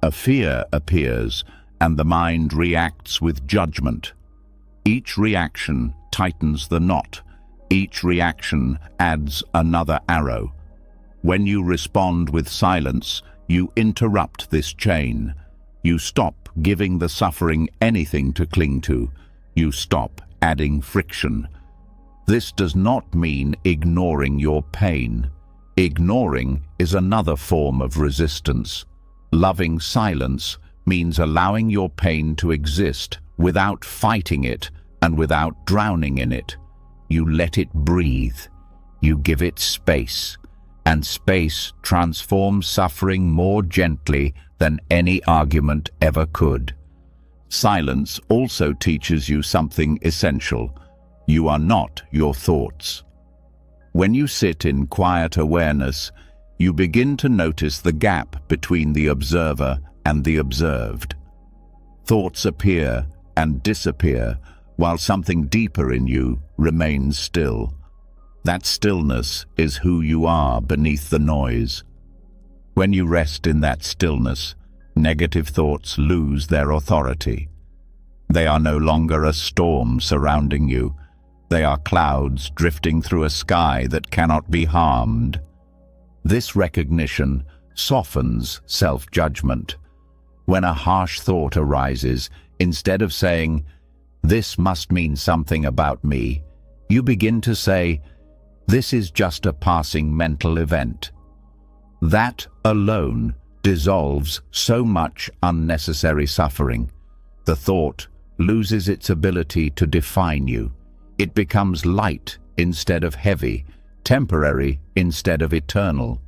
A fear appears and the mind reacts with judgment. Each reaction tightens the knot. Each reaction adds another arrow. When you respond with silence, you interrupt this chain. You stop giving the suffering anything to cling to. You stop adding friction. This does not mean ignoring your pain. Ignoring is another form of resistance. Loving silence means allowing your pain to exist without fighting it and without drowning in it. You let it breathe. You give it space. And space transforms suffering more gently than any argument ever could. Silence also teaches you something essential. You are not your thoughts. When you sit in quiet awareness, you begin to notice the gap between the observer and the observed. Thoughts appear and disappear, while something deeper in you remains still. That stillness is who you are beneath the noise. When you rest in that stillness, negative thoughts lose their authority. They are no longer a storm surrounding you. They are clouds drifting through a sky that cannot be harmed. This recognition softens self-judgment. When a harsh thought arises, instead of saying, "This must mean something about me," you begin to say, "This is just a passing mental event." That alone dissolves so much unnecessary suffering. The thought loses its ability to define you. It becomes light instead of heavy, temporary instead of eternal.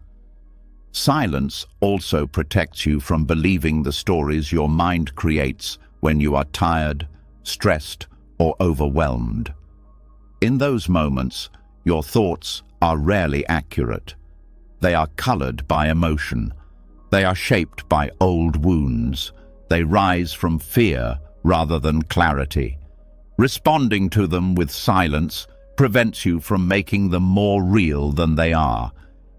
Silence also protects you from believing the stories your mind creates when you are tired, stressed, or overwhelmed. In those moments, your thoughts are rarely accurate. They are colored by emotion. They are shaped by old wounds. They rise from fear rather than clarity. Responding to them with silence prevents you from making them more real than they are.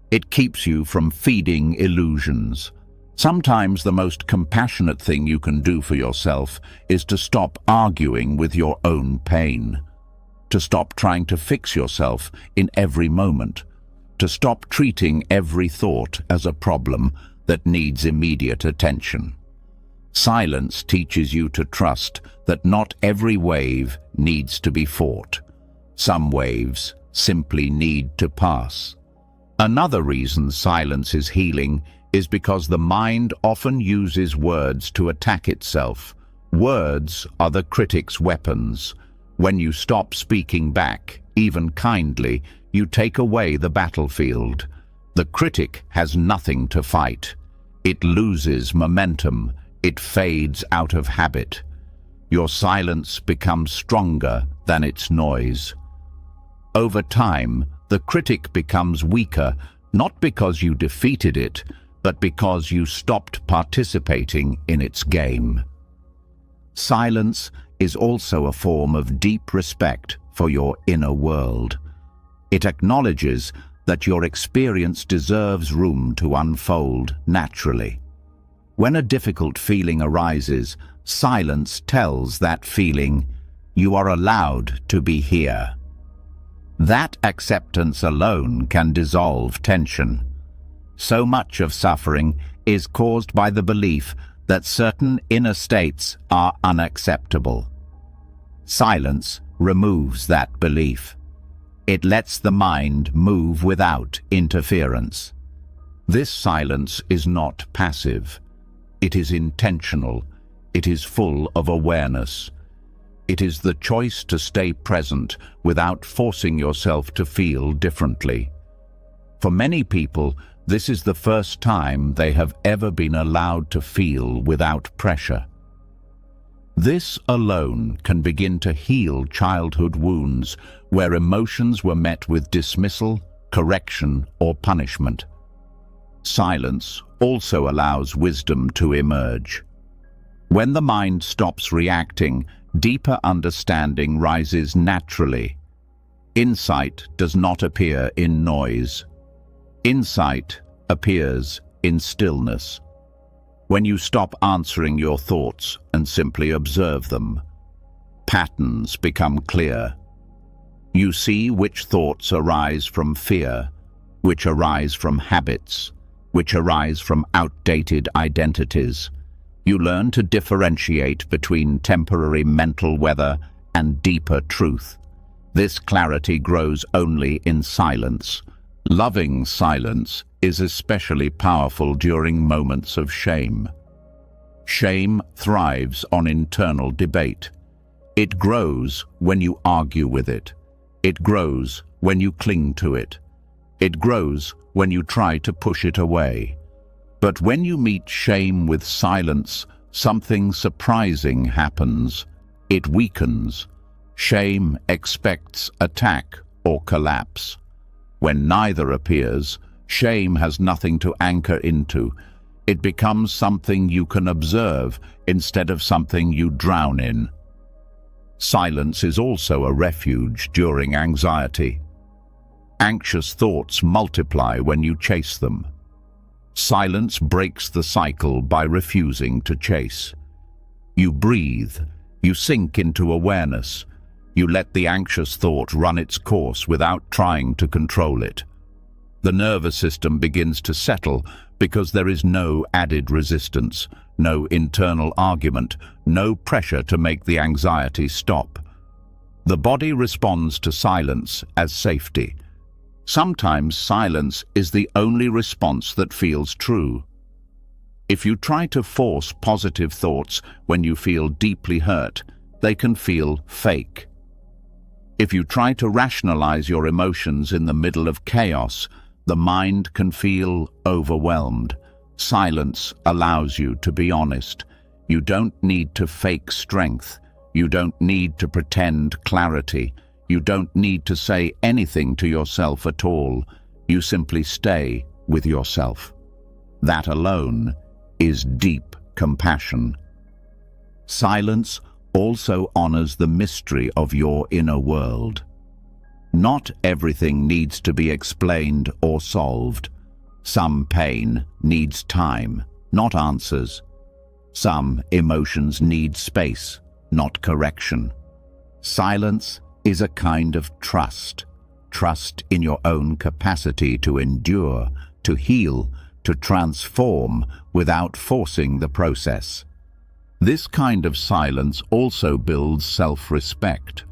It keeps you from feeding illusions. Sometimes the most compassionate thing you can do for yourself is to stop arguing with your own pain. To stop trying to fix yourself in every moment. To stop treating every thought as a problem that needs immediate attention. Silence teaches you to trust that not every wave needs to be fought. Some waves simply need to pass. Another reason silence is healing is because the mind often uses words to attack itself. Words are the critic's weapons. When you stop speaking back, even kindly, you take away the battlefield. The critic has nothing to fight. It loses momentum. It fades out of habit. Your silence becomes stronger than its noise. Over time, the critic becomes weaker, not because you defeated it, but because you stopped participating in its game. Silence is also a form of deep respect for your inner world. It acknowledges that your experience deserves room to unfold naturally. When a difficult feeling arises, silence tells that feeling, "You are allowed to be here." That acceptance alone can dissolve tension. So much of suffering is caused by the belief that certain inner states are unacceptable. Silence removes that belief. It lets the mind move without interference. This silence is not passive. It is intentional. It is full of awareness. It is the choice to stay present without forcing yourself to feel differently. For many people, this is the first time they have ever been allowed to feel without pressure. This alone can begin to heal childhood wounds where emotions were met with dismissal, correction, or punishment. Silence also allows wisdom to emerge. When the mind stops reacting, deeper understanding rises naturally. Insight does not appear in noise. Insight appears in stillness. When you stop answering your thoughts and simply observe them, patterns become clear. You see which thoughts arise from fear, which arise from habits, which arise from outdated identities. You learn to differentiate between temporary mental weather and deeper truth. This clarity grows only in silence. Loving silence is especially powerful during moments of shame. Shame thrives on internal debate. It grows when you argue with it. It grows when you cling to it. It grows when you try to push it away. But when you meet shame with silence, something surprising happens. It weakens. Shame expects attack or collapse. When neither appears, shame has nothing to anchor into. It becomes something you can observe instead of something you drown in. Silence is also a refuge during anxiety. Anxious thoughts multiply when you chase them. Silence breaks the cycle by refusing to chase. You breathe. You sink into awareness. You let the anxious thought run its course without trying to control it. The nervous system begins to settle because there is no added resistance, no internal argument, no pressure to make the anxiety stop. The body responds to silence as safety. Sometimes silence is the only response that feels true. If you try to force positive thoughts when you feel deeply hurt, they can feel fake. If you try to rationalize your emotions in the middle of chaos, the mind can feel overwhelmed. Silence allows you to be honest. You don't need to fake strength. You don't need to pretend clarity. You don't need to say anything to yourself at all. You simply stay with yourself. That alone is deep compassion. Silence also honors the mystery of your inner world. Not everything needs to be explained or solved. Some pain needs time, not answers. Some emotions need space, not correction. Silence is a kind of trust. Trust in your own capacity to endure, to heal, to transform without forcing the process. This kind of silence also builds self-respect.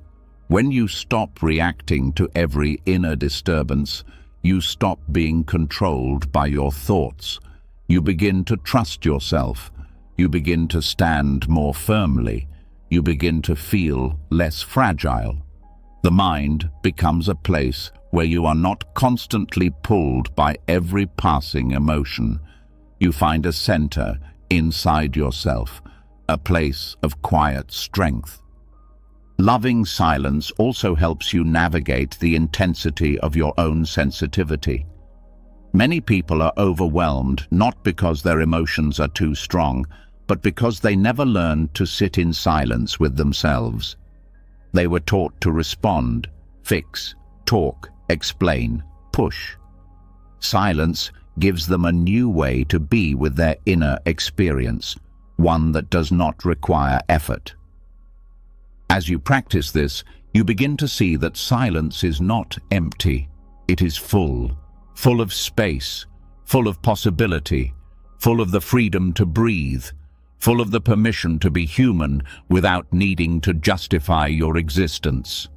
When you stop reacting to every inner disturbance, you stop being controlled by your thoughts. You begin to trust yourself. You begin to stand more firmly. You begin to feel less fragile. The mind becomes a place where you are not constantly pulled by every passing emotion. You find a center inside yourself, a place of quiet strength. Loving silence also helps you navigate the intensity of your own sensitivity. Many people are overwhelmed not because their emotions are too strong, but because they never learned to sit in silence with themselves. They were taught to respond, fix, talk, explain, push. Silence gives them a new way to be with their inner experience, one that does not require effort. As you practice this, you begin to see that silence is not empty. It is full of space, full of possibility, full of the freedom to breathe, full of the permission to be human without needing to justify your existence.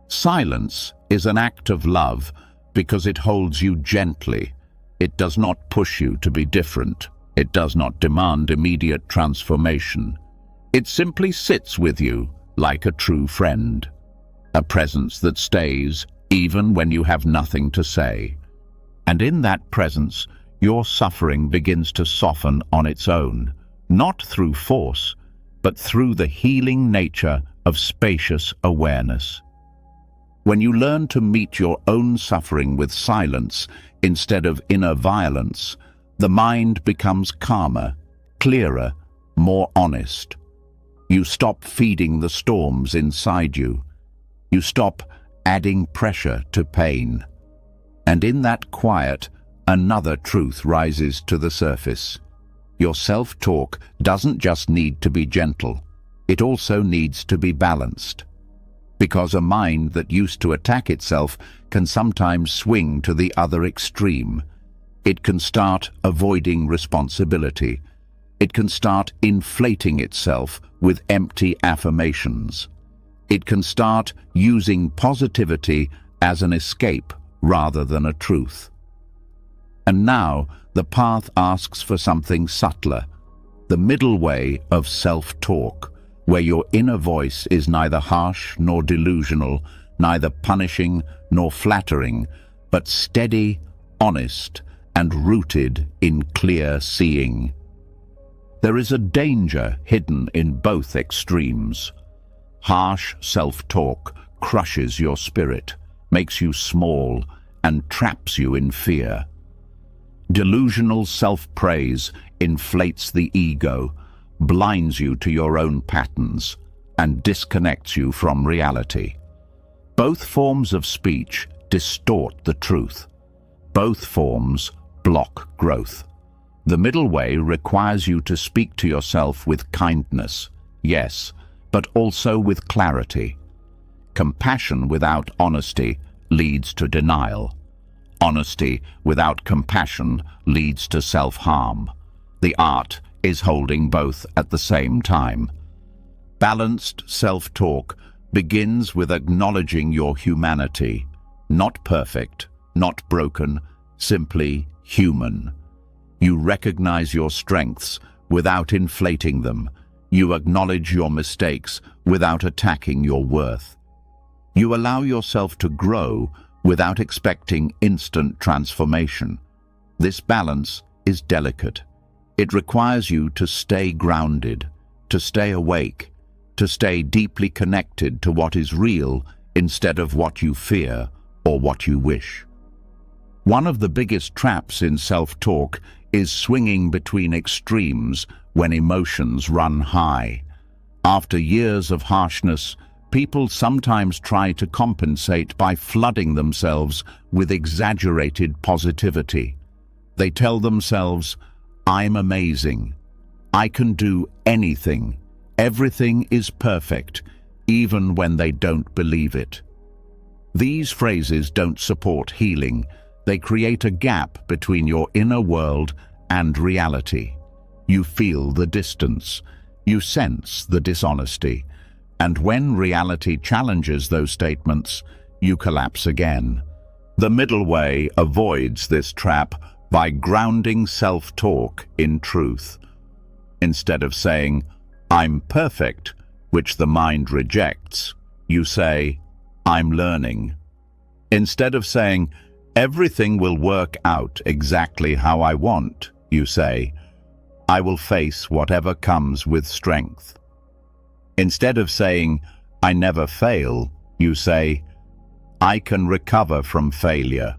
Silence is an act of love because it holds you gently. It does not push you to be different. It does not demand immediate transformation. It simply sits with you like a true friend, a presence that stays even when you have nothing to say. And in that presence, your suffering begins to soften on its own, not through force, but through the healing nature of spacious awareness. When you learn to meet your own suffering with silence instead of inner violence, the mind becomes calmer, clearer, more honest. You stop feeding the storms inside you. You stop adding pressure to pain. And in that quiet, another truth rises to the surface. Your self-talk doesn't just need to be gentle. It also needs to be balanced. Because a mind that used to attack itself can sometimes swing to the other extreme. It can start avoiding responsibility. It can start inflating itself with empty affirmations. It can start using positivity as an escape rather than a truth. And now the path asks for something subtler, the middle way of self-talk, where your inner voice is neither harsh nor delusional, neither punishing nor flattering, but steady, honest, and rooted in clear seeing. There is a danger hidden in both extremes. Harsh self-talk crushes your spirit, makes you small, and traps you in fear. Delusional self-praise inflates the ego, blinds you to your own patterns, and disconnects you from reality. Both forms of speech distort the truth. Both forms block growth. The middle way requires you to speak to yourself with kindness, yes, but also with clarity. Compassion without honesty leads to denial. Honesty without compassion leads to self-harm. The art is holding both at the same time. Balanced self-talk begins with acknowledging your humanity, not perfect, not broken, simply human. You recognize your strengths without inflating them. You acknowledge your mistakes without attacking your worth. You allow yourself to grow without expecting instant transformation. This balance is delicate. It requires you to stay grounded, to stay awake, to stay deeply connected to what is real instead of what you fear or what you wish. One of the biggest traps in self-talk is swinging between extremes when emotions run high. After years of harshness, people sometimes try to compensate by flooding themselves with exaggerated positivity. They tell themselves, "I'm amazing. I can do anything. Everything is perfect," even when they don't believe it. These phrases don't support healing. They create a gap between your inner world and reality. You feel the distance. You sense the dishonesty. And when reality challenges those statements, you collapse again. The middle way avoids this trap by grounding self-talk in truth. Instead of saying, "I'm perfect," which the mind rejects, you say, "I'm learning." Instead of saying, "Everything will work out exactly how I want," you say, "I will face whatever comes with strength." Instead of saying, "I never fail," you say, "I can recover from failure."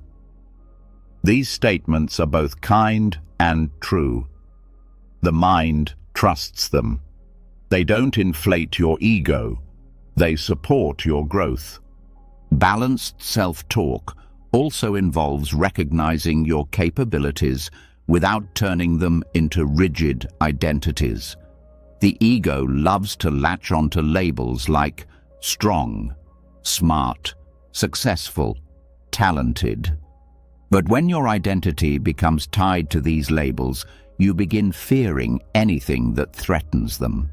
These statements are both kind and true. The mind trusts them. They don't inflate your ego. They support your growth. Balanced self-talk also involves recognizing your capabilities without turning them into rigid identities. The ego loves to latch onto labels like strong, smart, successful, talented. But when your identity becomes tied to these labels, you begin fearing anything that threatens them.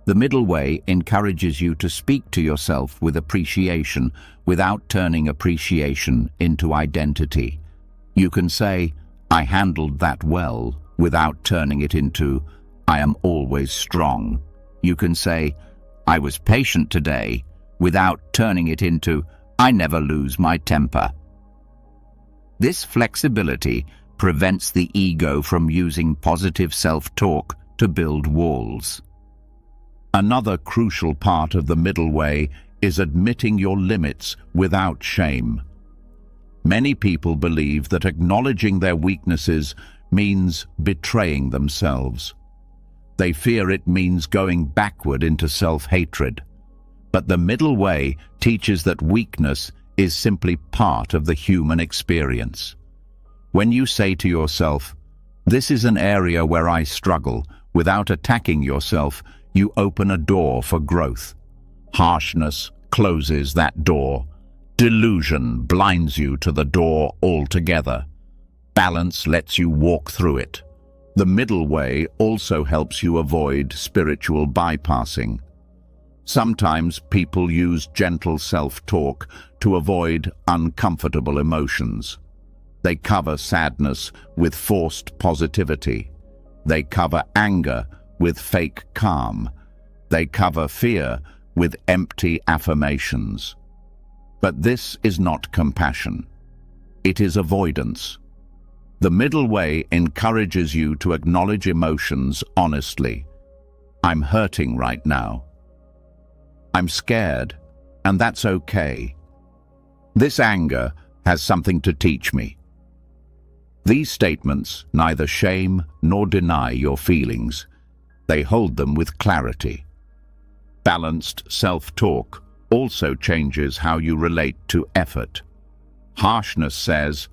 The middle way encourages you to speak to yourself with appreciation without turning appreciation into identity. You can say, "I handled that well," without turning it into, "I am always strong." You can say, "I was patient today," without turning it into, "I never lose my temper." This flexibility prevents the ego from using positive self-talk to build walls. Another crucial part of the middle way is admitting your limits without shame. Many people believe that acknowledging their weaknesses means betraying themselves. They fear it means going backward into self-hatred. But the middle way teaches that weakness is simply part of the human experience. When you say to yourself, "This is an area where I struggle," without attacking yourself, you open a door for growth. Harshness closes that door. Delusion blinds you to the door altogether. Balance lets you walk through it. The middle way also helps you avoid spiritual bypassing. Sometimes people use gentle self-talk to avoid uncomfortable emotions. They cover sadness with forced positivity. They cover anger with fake calm. They cover fear with empty affirmations. But this is not compassion. It is avoidance. The middle way encourages you to acknowledge emotions honestly. "I'm hurting right now. I'm scared, and that's okay. This anger has something to teach me." These statements neither shame nor deny your feelings. They hold them with clarity. Balanced self-talk also changes how you relate to effort. Harshness says,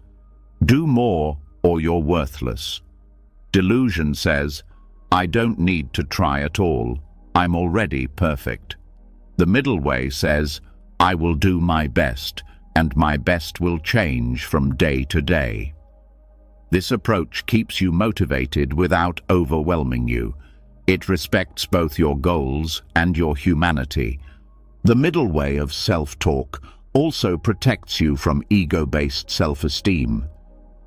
"Do more or you're worthless." Delusion says, "I don't need to try at all. I'm already perfect." The middle way says, "I will do my best, and my best will change from day to day." This approach keeps you motivated without overwhelming you. It respects both your goals and your humanity. The middle way of self-talk also protects you from ego-based self-esteem.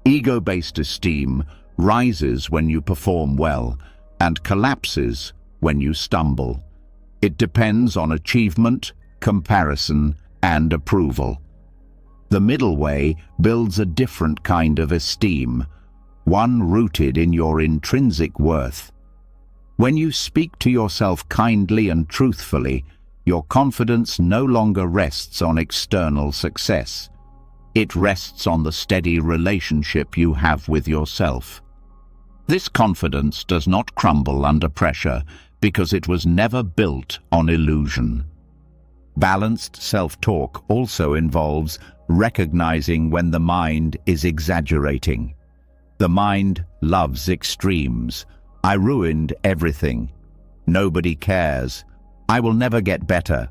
Ego-based esteem rises when you perform well and collapses when you stumble. It depends on achievement, comparison, and approval. The middle way builds a different kind of esteem, one rooted in your intrinsic worth. When you speak to yourself kindly and truthfully, your confidence no longer rests on external success. It rests on the steady relationship you have with yourself. This confidence does not crumble under pressure because it was never built on illusion. Balanced self-talk also involves recognizing when the mind is exaggerating. The mind loves extremes. "I ruined everything. Nobody cares. I will never get better.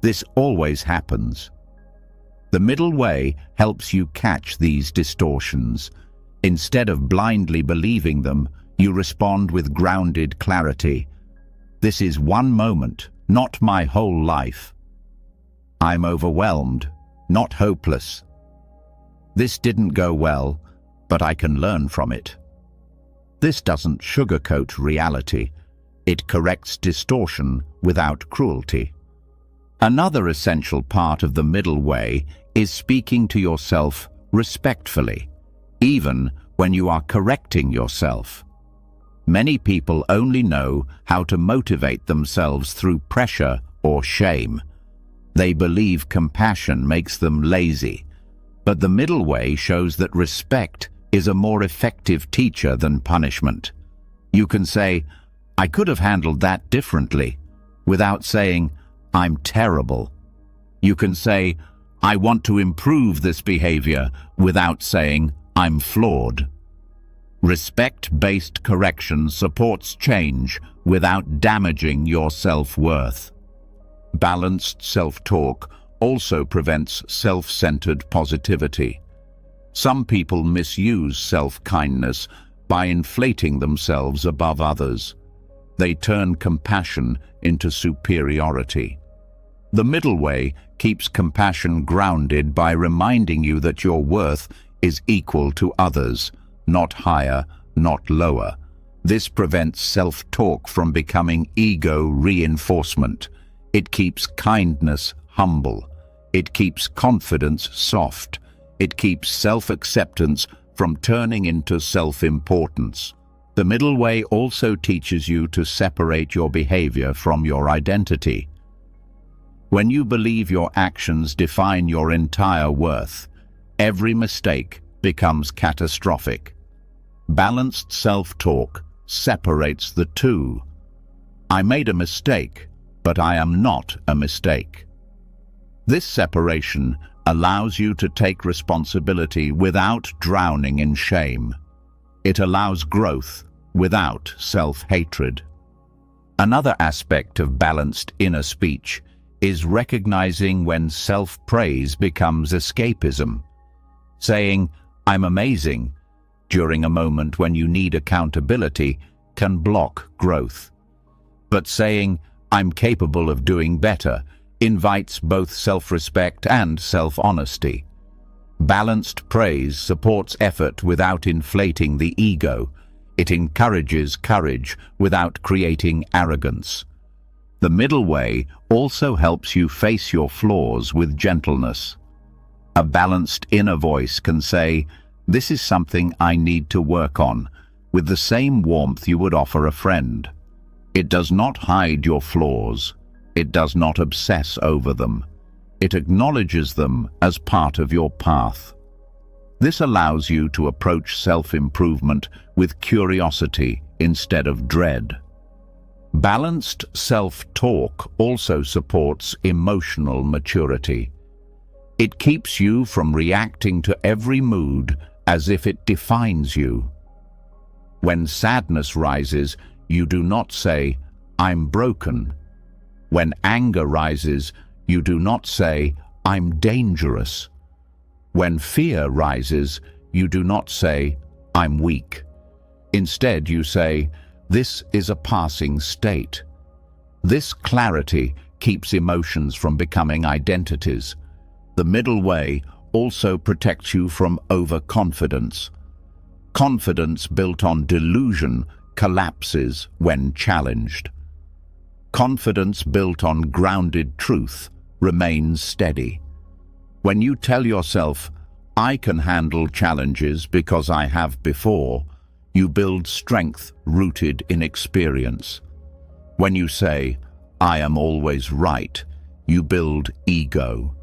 This always happens." The middle way helps you catch these distortions. Instead of blindly believing them, you respond with grounded clarity. This is one moment, not my whole life. I'm overwhelmed, not hopeless. This didn't go well, but I can learn from it. This doesn't sugarcoat reality. It corrects distortion without cruelty. Another essential part of the middle way is speaking to yourself respectfully, even when you are correcting yourself. Many people only know how to motivate themselves through pressure or shame. They believe compassion makes them lazy, but the middle way shows that respect is a more effective teacher than punishment. You can say, "I could have handled that differently," without saying, "I'm terrible." You can say, "I want to improve this behavior," without saying, "I'm flawed." Respect-based correction supports change without damaging your self-worth. Balanced self-talk also prevents self-centered positivity. Some people misuse self-kindness by inflating themselves above others. They turn compassion into superiority. The middle way keeps compassion grounded by reminding you that your worth is equal to others, not higher, not lower. This prevents self-talk from becoming ego reinforcement. It keeps kindness humble. It keeps confidence soft. It keeps self-acceptance from turning into self-importance. The middle way also teaches you to separate your behavior from your identity. When you believe your actions define your entire worth, every mistake becomes catastrophic. Balanced self-talk separates the two. I made a mistake, but I am not a mistake. This separation allows you to take responsibility without drowning in shame. It allows growth without self-hatred. Another aspect of balanced inner speech is recognizing when self-praise becomes escapism. Saying, "I'm amazing," during a moment when you need accountability can block growth. But saying, "I'm capable of doing better," invites both self-respect and self-honesty. Balanced praise supports effort without inflating the ego. It encourages courage without creating arrogance. The middle way also helps you face your flaws with gentleness. A balanced inner voice can say, "This is something I need to work on," with the same warmth you would offer a friend. It does not hide your flaws. It does not obsess over them. It acknowledges them as part of your path. This allows you to approach self-improvement with curiosity instead of dread. Balanced self-talk also supports emotional maturity. It keeps you from reacting to every mood as if it defines you. When sadness rises, you do not say, "I'm broken." When anger rises, you do not say, "I'm dangerous." When fear rises, you do not say, "I'm weak." Instead, you say, "This is a passing state." This clarity keeps emotions from becoming identities. The middle way also protects you from overconfidence. Confidence built on delusion collapses when challenged. Confidence built on grounded truth remains steady. When you tell yourself, "I can handle challenges because I have before," you build strength rooted in experience. When you say, "I am always right," you build ego.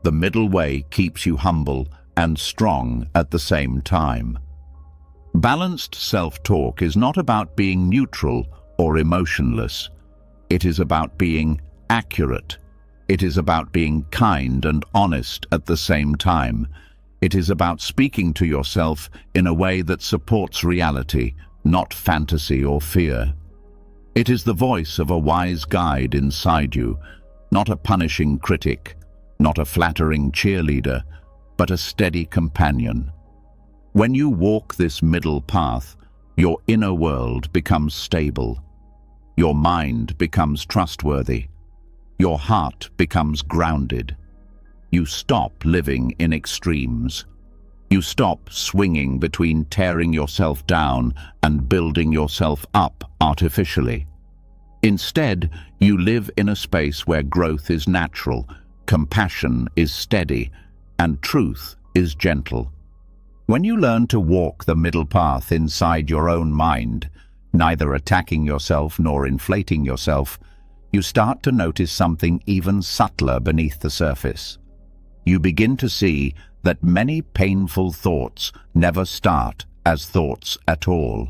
The middle way keeps you humble and strong at the same time. Balanced self-talk is not about being neutral or emotionless. It is about being accurate. It is about being kind and honest at the same time. It is about speaking to yourself in a way that supports reality, not fantasy or fear. It is the voice of a wise guide inside you, not a punishing critic. not a flattering cheerleader, but a steady companion. When you walk this middle path, your inner world becomes stable. Your mind becomes trustworthy. Your heart becomes grounded. You stop living in extremes. You stop swinging between tearing yourself down and building yourself up artificially. Instead, you live in a space where growth is natural, compassion is steady, and truth is gentle. When you learn to walk the middle path inside your own mind, neither attacking yourself nor inflating yourself, you start to notice something even subtler beneath the surface. You begin to see that many painful thoughts never start as thoughts at all.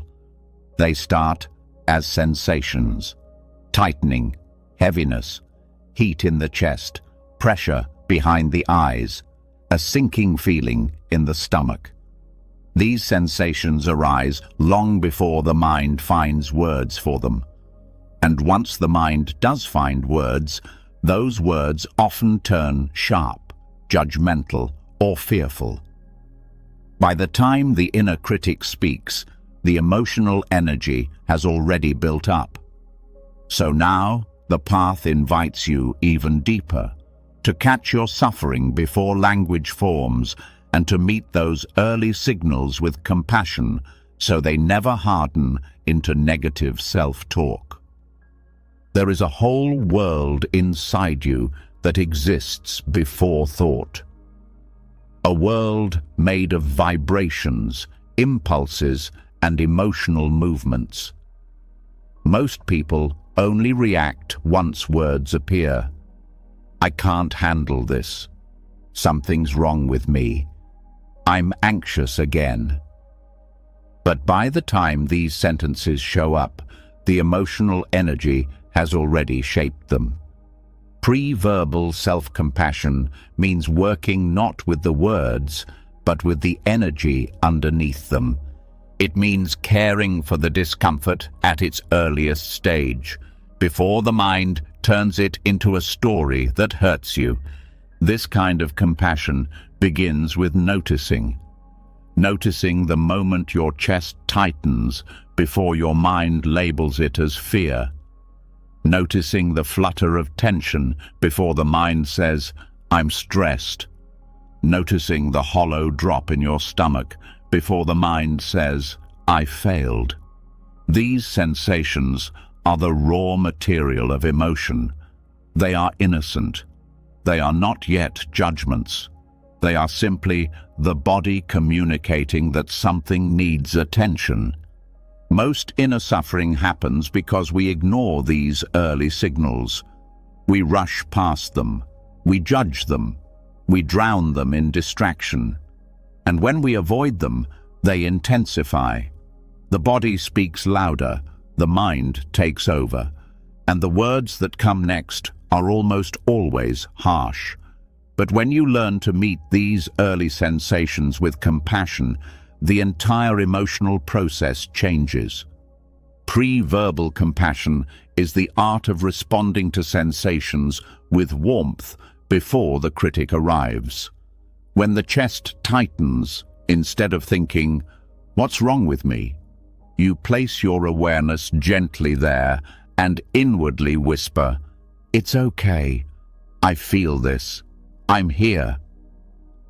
They start as sensations: tightening, heaviness, heat in the chest, pressure behind the eyes, a sinking feeling in the stomach. These sensations arise long before the mind finds words for them. And once the mind does find words, those words often turn sharp, judgmental, or fearful. By the time the inner critic speaks, the emotional energy has already built up. So now the path invites you even deeper, to catch your suffering before language forms and to meet those early signals with compassion so they never harden into negative self-talk. There is a whole world inside you that exists before thought. A world made of vibrations, impulses, and emotional movements. Most people only react once words appear. I can't handle this. Something's wrong with me. I'm anxious again. But by the time these sentences show up, the emotional energy has already shaped them. Pre-verbal self-compassion means working not with the words, but with the energy underneath them. It means caring for the discomfort at its earliest stage, before the mind turns it into a story that hurts you. This kind of compassion begins with noticing. Noticing the moment your chest tightens before your mind labels it as fear. Noticing the flutter of tension before the mind says, I'm stressed. Noticing the hollow drop in your stomach before the mind says, I failed. These sensations are the raw material of emotion. They are innocent. They are not yet judgments. They are simply the body communicating that something needs attention. Most inner suffering happens because we ignore these early signals. We rush past them. We judge them. We drown them in distraction. And when we avoid them, they intensify. The body speaks louder, the mind takes over, and the words that come next are almost always harsh. But when you learn to meet these early sensations with compassion, the entire emotional process changes. Pre-verbal compassion is the art of responding to sensations with warmth before the critic arrives. When the chest tightens, instead of thinking, "What's wrong with me?" you place your awareness gently there and inwardly whisper, "It's okay. I feel this. I'm here."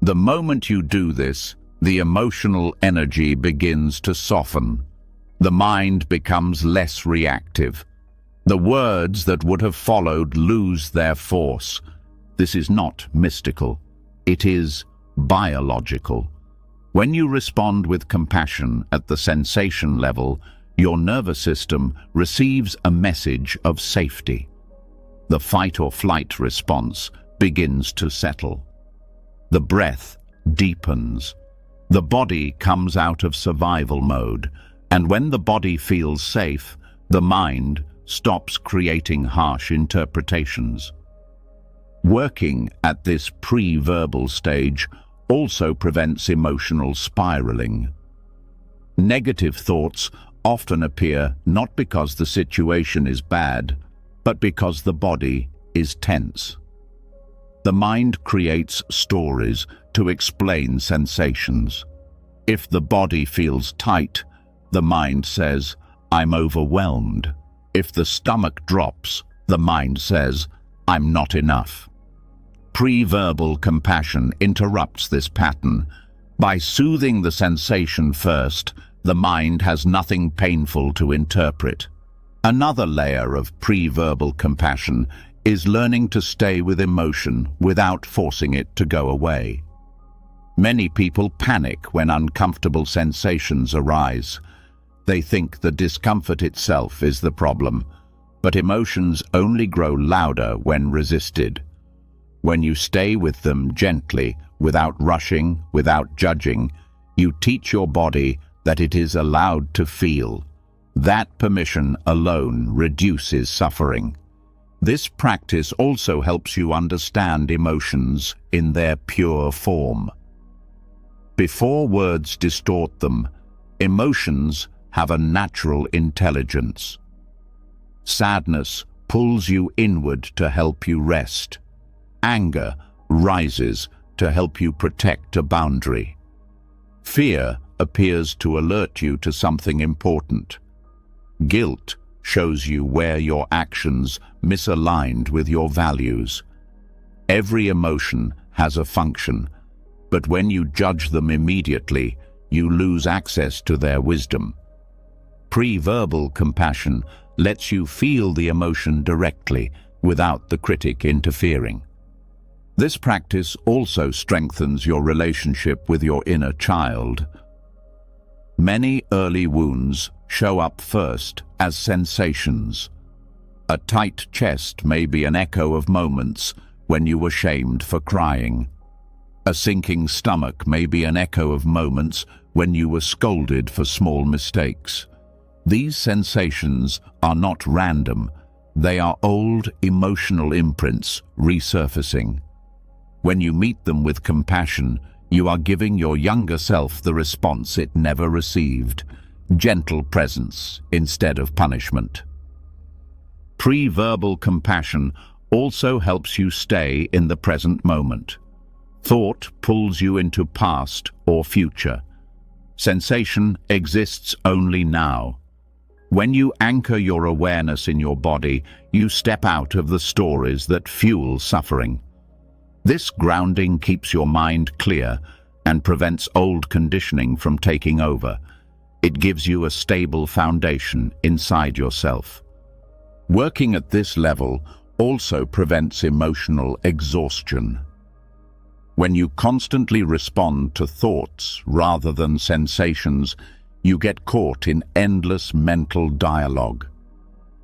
The moment you do this, the emotional energy begins to soften. The mind becomes less reactive. The words that would have followed lose their force. This is not mystical. It is biological. When you respond with compassion at the sensation level, your nervous system receives a message of safety. The fight or flight response begins to settle. The breath deepens. The body comes out of survival mode, and when the body feels safe, the mind stops creating harsh interpretations. Working at this pre-verbal stage also prevents emotional spiraling. Negative thoughts often appear not because the situation is bad, but because the body is tense. The mind creates stories to explain sensations. If the body feels tight, the mind says, "I'm overwhelmed." If the stomach drops, the mind says, "I'm not enough." Pre-verbal compassion interrupts this pattern. By soothing the sensation first, the mind has nothing painful to interpret. Another layer of pre-verbal compassion is learning to stay with emotion without forcing it to go away. Many people panic when uncomfortable sensations arise. They think the discomfort itself is the problem, but emotions only grow louder when resisted. When you stay with them gently, without rushing, without judging, you teach your body that it is allowed to feel. That permission alone reduces suffering. This practice also helps you understand emotions in their pure form. Before words distort them, emotions have a natural intelligence. Sadness pulls you inward to help you rest. Anger rises to help you protect a boundary. Fear appears to alert you to something important. Guilt shows you where your actions misaligned with your values. Every emotion has a function, but when you judge them immediately, you lose access to their wisdom. Pre-verbal compassion lets you feel the emotion directly without the critic interfering. This practice also strengthens your relationship with your inner child. Many early wounds show up first as sensations. A tight chest may be an echo of moments when you were shamed for crying. A sinking stomach may be an echo of moments when you were scolded for small mistakes. These sensations are not random. They are old emotional imprints resurfacing. When you meet them with compassion, you are giving your younger self the response it never received, gentle presence instead of punishment. Pre-verbal compassion also helps you stay in the present moment. Thought pulls you into past or future. Sensation exists only now. When you anchor your awareness in your body, you step out of the stories that fuel suffering. This grounding keeps your mind clear and prevents old conditioning from taking over. It gives you a stable foundation inside yourself. Working at this level also prevents emotional exhaustion. When you constantly respond to thoughts rather than sensations, you get caught in endless mental dialogue.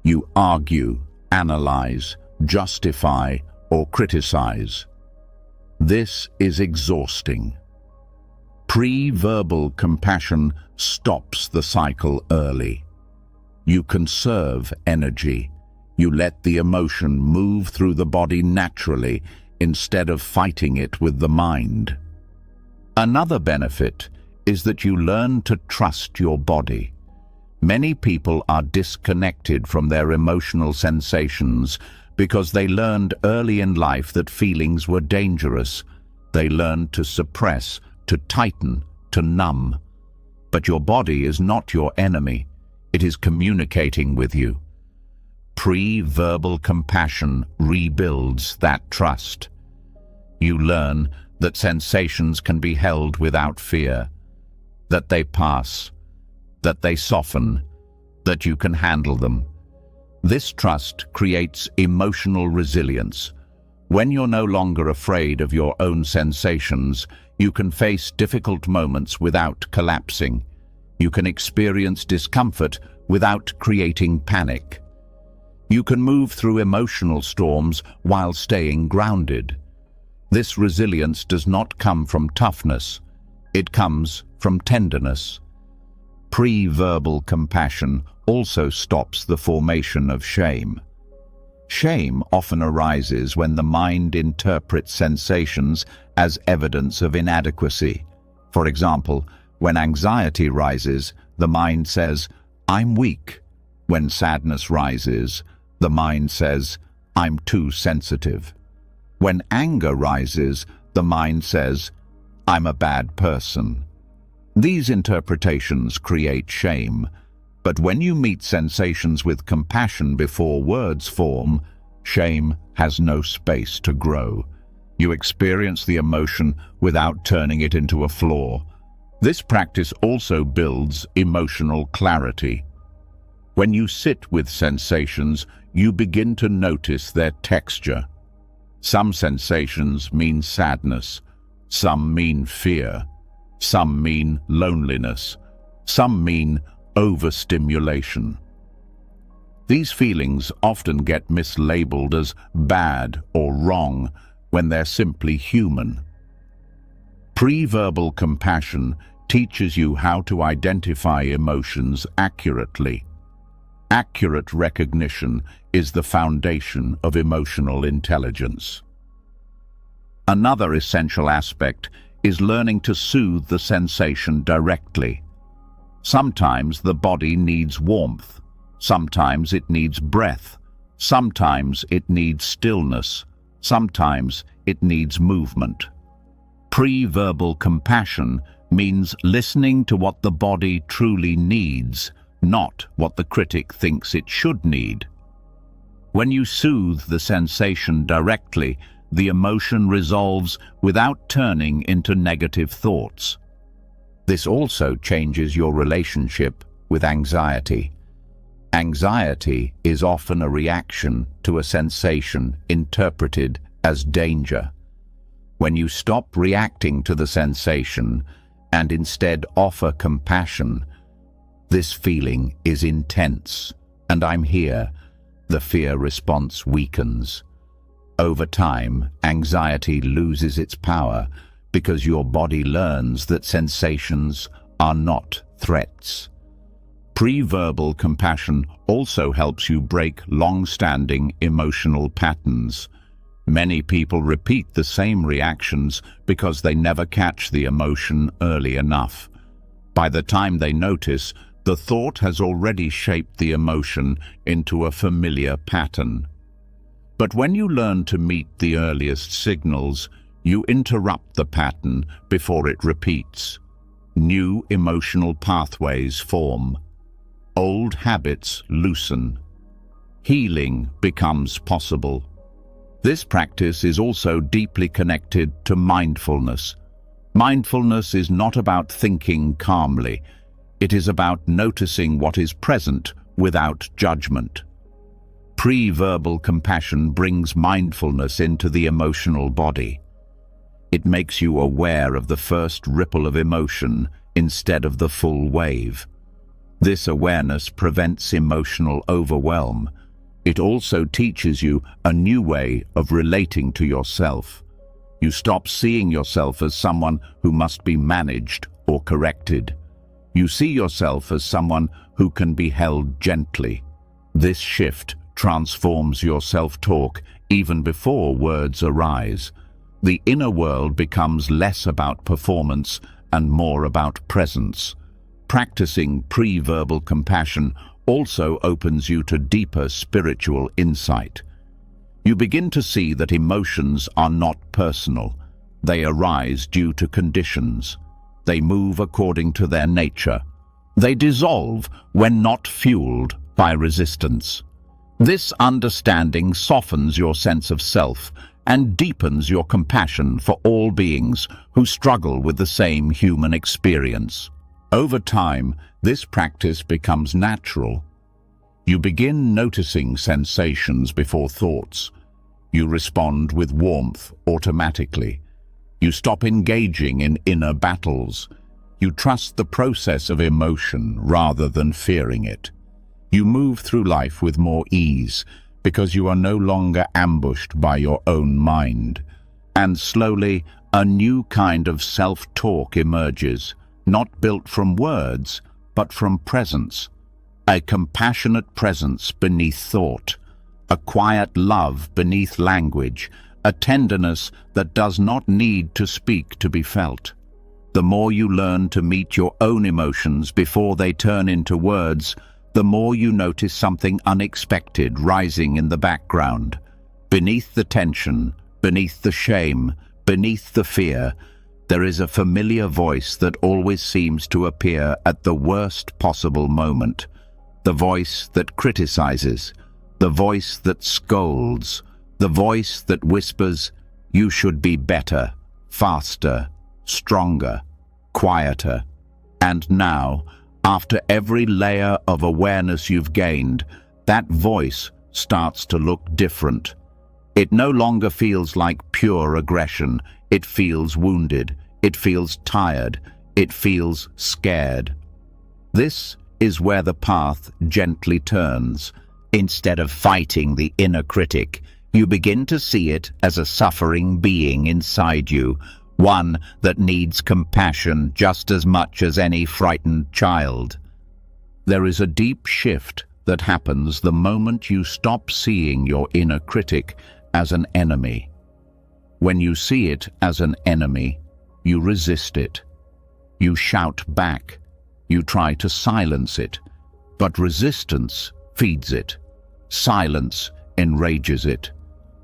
You argue, analyze, justify, or criticize. This is exhausting. Pre-verbal compassion stops the cycle early. You conserve energy. You let the emotion move through the body naturally instead of fighting it with the mind. Another benefit is that you learn to trust your body. Many people are disconnected from their emotional sensations because they learned early in life that feelings were dangerous. They learned to suppress, to tighten, to numb. But your body is not your enemy. It is communicating with you. Pre-verbal compassion rebuilds that trust. You learn that sensations can be held without fear, that they pass, that they soften, that you can handle them. This trust creates emotional resilience. When you're no longer afraid of your own sensations, you can face difficult moments without collapsing. You can experience discomfort without creating panic. You can move through emotional storms while staying grounded. This resilience does not come from toughness. It comes from tenderness. Pre-verbal compassion also stops the formation of shame. Shame often arises when the mind interprets sensations as evidence of inadequacy. For example, when anxiety rises, the mind says, "I'm weak." When sadness rises, the mind says, "I'm too sensitive." When anger rises, the mind says, "I'm a bad person." These interpretations create shame, but when you meet sensations with compassion before words form, shame has no space to grow. You experience the emotion without turning it into a flaw. This practice also builds emotional clarity. When you sit with sensations, you begin to notice their texture. Some sensations mean sadness, some mean fear, some mean loneliness, some mean overstimulation. These feelings often get mislabeled as bad or wrong when they're simply human. Pre-verbal compassion teaches you how to identify emotions accurately. Accurate recognition is the foundation of emotional intelligence. Another essential aspect is learning to soothe the sensation directly. Sometimes the body needs warmth, sometimes it needs breath, sometimes it needs stillness, sometimes it needs movement. Pre-verbal compassion means listening to what the body truly needs, not what the critic thinks it should need. When you soothe the sensation directly, the emotion resolves without turning into negative thoughts. This also changes your relationship with anxiety. Anxiety is often a reaction to a sensation interpreted as danger. When you stop reacting to the sensation and instead offer compassion, "This feeling is intense, and I'm here," the fear response weakens. Over time, anxiety loses its power because your body learns that sensations are not threats. Pre-verbal compassion also helps you break long-standing emotional patterns. Many people repeat the same reactions because they never catch the emotion early enough. By the time they notice, the thought has already shaped the emotion into a familiar pattern. But when you learn to meet the earliest signals, you interrupt the pattern before it repeats. New emotional pathways form. Old habits loosen. Healing becomes possible. This practice is also deeply connected to mindfulness. Mindfulness is not about thinking calmly. It is about noticing what is present without judgment. Pre-verbal compassion brings mindfulness into the emotional body. It makes you aware of the first ripple of emotion instead of the full wave. This awareness prevents emotional overwhelm. It also teaches you a new way of relating to yourself. You stop seeing yourself as someone who must be managed or corrected. You see yourself as someone who can be held gently. This shift transforms your self-talk even before words arise. The inner world becomes less about performance and more about presence. Practicing pre-verbal compassion also opens you to deeper spiritual insight. You begin to see that emotions are not personal. They arise due to conditions. They move according to their nature. They dissolve when not fueled by resistance. This understanding softens your sense of self and deepens your compassion for all beings who struggle with the same human experience. Over time, this practice becomes natural. You begin noticing sensations before thoughts. You respond with warmth automatically. You stop engaging in inner battles. You trust the process of emotion rather than fearing it. You move through life with more ease because you are no longer ambushed by your own mind. And slowly, a new kind of self-talk emerges, not built from words, but from presence. A compassionate presence beneath thought, a quiet love beneath language, a tenderness that does not need to speak to be felt. The more you learn to meet your own emotions before they turn into words, the more you notice something unexpected rising in the background. Beneath the tension, Beneath the shame, beneath the fear, there is a familiar voice that always seems to appear at the worst possible moment. The voice that criticizes, the voice that scolds, the voice that whispers, "You should be better, faster, stronger, quieter." And now, after every layer of awareness you've gained, that voice starts to look different. It no longer feels like pure aggression. It feels wounded. It feels tired. It feels scared. This is where the path gently turns. Instead of fighting the inner critic, you begin to see it as a suffering being inside you, one that needs compassion just as much as any frightened child. There is a deep shift that happens the moment you stop seeing your inner critic as an enemy. When you see it as an enemy, you resist it. You shout back. You try to silence it. But resistance feeds it. Silence enrages it.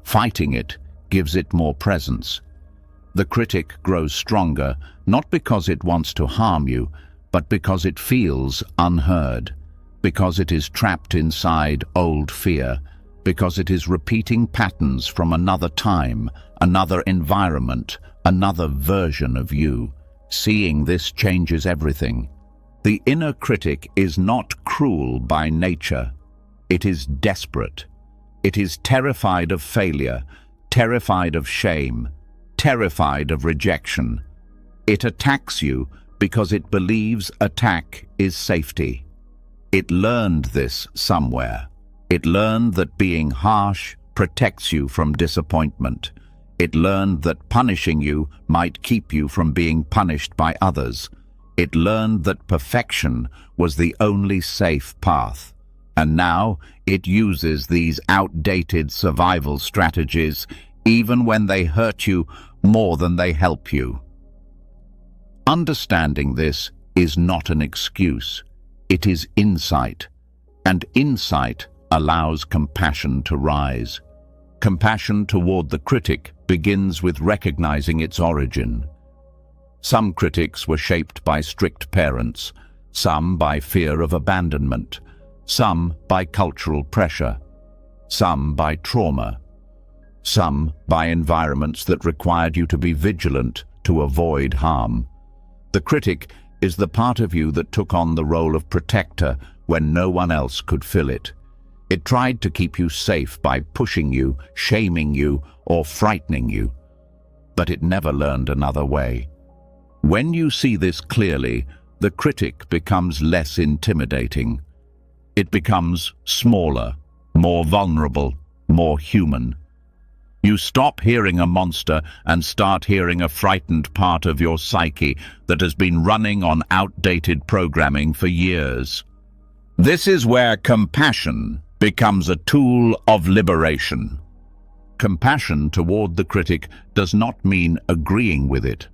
Fighting it gives it more presence. The critic grows stronger, not because it wants to harm you, but because it feels unheard, because it is trapped inside old fear, because it is repeating patterns from another time, another environment, another version of you. Seeing this changes everything. The inner critic is not cruel by nature. It is desperate. It is terrified of failure, terrified of shame, terrified of rejection. It attacks you because it believes attack is safety. It learned this somewhere. It learned that being harsh protects you from disappointment. It learned that punishing you might keep you from being punished by others. It learned that perfection was the only safe path. And now it uses these outdated survival strategies even when they hurt you more than they help you. Understanding this is not an excuse. It is insight. And insight allows compassion to rise. Compassion toward the critic begins with recognizing its origin. Some critics were shaped by strict parents, some by fear of abandonment, some by cultural pressure, some by trauma, some by environments that required you to be vigilant to avoid harm. The critic is the part of you that took on the role of protector when no one else could fill it. It tried to keep you safe by pushing you, shaming you, or frightening you. But it never learned another way. When you see this clearly, the critic becomes less intimidating. It becomes smaller, more vulnerable, more human. You stop hearing a monster and start hearing a frightened part of your psyche that has been running on outdated programming for years. This is where compassion becomes a tool of liberation. Compassion toward the critic does not mean agreeing with it.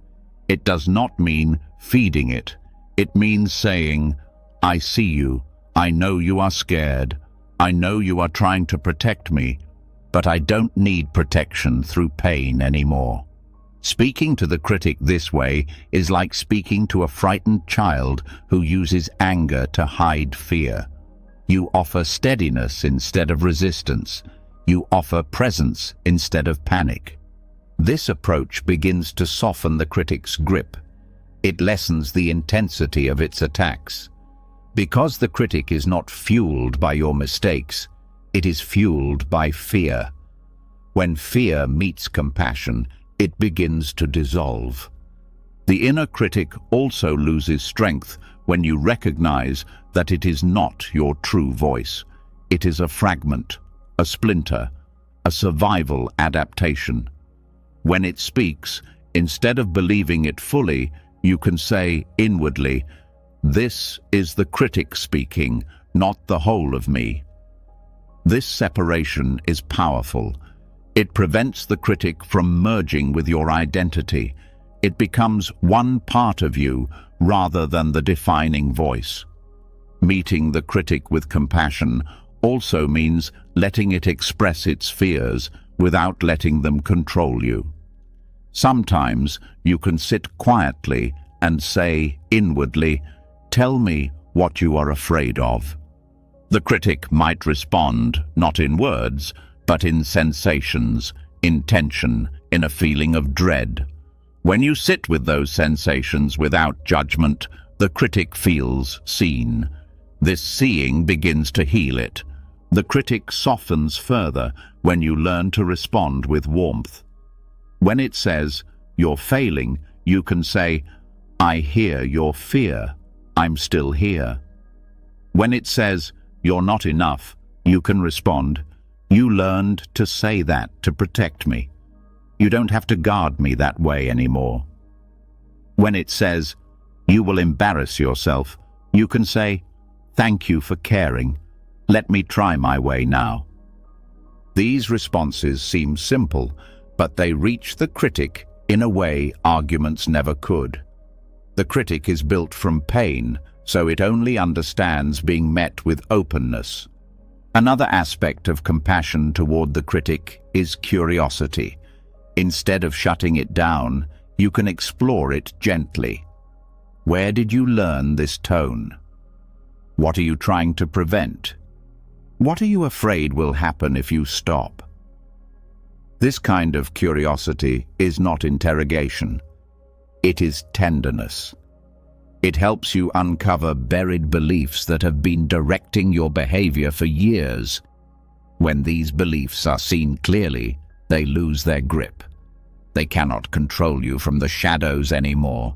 It does not mean feeding it. It means saying, "I see you. I know you are scared. I know you are trying to protect me, but I don't need protection through pain anymore." Speaking to the critic this way is like speaking to a frightened child who uses anger to hide fear. You offer steadiness instead of resistance. You offer presence instead of panic. This approach begins to soften the critic's grip. It lessens the intensity of its attacks. Because the critic is not fueled by your mistakes, it is fueled by fear. When fear meets compassion, it begins to dissolve. The inner critic also loses strength when you recognize that it is not your true voice. It is a fragment, a splinter, a survival adaptation. When it speaks, instead of believing it fully, you can say inwardly, "This is the critic speaking, not the whole of me." This separation is powerful. It prevents the critic from merging with your identity. It becomes one part of you rather than the defining voice. Meeting the critic with compassion also means letting it express its fears without letting them control you. Sometimes you can sit quietly and say inwardly, "Tell me what you are afraid of." The critic might respond, not in words, but in sensations, in tension, in a feeling of dread. When you sit with those sensations without judgment, the critic feels seen. This seeing begins to heal it. The critic softens further when you learn to respond with warmth. When it says, "You're failing," you can say, "I hear your fear. I'm still here." When it says, "You're not enough," you can respond, "You learned to say that to protect me. You don't have to guard me that way anymore." When it says, "You will embarrass yourself," you can say, "Thank you for caring. Let me try my way now." These responses seem simple, but they reach the critic in a way arguments never could. The critic is built from pain, so it only understands being met with openness. Another aspect of compassion toward the critic is curiosity. Instead of shutting it down, you can explore it gently. Where did you learn this tone? What are you trying to prevent? What are you afraid will happen if you stop? This kind of curiosity is not interrogation. It is tenderness. It helps you uncover buried beliefs that have been directing your behavior for years. When these beliefs are seen clearly, they lose their grip. They cannot control you from the shadows anymore.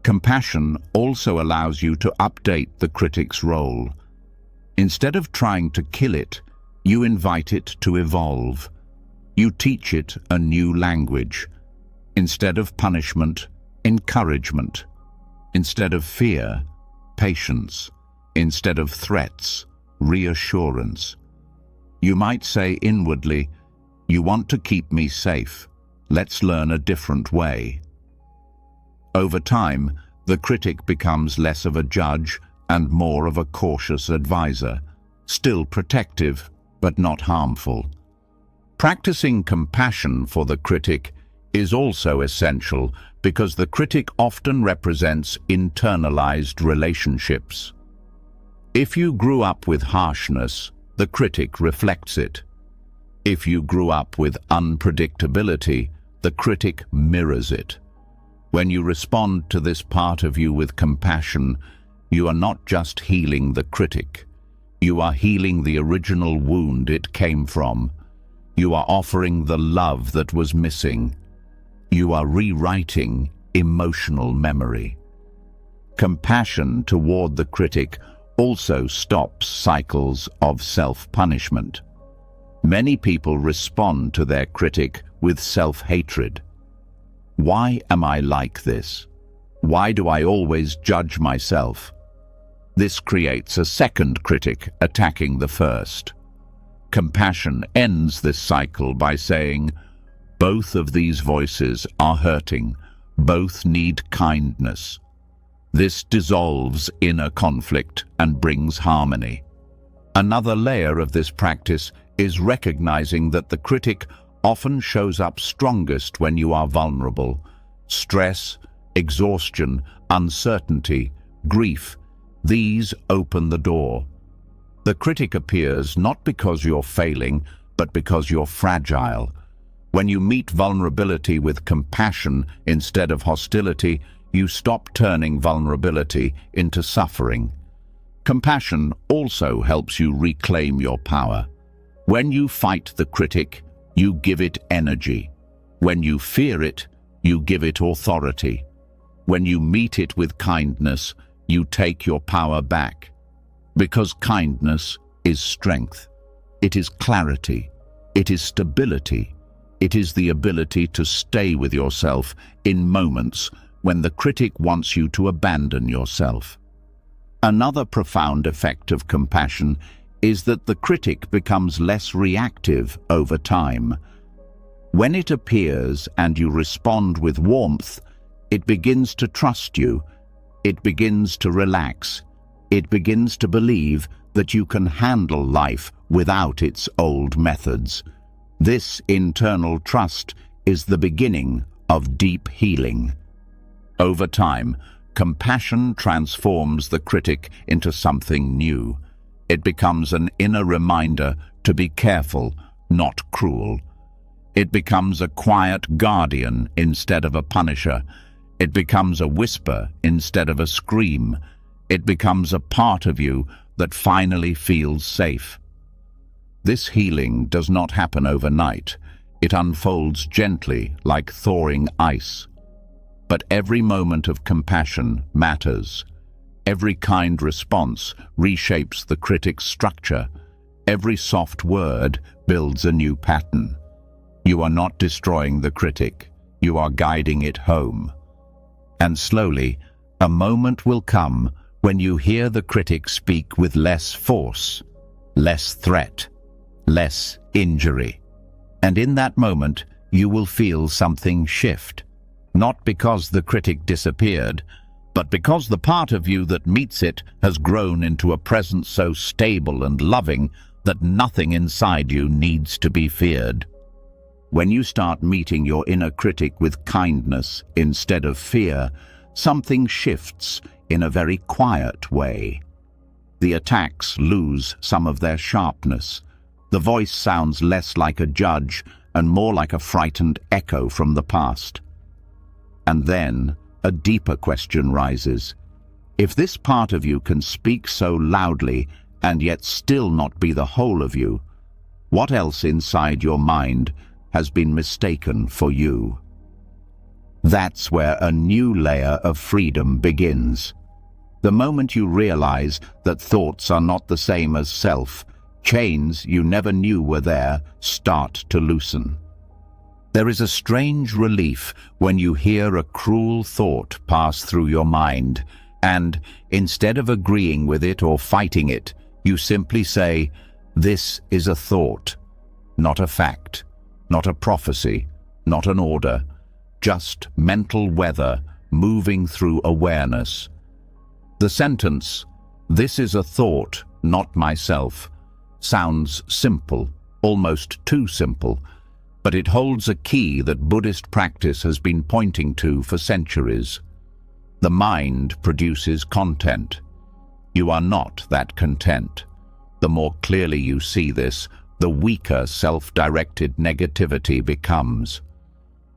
Compassion also allows you to update the critic's role. Instead of trying to kill it, you invite it to evolve. You teach it a new language. Instead of punishment, encouragement. Instead of fear, patience. Instead of threats, reassurance. You might say inwardly, "You want to keep me safe. Let's learn a different way." Over time, the critic becomes less of a judge and more of a cautious advisor, still protective, but not harmful. Practicing compassion for the critic is also essential because the critic often represents internalized relationships. If you grew up with harshness, the critic reflects it. If you grew up with unpredictability, the critic mirrors it. When you respond to this part of you with compassion, you are not just healing the critic. You are healing the original wound it came from. You are offering the love that was missing. You are rewriting emotional memory. Compassion toward the critic also stops cycles of self-punishment. Many people respond to their critic with self-hatred. Why am I like this? Why do I always judge myself? This creates a second critic attacking the first. Compassion ends this cycle by saying, both of these voices are hurting, both need kindness. This dissolves inner conflict and brings harmony. Another layer of this practice is recognizing that the critic often shows up strongest when you are vulnerable. Stress, exhaustion, uncertainty, grief, these open the door. The critic appears not because you're failing, but because you're fragile. When you meet vulnerability with compassion instead of hostility, you stop turning vulnerability into suffering. Compassion also helps you reclaim your power. When you fight the critic, you give it energy. When you fear it, you give it authority. When you meet it with kindness, you take your power back. Because kindness is strength. It is clarity. It is stability. It is the ability to stay with yourself in moments when the critic wants you to abandon yourself. Another profound effect of compassion is that the critic becomes less reactive over time. When it appears and you respond with warmth, it begins to trust you. It begins to relax. It begins to believe that you can handle life without its old methods. This internal trust is the beginning of deep healing. Over time, compassion transforms the critic into something new. It becomes an inner reminder to be careful, not cruel. It becomes a quiet guardian instead of a punisher. It becomes a whisper instead of a scream. It becomes a part of you that finally feels safe. This healing does not happen overnight. It unfolds gently, like thawing ice. But every moment of compassion matters. Every kind response reshapes the critic's structure. Every soft word builds a new pattern. You are not destroying the critic. You are guiding it home. And slowly, a moment will come when you hear the critic speak with less force, less threat, less injury. And in that moment, you will feel something shift. Not because the critic disappeared, but because the part of you that meets it has grown into a presence so stable and loving that nothing inside you needs to be feared. When you start meeting your inner critic with kindness instead of fear, something shifts in a very quiet way. The attacks lose some of their sharpness. The voice sounds less like a judge and more like a frightened echo from the past. And then a deeper question rises. If this part of you can speak so loudly and yet still not be the whole of you, what else inside your mind has been mistaken for you? That's where a new layer of freedom begins. The moment you realize that thoughts are not the same as self, chains you never knew were there start to loosen. There is a strange relief when you hear a cruel thought pass through your mind, and instead of agreeing with it or fighting it, you simply say, "This is a thought, not a fact, not a prophecy, not an order, just mental weather moving through awareness." The sentence, "This is a thought, not myself," sounds simple, almost too simple, but it holds a key that Buddhist practice has been pointing to for centuries. The mind produces content. You are not that content. The more clearly you see this, the weaker self-directed negativity becomes.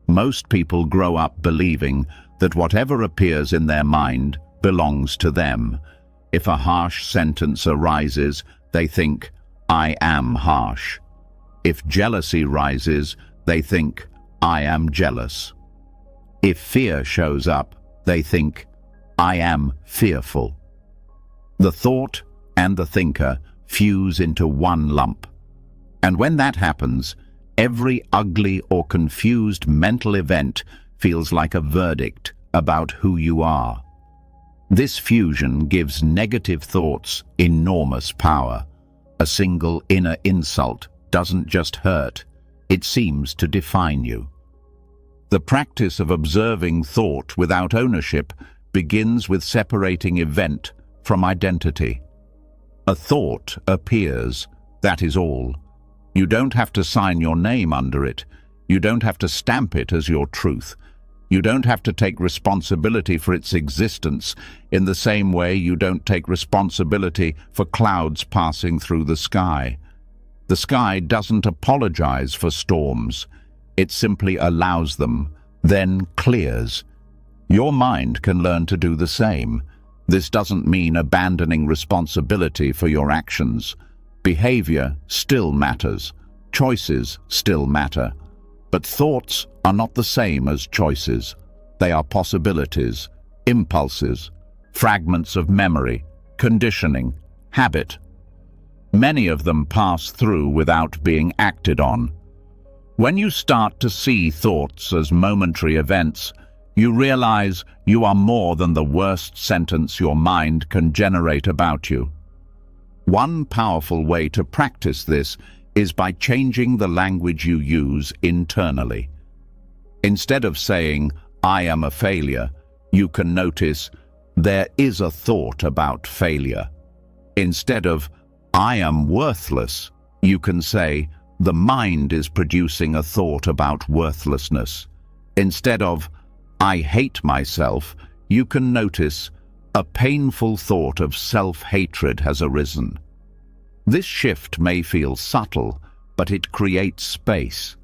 Most people grow up believing that whatever appears in their mind belongs to them. If a harsh sentence arises, they think, "I am harsh." If jealousy rises, they think, "I am jealous." If fear shows up, they think, "I am fearful." The thought and the thinker fuse into one lump. And when that happens, every ugly or confused mental event feels like a verdict about who you are. This fusion gives negative thoughts enormous power. A single inner insult doesn't just hurt, it seems to define you. The practice of observing thought without ownership begins with separating event from identity. A thought appears, that is all. You don't have to sign your name under it. You don't have to stamp it as your truth. You don't have to take responsibility for its existence in the same way you don't take responsibility for clouds passing through the sky. The sky doesn't apologize for storms. It simply allows them, then clears. Your mind can learn to do the same. This doesn't mean abandoning responsibility for your actions. Behavior still matters. Choices still matter. But thoughts are not the same as choices. They are possibilities, impulses, fragments of memory, conditioning, habit. Many of them pass through without being acted on. When you start to see thoughts as momentary events, you realize you are more than the worst sentence your mind can generate about you. One powerful way to practice this is by changing the language you use internally. Instead of saying, "I am a failure," you can notice, "There is a thought about failure." Instead of, "I am worthless," you can say, The mind is producing a thought about worthlessness. Instead of, "I hate myself," you can notice a painful thought of self-hatred has arisen. This shift may feel subtle, but it creates space.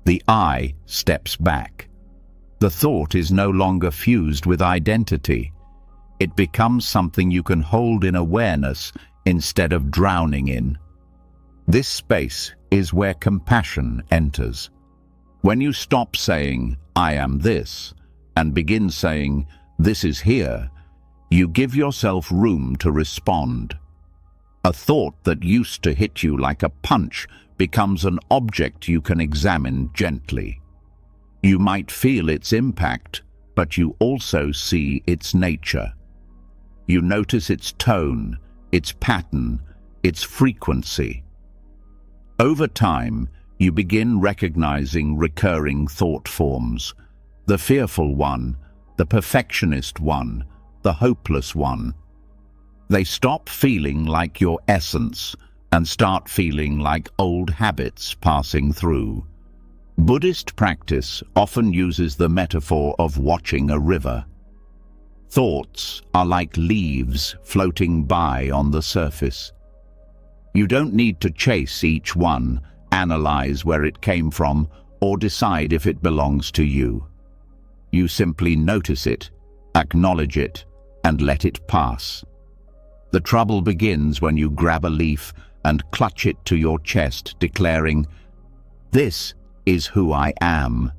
The I steps back. The thought is no longer fused with identity. It becomes something you can hold in awareness instead of drowning in. This space is where compassion enters. When you stop saying, "I am this," and begin saying, "This is here," you give yourself room to respond. A thought that used to hit you like a punch becomes an object you can examine gently. You might feel its impact, but you also see its nature. You notice its tone, its pattern, its frequency. Over time, you begin recognizing recurring thought forms: the fearful one, the perfectionist one, the hopeless one. They stop feeling like your essence and start feeling like old habits passing through. Buddhist practice often uses the metaphor of watching a river. Thoughts are like leaves floating by on the surface. You don't need to chase each one, analyze where it came from, or decide if it belongs to you. You simply notice it, acknowledge it, and let it pass. The trouble begins when you grab a leaf and clutch it to your chest, declaring, "This is who I am."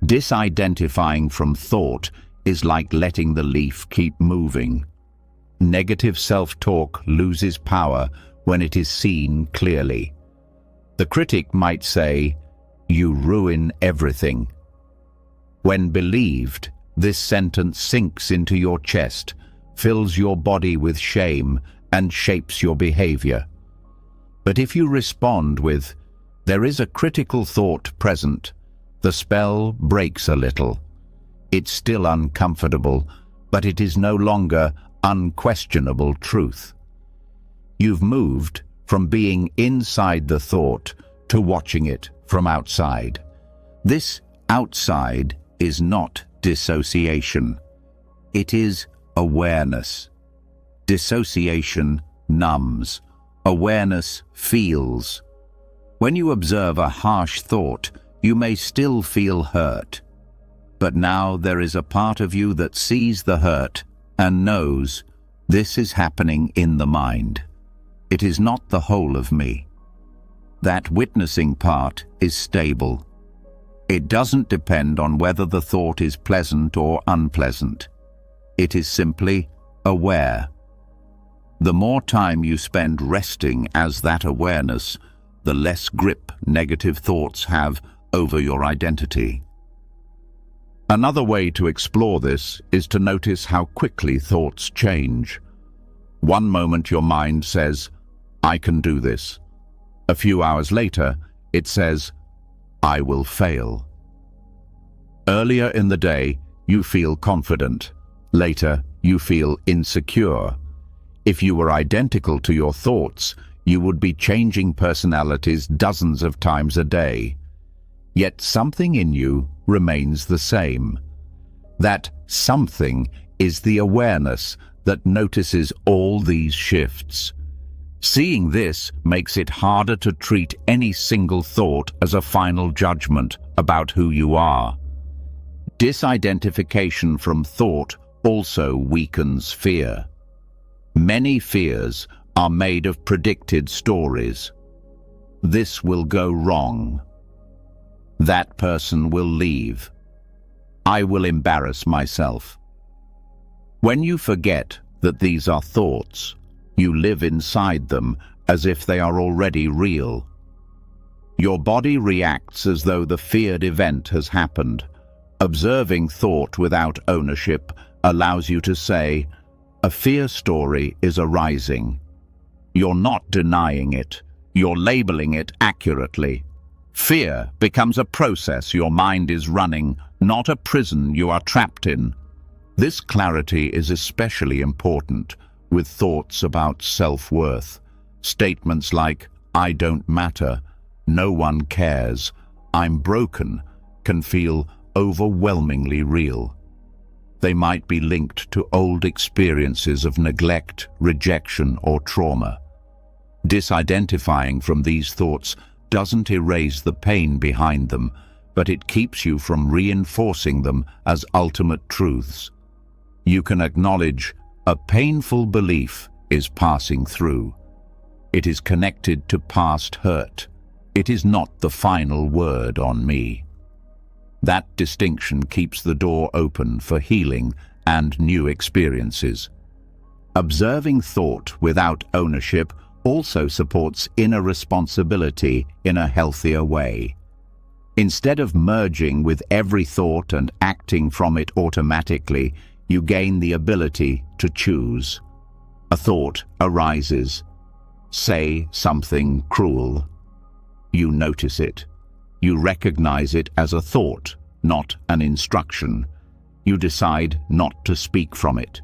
Disidentifying from thought is like letting the leaf keep moving. Negative self-talk loses power when it is seen clearly. The critic might say, "You ruin everything." When believed, this sentence sinks into your chest, fills your body with shame, and shapes your behavior. But if you respond with, "There is a critical thought present," the spell breaks a little. It's still uncomfortable, but it is no longer unquestionable truth. You've moved from being inside the thought to watching it from outside. This outside is not dissociation. It is awareness. Dissociation numbs. Awareness feels. When you observe a harsh thought, you may still feel hurt. But now there is a part of you that sees the hurt and knows this is happening in the mind. It is not the whole of me. That witnessing part is stable. It doesn't depend on whether the thought is pleasant or unpleasant. It is simply aware. The more time you spend resting as that awareness, the less grip negative thoughts have over your identity. Another way to explore this is to notice how quickly thoughts change. One moment your mind says, "I can do this." A few hours later, it says, "I will fail." Earlier in the day, you feel confident. Later, you feel insecure. If you were identical to your thoughts, you would be changing personalities dozens of times a day. Yet something in you remains the same. That something is the awareness that notices all these shifts. Seeing this makes it harder to treat any single thought as a final judgment about who you are. Disidentification from thought also weakens fear. Many fears are made of predicted stories. This will go wrong. That person will leave. I will embarrass myself. When you forget that these are thoughts, you live inside them as if they are already real. Your body reacts as though the feared event has happened. Observing thought without ownership allows you to say, "A fear story is arising." You're not denying it. You're labeling it accurately. Fear becomes a process your mind is running, not a prison you are trapped in. This clarity is especially important with thoughts about self-worth. Statements like, "I don't matter," "No one cares," "I'm broken," can feel overwhelmingly real. They might be linked to old experiences of neglect, rejection, or trauma. Disidentifying from these thoughts doesn't erase the pain behind them, but it keeps you from reinforcing them as ultimate truths. You can acknowledge a painful belief is passing through. It is connected to past hurt. It is not the final word on me. That distinction keeps the door open for healing and new experiences. Observing thought without ownership also supports inner responsibility in a healthier way. Instead of merging with every thought and acting from it automatically, you gain the ability to choose. A thought arises. Say something cruel. You notice it. You recognize it as a thought, not an instruction. You decide not to speak from it.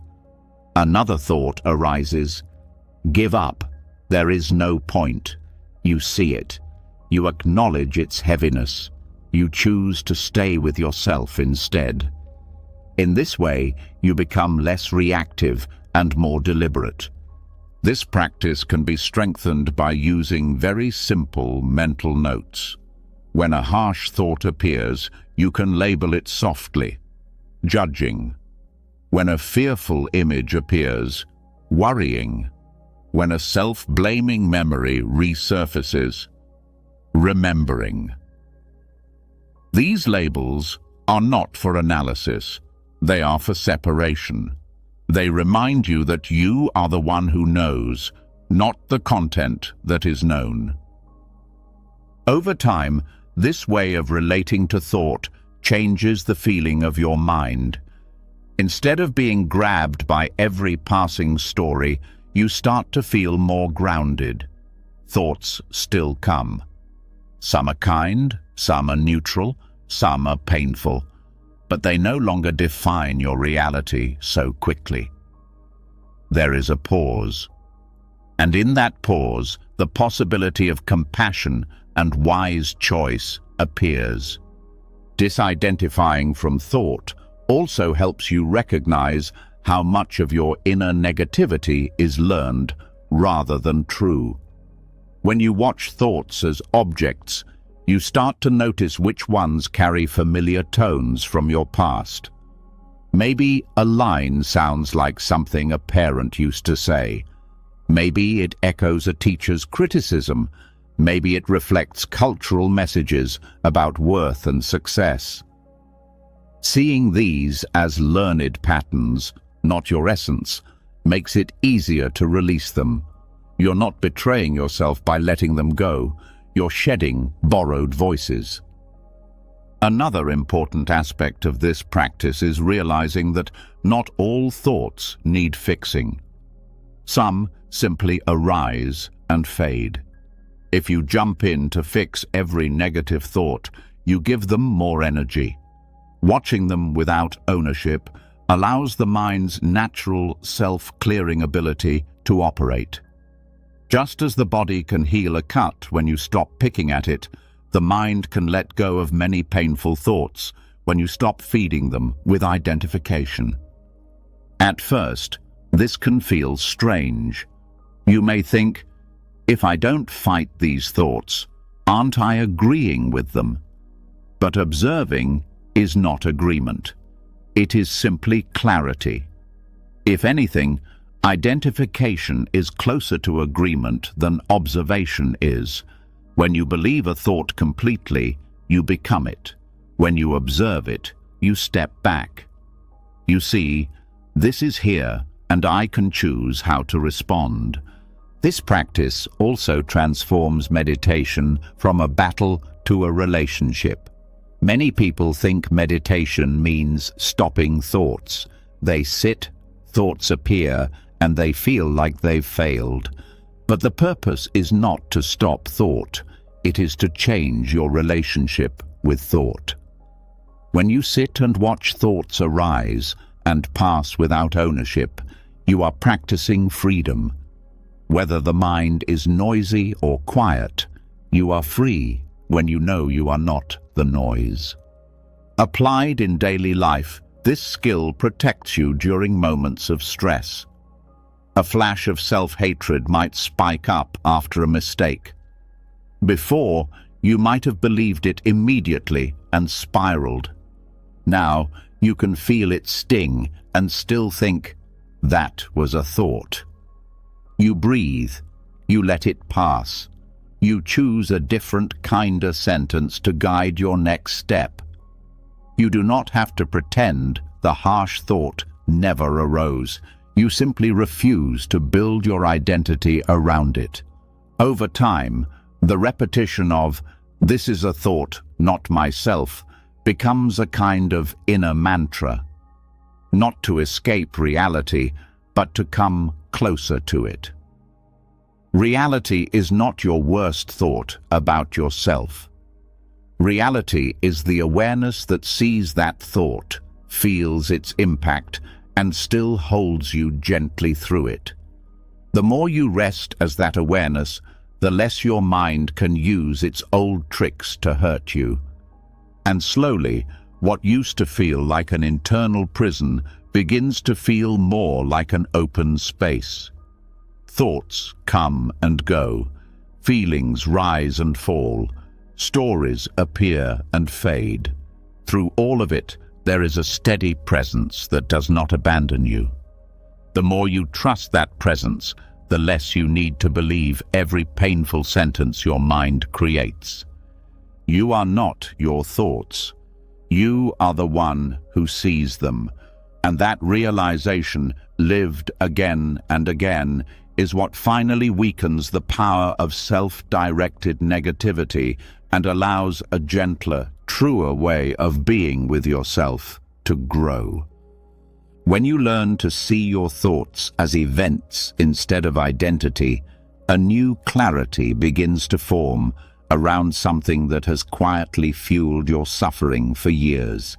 Another thought arises. Give up. There is no point. You see it. You acknowledge its heaviness. You choose to stay with yourself instead. In this way, you become less reactive and more deliberate. This practice can be strengthened by using very simple mental notes. When a harsh thought appears, you can label it softly, judging. When a fearful image appears, worrying. When a self-blaming memory resurfaces, remembering. These labels are not for analysis. They are for separation. They remind you that you are the one who knows, not the content that is known. Over time, this way of relating to thought changes the feeling of your mind. Instead of being grabbed by every passing story, you start to feel more grounded. Thoughts still come. Some are kind, some are neutral, some are painful, but they no longer define your reality so quickly. There is a pause, and in that pause, the possibility of compassion and wise choice appears. Disidentifying from thought also helps you recognize how much of your inner negativity is learned rather than true. When you watch thoughts as objects, you start to notice which ones carry familiar tones from your past. Maybe a line sounds like something a parent used to say. Maybe it echoes a teacher's criticism. Maybe it reflects cultural messages about worth and success. Seeing these as learned patterns, not your essence, makes it easier to release them. You're not betraying yourself by letting them go. You're shedding borrowed voices. Another important aspect of this practice is realizing that not all thoughts need fixing. Some simply arise and fade. If you jump in to fix every negative thought, you give them more energy. Watching them without ownership allows the mind's natural self-clearing ability to operate. Just as the body can heal a cut when you stop picking at it, the mind can let go of many painful thoughts when you stop feeding them with identification. At first, this can feel strange. You may think, if I don't fight these thoughts, aren't I agreeing with them? But observing is not agreement. It is simply clarity. If anything, identification is closer to agreement than observation is. When you believe a thought completely, you become it. When you observe it, you step back. You see, this is here, and I can choose how to respond. This practice also transforms meditation from a battle to a relationship. Many people think meditation means stopping thoughts. They sit, thoughts appear, and they feel like they've failed. But the purpose is not to stop thought. It is to change your relationship with thought. When you sit and watch thoughts arise and pass without ownership, you are practicing freedom. Whether the mind is noisy or quiet, You are free when you know you are not the noise. Applied in daily life, this skill protects you during moments of stress. A flash of self-hatred might spike up after a mistake. Before, you might have believed it immediately and spiraled. Now, you can feel it sting and still think, that was a thought. You breathe, you let it pass. You choose a different, kinder sentence to guide your next step. You do not have to pretend the harsh thought never arose. You simply refuse to build your identity around it. Over time, the repetition of, "This is a thought, not myself," becomes a kind of inner mantra. Not to escape reality, but to come closer to it. Reality is not your worst thought about yourself. Reality is the awareness that sees that thought, feels its impact, and still holds you gently through it. The more you rest as that awareness, the less your mind can use its old tricks to hurt you. And slowly, what used to feel like an internal prison begins to feel more like an open space. Thoughts come and go, feelings rise and fall, stories appear and fade. Through all of it, there is a steady presence that does not abandon you. The more you trust that presence, the less you need to believe every painful sentence your mind creates. You are not your thoughts. You are the one who sees them, and that realization, lived again and again, is what finally weakens the power of self-directed negativity and allows a gentler, truer way of being with yourself to grow. When you learn to see your thoughts as events instead of identity, a new clarity begins to form around something that has quietly fueled your suffering for years.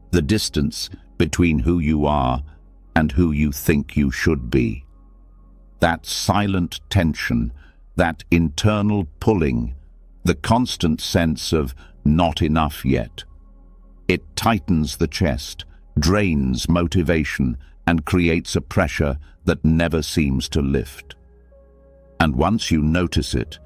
The distance between who you are and who you think you should be. That silent tension, that internal pulling, the constant sense of not enough yet. It tightens the chest, drains motivation, and creates a pressure that never seems to lift. And once you notice it,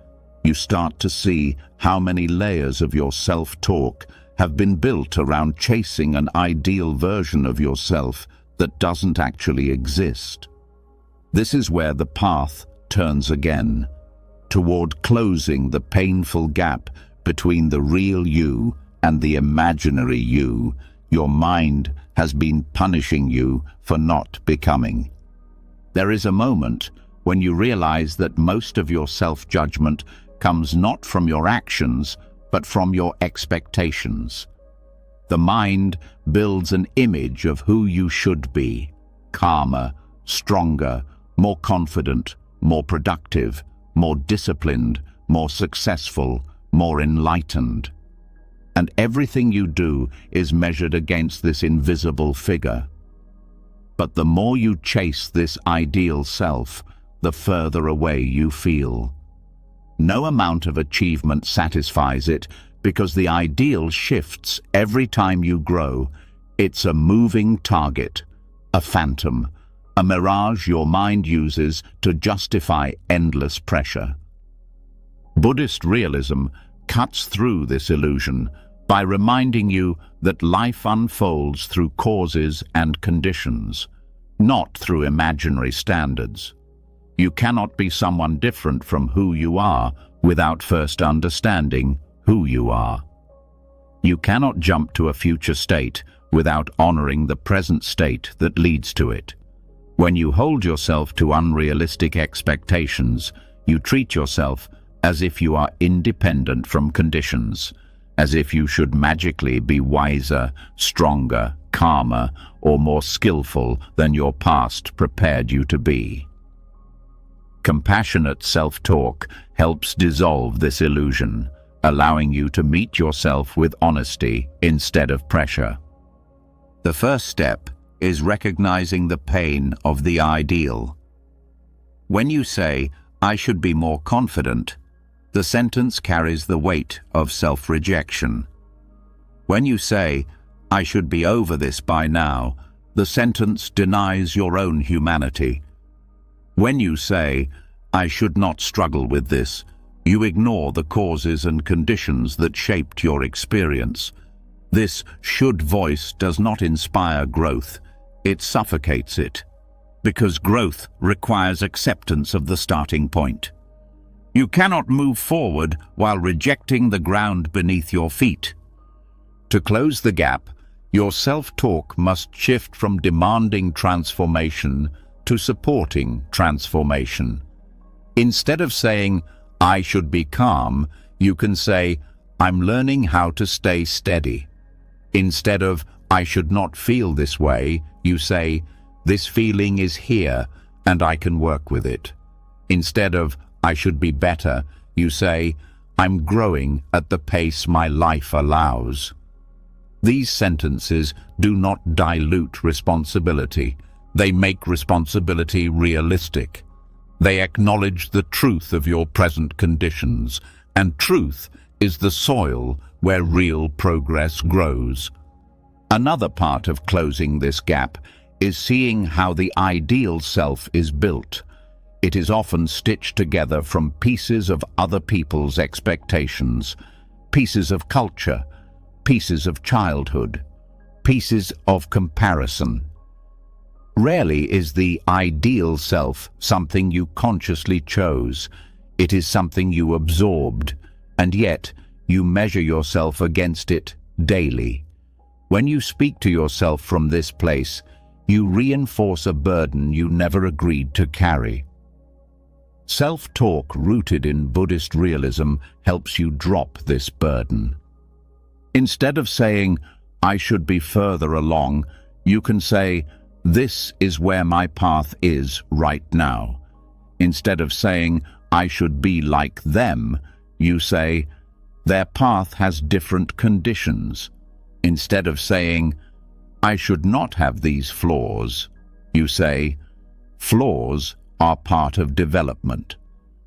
you start to see how many layers of your self-talk have been built around chasing an ideal version of yourself that doesn't actually exist. This is where the path turns again, toward closing the painful gap between the real you and the imaginary you your mind has been punishing you for not becoming. There is a moment when you realize that most of your self-judgment comes not from your actions, but from your expectations. The mind builds an image of who you should be: calmer, stronger, more confident, more productive, more disciplined, more successful, more enlightened. And everything you do is measured against this invisible figure. But the more you chase this ideal self, the further away you feel. No amount of achievement satisfies it, because the ideal shifts every time you grow. It's a moving target, a phantom, a mirage your mind uses to justify endless pressure. Buddhist realism cuts through this illusion by reminding you that life unfolds through causes and conditions, not through imaginary standards. You cannot be someone different from who you are without first understanding who you are. You cannot jump to a future state without honoring the present state that leads to it. When you hold yourself to unrealistic expectations, you treat yourself as if you are independent from conditions, as if you should magically be wiser, stronger, calmer, or more skillful than your past prepared you to be. Compassionate self-talk helps dissolve this illusion, allowing you to meet yourself with honesty instead of pressure. The first step is recognizing the pain of the ideal. When you say, "I should be more confident," the sentence carries the weight of self-rejection. When you say, "I should be over this by now," the sentence denies your own humanity. When you say, "I should not struggle with this," you ignore the causes and conditions that shaped your experience. This should voice does not inspire growth, it suffocates it, because growth requires acceptance of the starting point. You cannot move forward while rejecting the ground beneath your feet. To close the gap, your self-talk must shift from demanding transformation to supporting transformation. Instead of saying, "I should be calm," you can say, "I'm learning how to stay steady." Instead of, "I should not feel this way," you say, "This feeling is here and I can work with it." Instead of, "I should be better," you say, "I'm growing at the pace my life allows." These sentences do not dilute responsibility. They make responsibility realistic. They acknowledge the truth of your present conditions, and truth is the soil where real progress grows. Another part of closing this gap is seeing how the ideal self is built. It is often stitched together from pieces of other people's expectations, pieces of culture, pieces of childhood, pieces of comparison. Rarely is the ideal self something you consciously chose. It is something you absorbed, and yet you measure yourself against it daily. When you speak to yourself from this place, you reinforce a burden you never agreed to carry. Self-talk rooted in Buddhist realism helps you drop this burden. Instead of saying, "I should be further along," you can say, "This is where my path is right now." Instead of saying, "I should be like them," you say, "Their path has different conditions." Instead of saying, "I should not have these flaws," you say, "Flaws are part of development."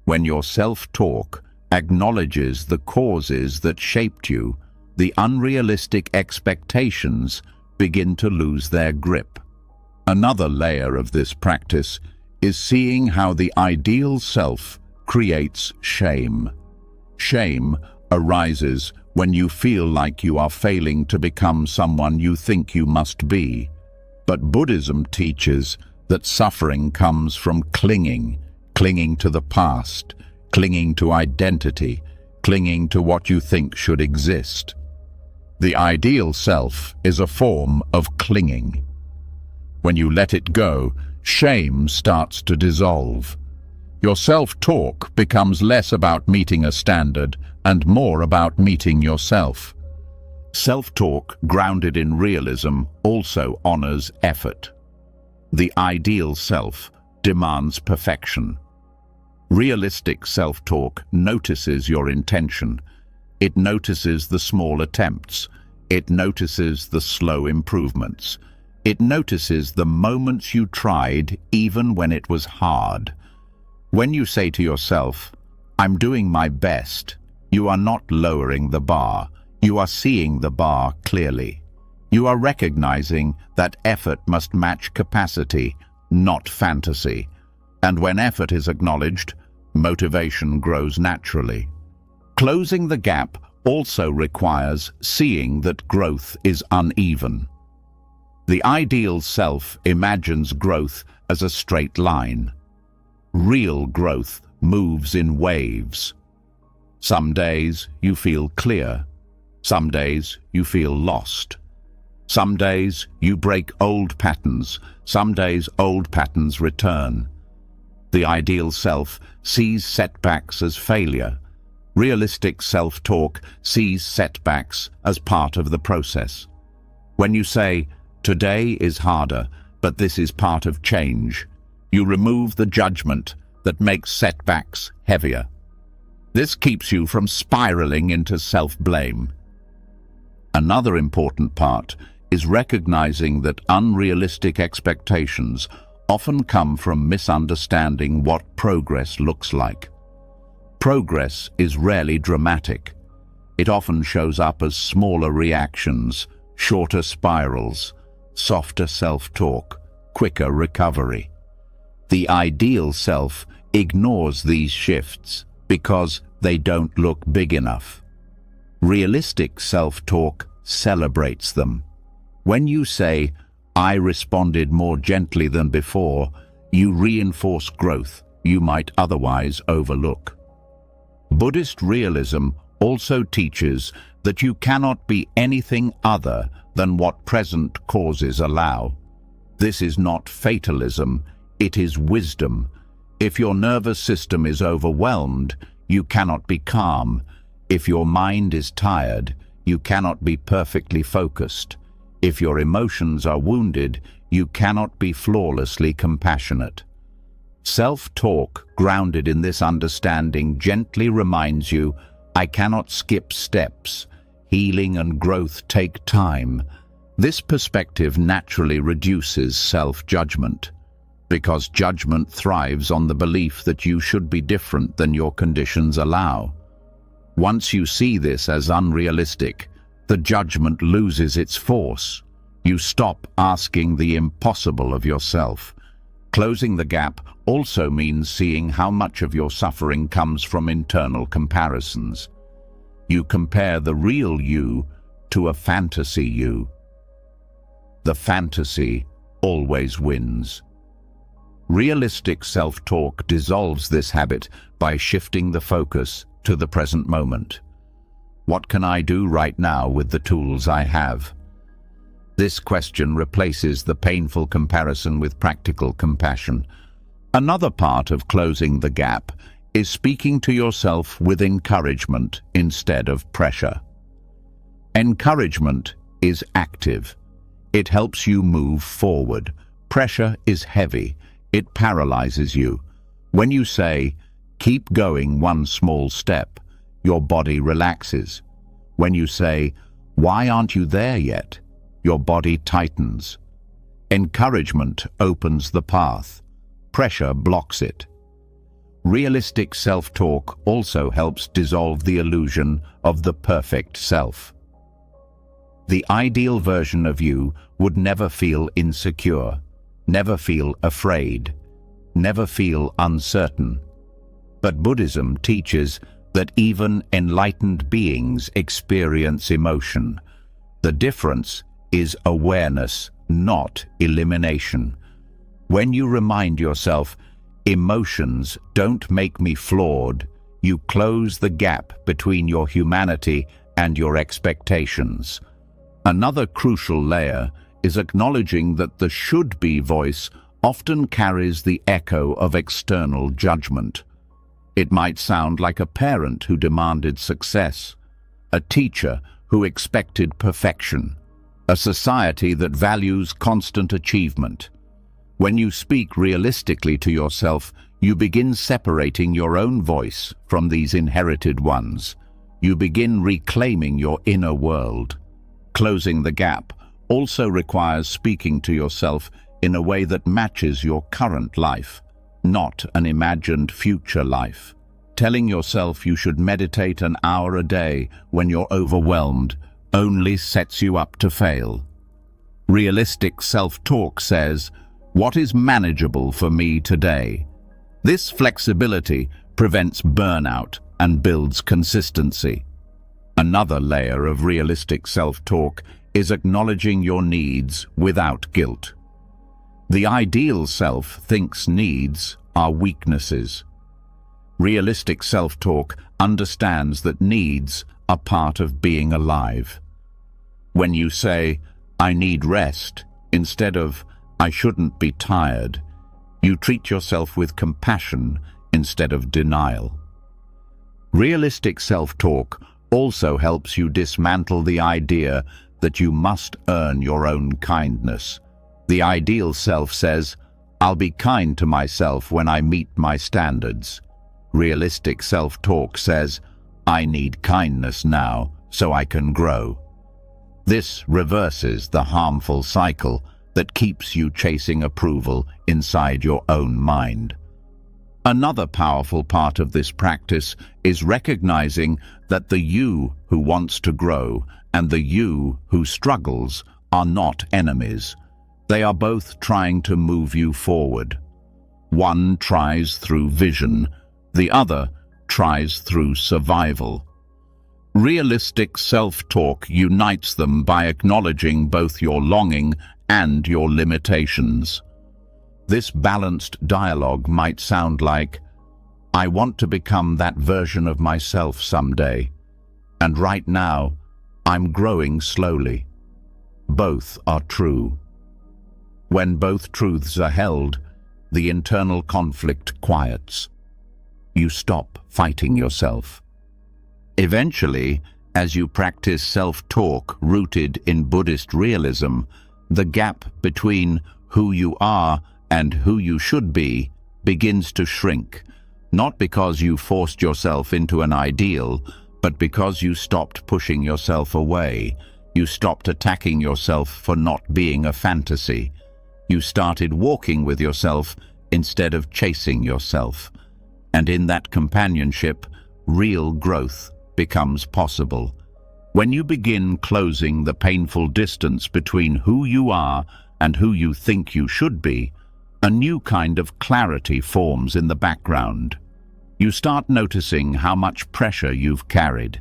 When your self-talk acknowledges the causes that shaped you, the unrealistic expectations begin to lose their grip. Another layer of this practice is seeing how the ideal self creates shame. Shame arises when you feel like you are failing to become someone you think you must be. But Buddhism teaches that suffering comes from clinging to the past, clinging to identity, clinging to what you think should exist. The ideal self is a form of clinging. When you let it go, shame starts to dissolve. Your self-talk becomes less about meeting a standard and more about meeting yourself. Self-talk grounded in realism also honors effort. The ideal self demands perfection. Realistic self-talk notices your intention. It notices the small attempts. It notices the slow improvements. It notices the moments you tried even when it was hard. When you say to yourself, "I'm doing my best," you are not lowering the bar. You are seeing the bar clearly. You are recognizing that effort must match capacity, not fantasy. And when effort is acknowledged, motivation grows naturally. Closing the gap also requires seeing that growth is uneven. The ideal self imagines growth as a straight line. Real growth moves in waves. Some days you feel clear. Some days you feel lost. Some days you break old patterns. Some days old patterns return. The ideal self sees setbacks as failure. Realistic self-talk sees setbacks as part of the process. When you say, "Today is harder, but this is part of change," you remove the judgment that makes setbacks heavier. This keeps you from spiraling into self-blame. Another important part is recognizing that unrealistic expectations often come from misunderstanding what progress looks like. Progress is rarely dramatic. It often shows up as smaller reactions, shorter spirals, softer self-talk, quicker recovery. The ideal self ignores these shifts because they don't look big enough. Realistic self-talk celebrates them. When you say, "I responded more gently than before," you reinforce growth you might otherwise overlook. Buddhist realism also teaches that you cannot be anything other than what present causes allow. This is not fatalism, it is wisdom. If your nervous system is overwhelmed, you cannot be calm. If your mind is tired, you cannot be perfectly focused. If your emotions are wounded, you cannot be flawlessly compassionate. Self-talk grounded in this understanding gently reminds you, I cannot skip steps. Healing and growth take time. This perspective naturally reduces self-judgment, because judgment thrives on the belief that you should be different than your conditions allow. Once you see this as unrealistic, the judgment loses its force. You stop asking the impossible of yourself. Closing the gap also means seeing how much of your suffering comes from internal comparisons. You compare the real you to a fantasy you. The fantasy always wins. Realistic self-talk dissolves this habit by shifting the focus to the present moment. What can I do right now with the tools I have? This question replaces the painful comparison with practical compassion. Another part of closing the gap is speaking to yourself with encouragement instead of pressure. Encouragement is active. It helps you move forward. Pressure is heavy. It paralyzes you. When you say, "Keep going one small step," your body relaxes. When you say, "Why aren't you there yet?" your body tightens. Encouragement opens the path. Pressure blocks it. Realistic self-talk also helps dissolve the illusion of the perfect self. The ideal version of you would never feel insecure, never feel afraid, never feel uncertain. But Buddhism teaches that even enlightened beings experience emotion. The difference is awareness, not elimination. When you remind yourself, emotions don't make me flawed, you close the gap between your humanity and your expectations. Another crucial layer is acknowledging that the should-be voice often carries the echo of external judgment. It might sound like a parent who demanded success, a teacher who expected perfection, a society that values constant achievement. When you speak realistically to yourself, you begin separating your own voice from these inherited ones. You begin reclaiming your inner world. Closing the gap also requires speaking to yourself in a way that matches your current life, not an imagined future life. Telling yourself you should meditate an hour a day when you're overwhelmed only sets you up to fail. Realistic self-talk says, "What is manageable for me today?" This flexibility prevents burnout and builds consistency. Another layer of realistic self-talk is acknowledging your needs without guilt. The ideal self thinks needs are weaknesses. Realistic self-talk understands that needs are part of being alive. When you say, "I need rest," instead of "I shouldn't be tired," you treat yourself with compassion instead of denial. Realistic self-talk also helps you dismantle the idea that you must earn your own kindness. The ideal self says, "I'll be kind to myself when I meet my standards." Realistic self-talk says, "I need kindness now so I can grow." This reverses the harmful cycle that keeps you chasing approval inside your own mind. Another powerful part of this practice is recognizing that the you who wants to grow and the you who struggles are not enemies. They are both trying to move you forward. One tries through vision, the other tries through survival. Realistic self-talk unites them by acknowledging both your longing and your limitations. This balanced dialogue might sound like, "I want to become that version of myself someday, and right now, I'm growing slowly." Both are true. When both truths are held, the internal conflict quiets. You stop fighting yourself. Eventually, as you practice self-talk rooted in Buddhist realism, the gap between who you are and who you should be begins to shrink, not because you forced yourself into an ideal, but because you stopped pushing yourself away. You stopped attacking yourself for not being a fantasy. You started walking with yourself instead of chasing yourself. And in that companionship, real growth becomes possible. When you begin closing the painful distance between who you are and who you think you should be, a new kind of clarity forms in the background. You start noticing how much pressure you've carried,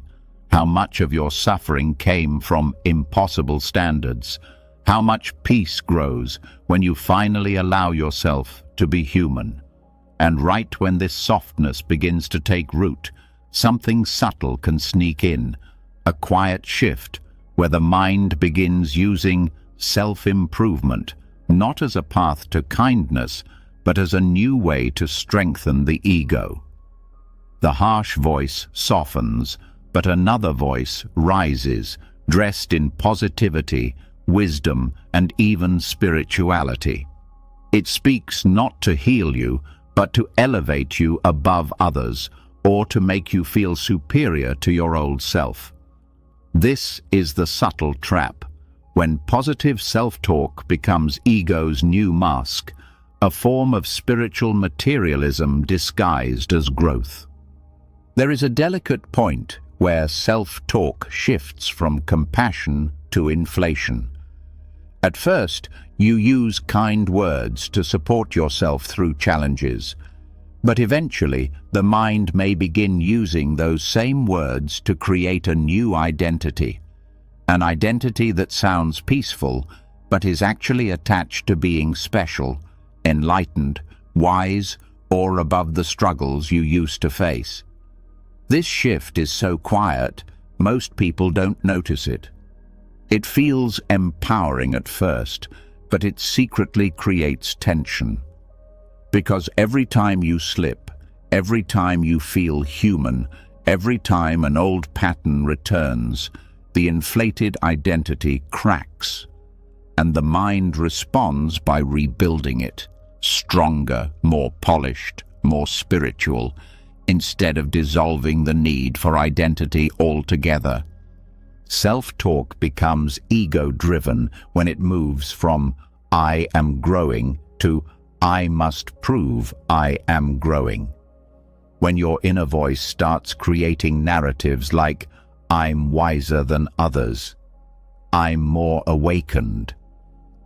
how much of your suffering came from impossible standards, how much peace grows when you finally allow yourself to be human. And right when this softness begins to take root, something subtle can sneak in, a quiet shift where the mind begins using self-improvement, not as a path to kindness, but as a new way to strengthen the ego. The harsh voice softens, but another voice rises, dressed in positivity, wisdom, and even spirituality. It speaks not to heal you, but to elevate you above others, or to make you feel superior to your old self. This is the subtle trap. When positive self-talk becomes ego's new mask, a form of spiritual materialism disguised as growth. There is a delicate point where self-talk shifts from compassion to inflation. At first, you use kind words to support yourself through challenges, but eventually the mind may begin using those same words to create a new identity. An identity that sounds peaceful, but is actually attached to being special, enlightened, wise, or above the struggles you used to face. This shift is so quiet, most people don't notice it. It feels empowering at first, but it secretly creates tension. Because every time you slip, every time you feel human, every time an old pattern returns, the inflated identity cracks, and the mind responds by rebuilding it, stronger, more polished, more spiritual, instead of dissolving the need for identity altogether. Self-talk becomes ego-driven when it moves from "I am growing" to "I must prove I am growing." When your inner voice starts creating narratives like "I'm wiser than others," "I'm more awakened,"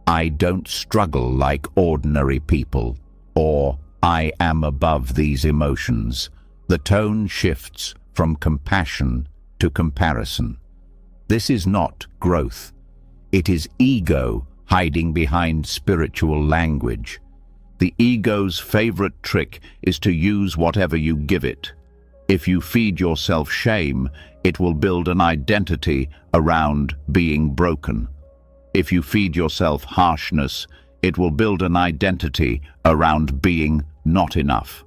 "I don't struggle like ordinary people," or "I am above these emotions," the tone shifts from compassion to comparison. This is not growth. It is ego hiding behind spiritual language. The ego's favorite trick is to use whatever you give it. If you feed yourself shame, it will build an identity around being broken. If you feed yourself harshness, it will build an identity around being not enough.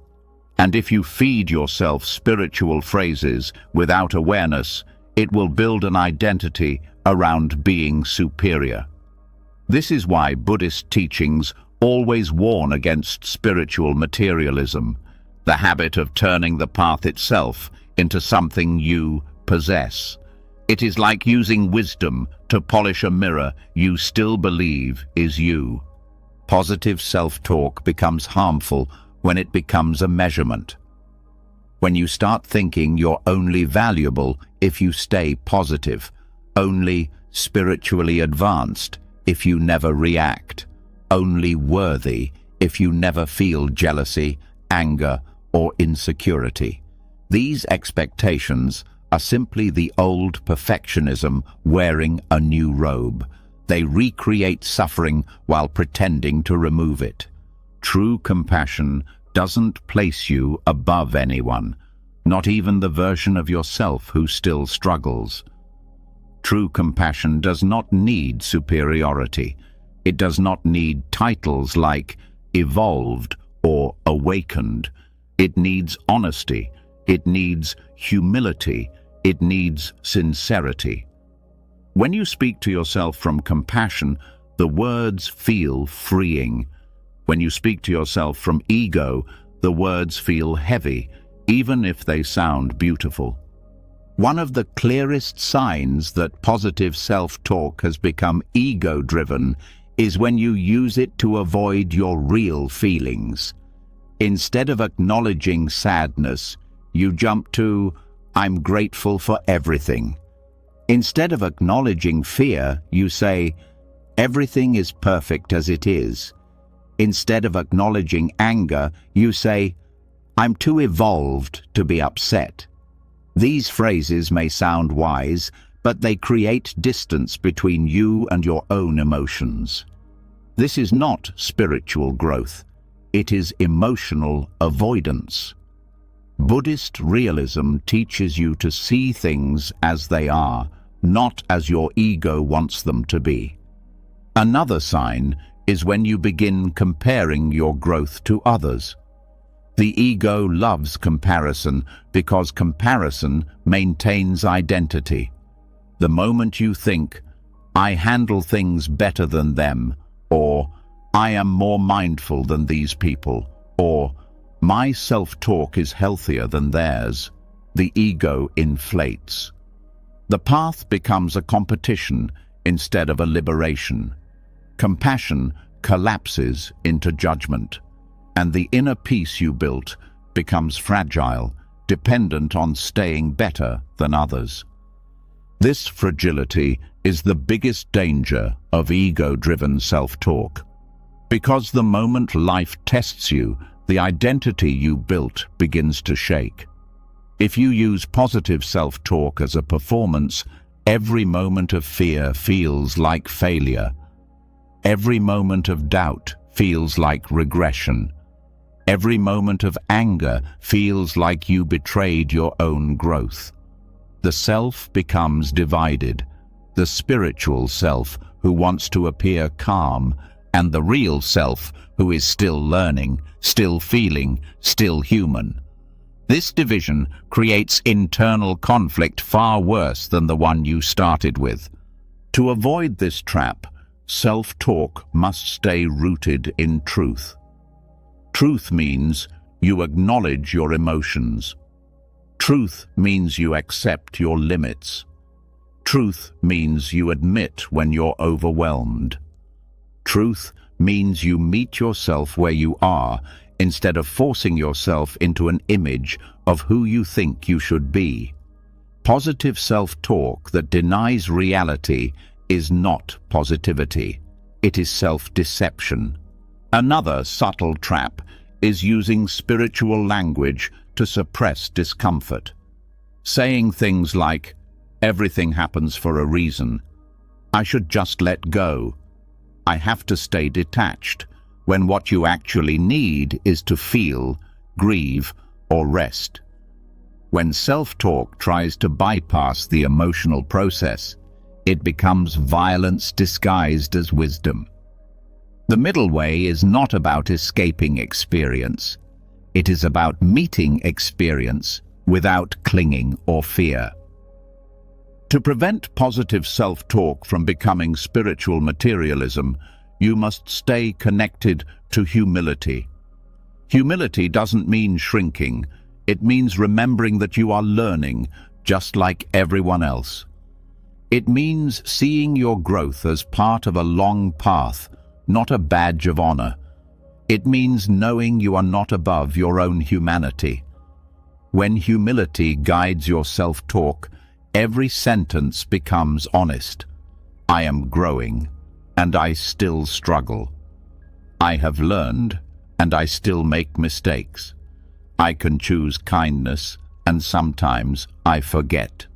And if you feed yourself spiritual phrases without awareness, it will build an identity around being superior. This is why Buddhist teachings always warn against spiritual materialism, the habit of turning the path itself into something you possess. It is like using wisdom to polish a mirror you still believe is you. Positive self-talk becomes harmful when it becomes a measurement. When you start thinking you're only valuable if you stay positive, only spiritually advanced if you never react, only worthy if you never feel jealousy, anger, or insecurity. These expectations are simply the old perfectionism wearing a new robe. They recreate suffering while pretending to remove it. True compassion doesn't place you above anyone, not even the version of yourself who still struggles. True compassion does not need superiority. It does not need titles like evolved or awakened. It needs honesty. It needs humility. It needs sincerity. When you speak to yourself from compassion, the words feel freeing. When you speak to yourself from ego, the words feel heavy, even if they sound beautiful. One of the clearest signs that positive self-talk has become ego-driven is when you use it to avoid your real feelings. Instead of acknowledging sadness, you jump to, "I'm grateful for everything." Instead of acknowledging fear, you say, "Everything is perfect as it is." Instead of acknowledging anger, you say, "I'm too evolved to be upset." These phrases may sound wise, but they create distance between you and your own emotions. This is not spiritual growth. It is emotional avoidance. Buddhist realism teaches you to see things as they are, not as your ego wants them to be. Another sign is when you begin comparing your growth to others. The ego loves comparison because comparison maintains identity. The moment you think, "I handle things better than them," or "I am more mindful than these people," or "My self-talk is healthier than theirs," the ego inflates. The path becomes a competition instead of a liberation. Compassion collapses into judgment, and the inner peace you built becomes fragile, dependent on staying better than others. This fragility is the biggest danger of ego-driven self-talk. Because the moment life tests you, the identity you built begins to shake. If you use positive self-talk as a performance, every moment of fear feels like failure. Every moment of doubt feels like regression. Every moment of anger feels like you betrayed your own growth. The self becomes divided, the spiritual self who wants to appear calm, and the real self who is still learning, still feeling, still human. This division creates internal conflict far worse than the one you started with. To avoid this trap, self-talk must stay rooted in truth. Truth means you acknowledge your emotions. Truth means you accept your limits. Truth means you admit when you're overwhelmed. Truth means you meet yourself where you are instead of forcing yourself into an image of who you think you should be. Positive self-talk that denies reality is not positivity. It is self-deception. Another subtle trap is using spiritual language to suppress discomfort. Saying things like, "Everything happens for a reason," "I should just let go," "I have to stay detached," when what you actually need is to feel, grieve, or rest. When self-talk tries to bypass the emotional process, it becomes violence disguised as wisdom. The middle way is not about escaping experience. It is about meeting experience without clinging or fear. To prevent positive self-talk from becoming spiritual materialism, you must stay connected to humility. Humility doesn't mean shrinking. It means remembering that you are learning, just like everyone else. It means seeing your growth as part of a long path, not a badge of honor. It means knowing you are not above your own humanity. When humility guides your self-talk, every sentence becomes honest. I am growing, and I still struggle. I have learned, and I still make mistakes. I can choose kindness, and sometimes I forget.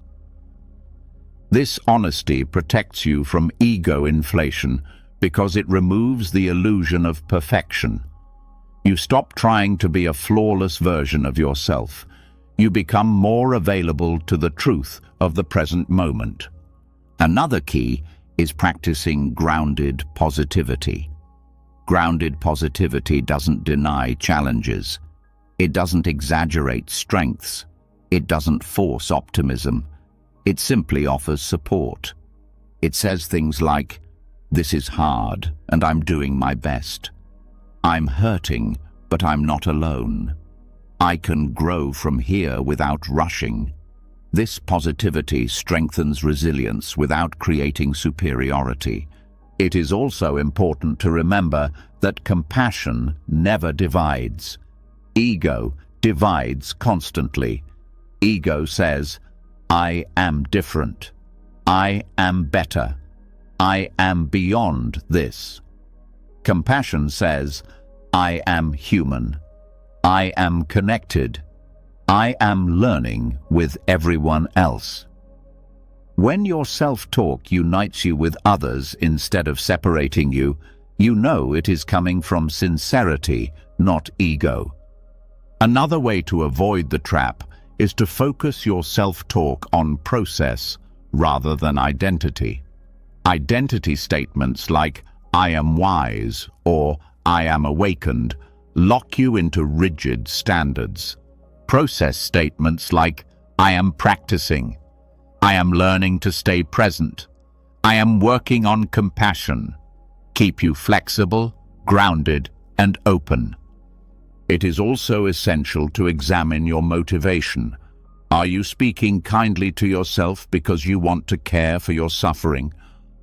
This honesty protects you from ego inflation because it removes the illusion of perfection. You stop trying to be a flawless version of yourself. You become more available to the truth of the present moment. Another key is practicing grounded positivity. Grounded positivity doesn't deny challenges. It doesn't exaggerate strengths. It doesn't force optimism. It simply offers support. It says things like, "This is hard, and I'm doing my best. I'm hurting, but I'm not alone. I can grow from here without rushing." This positivity strengthens resilience without creating superiority. It is also important to remember that compassion never divides. Ego divides constantly. Ego says, "I am different. I am better. I am beyond this." Compassion says, "I am human. I am connected. I am learning with everyone else." When your self-talk unites you with others instead of separating you, you know it is coming from sincerity, not ego. Another way to avoid the trap is to focus your self-talk on process rather than identity. Identity statements like "I am wise" or "I am awakened" lock you into rigid standards. Process statements like "I am practicing," "I am learning to stay present," "I am working on compassion" keep you flexible, grounded, and open. It is also essential to examine your motivation. Are you speaking kindly to yourself because you want to care for your suffering,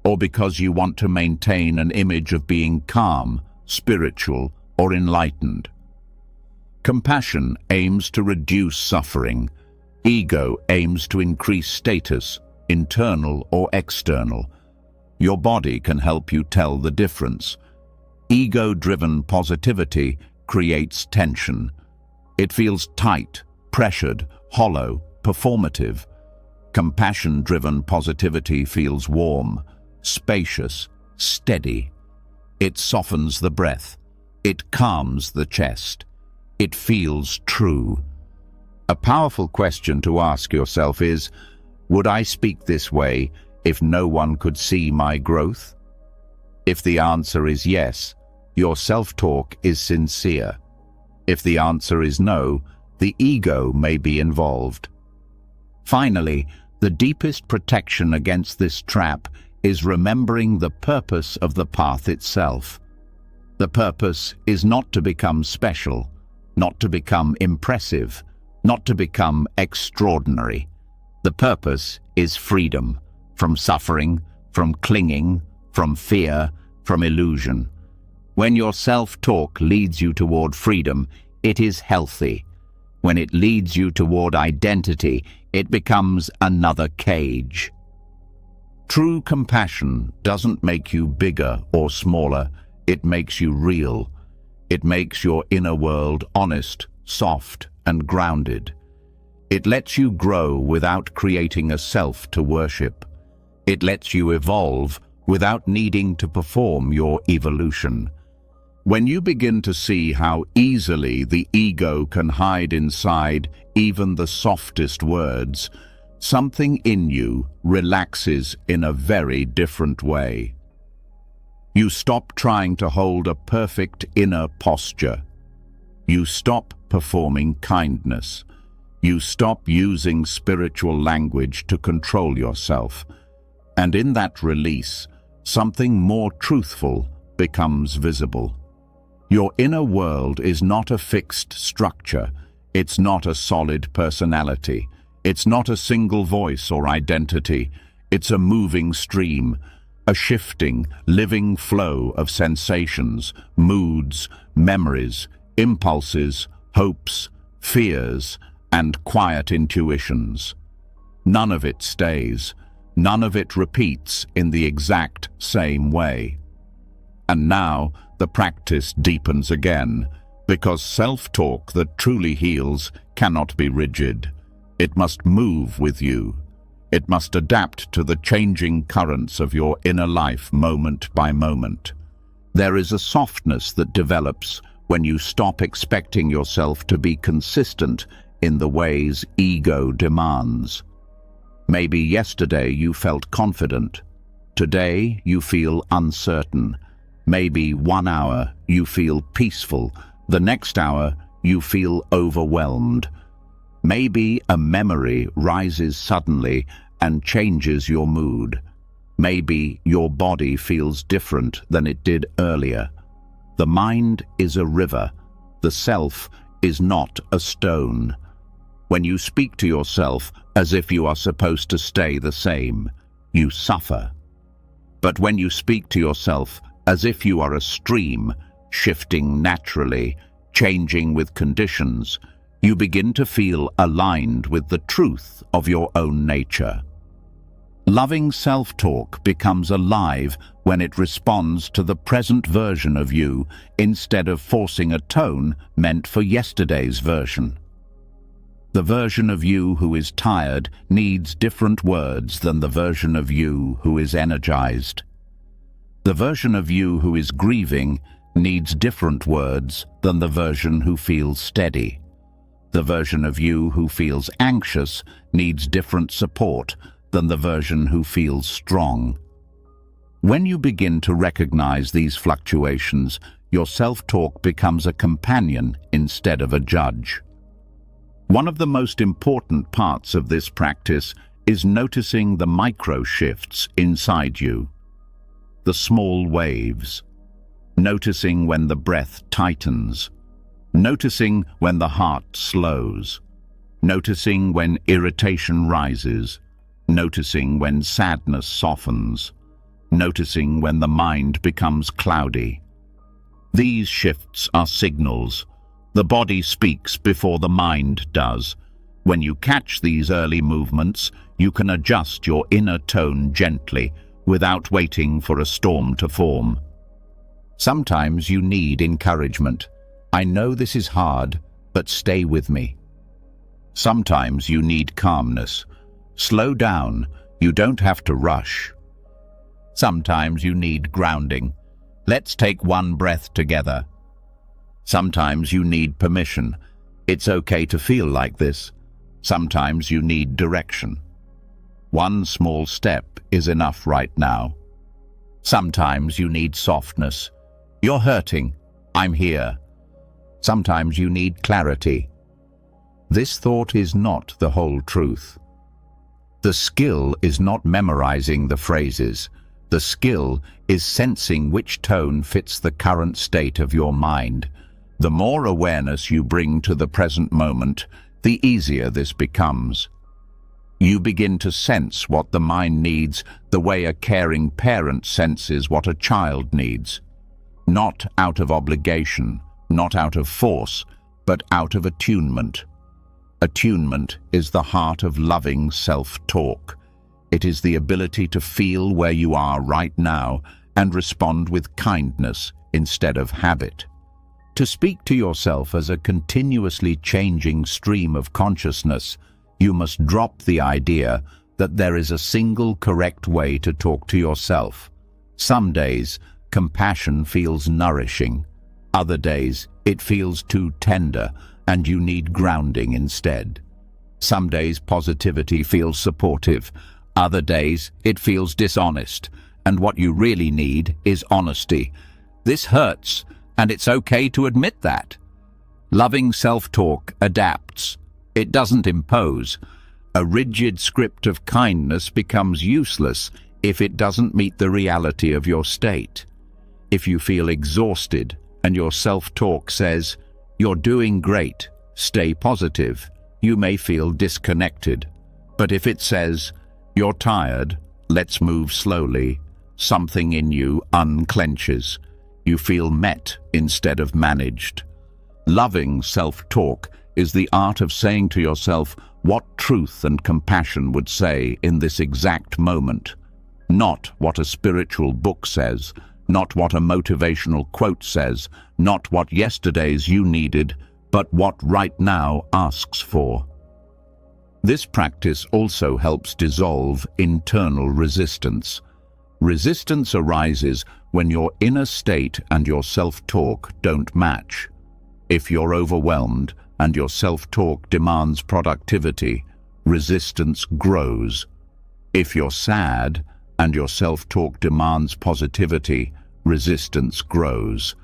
or because you want to maintain an image of being calm, spiritual, or enlightened? Compassion aims to reduce suffering. Ego aims to increase status, internal or external. Your body can help you tell the difference. Ego-driven positivity creates tension. It feels tight, pressured, hollow, performative. Compassion-driven positivity feels warm, spacious, steady. It softens the breath. It calms the chest. It feels true. A powerful question to ask yourself is, would I speak this way if no one could see my growth? If the answer is yes, your self-talk is sincere. If the answer is no, the ego may be involved. Finally, the deepest protection against this trap is remembering the purpose of the path itself. The purpose is not to become special, not to become impressive, not to become extraordinary. The purpose is freedom from suffering, from clinging, from fear, from illusion. When your self-talk leads you toward freedom, it is healthy. When it leads you toward identity, it becomes another cage. True compassion doesn't make you bigger or smaller. It makes you real. It makes your inner world honest, soft, and grounded. It lets you grow without creating a self to worship. It lets you evolve without needing to perform your evolution. When you begin to see how easily the ego can hide inside even the softest words, something in you relaxes in a very different way. You stop trying to hold a perfect inner posture. You stop performing kindness. You stop using spiritual language to control yourself. And in that release, something more truthful becomes visible. Your inner world is not a fixed structure. It's not a solid personality. It's not a single voice or identity. It's a moving stream. a shifting, living flow of sensations, moods, memories, impulses, hopes, fears, and quiet intuitions. None of it stays. None of it repeats in the exact same way. And now the practice deepens again, because self-talk that truly heals cannot be rigid. It must move with you. It must adapt to the changing currents of your inner life moment by moment. There is a softness that develops when you stop expecting yourself to be consistent in the ways ego demands. Maybe yesterday you felt confident. Today you feel uncertain. Maybe 1 hour you feel peaceful. The next hour you feel overwhelmed. Maybe a memory rises suddenly and changes your mood. Maybe your body feels different than it did earlier. The mind is a river. The self is not a stone. When you speak to yourself as if you are supposed to stay the same, you suffer. But when you speak to yourself as if you are a stream, shifting naturally, changing with conditions, you begin to feel aligned with the truth of your own nature. Loving self-talk becomes alive when it responds to the present version of you instead of forcing a tone meant for yesterday's version. The version of you who is tired needs different words than the version of you who is energized. The version of you who is grieving needs different words than the version who feels steady. The version of you who feels anxious needs different support than the version who feels strong. When you begin to recognize these fluctuations, your self-talk becomes a companion instead of a judge. One of the most important parts of this practice is noticing the micro shifts inside you. The small waves. Noticing when the breath tightens. Noticing when the heart slows. Noticing when irritation rises. Noticing when sadness softens. Noticing when the mind becomes cloudy. These shifts are signals. The body speaks before the mind does. When you catch these early movements, you can adjust your inner tone gently, without waiting for a storm to form. Sometimes you need encouragement. I know this is hard, but stay with me. Sometimes you need calmness. Slow down, you don't have to rush. Sometimes you need grounding. Let's take one breath together. Sometimes you need permission. It's okay to feel like this. Sometimes you need direction. One small step is enough right now. Sometimes you need softness. You're hurting. I'm here. Sometimes you need clarity. This thought is not the whole truth. The skill is not memorizing the phrases. The skill is sensing which tone fits the current state of your mind. The more awareness you bring to the present moment, the easier this becomes. You begin to sense what the mind needs the way a caring parent senses what a child needs. Not out of obligation, not out of force, but out of attunement. Attunement is the heart of loving self-talk. It is the ability to feel where you are right now and respond with kindness instead of habit. To speak to yourself as a continuously changing stream of consciousness, you must drop the idea that there is a single correct way to talk to yourself. Some days, compassion feels nourishing. Other days, it feels too tender, and you need grounding instead. Some days, positivity feels supportive. Other days, it feels dishonest, and what you really need is honesty. This hurts, and it's okay to admit that. Loving self-talk adapts. It doesn't impose. A rigid script of kindness becomes useless if it doesn't meet the reality of your state. If you feel exhausted and your self-talk says, "You're doing great, stay positive," you may feel disconnected. But if it says, "You're tired, let's move slowly," something in you unclenches. You feel met instead of managed. Loving self-talk is the art of saying to yourself what truth and compassion would say in this exact moment. Not what a spiritual book says, not what a motivational quote says, not what yesterday's you needed, but what right now asks for. This practice also helps dissolve internal resistance. Resistance arises when your inner state and your self-talk don't match. If you're overwhelmed and your self-talk demands productivity, resistance grows. If you're sad and your self-talk demands positivity, resistance grows.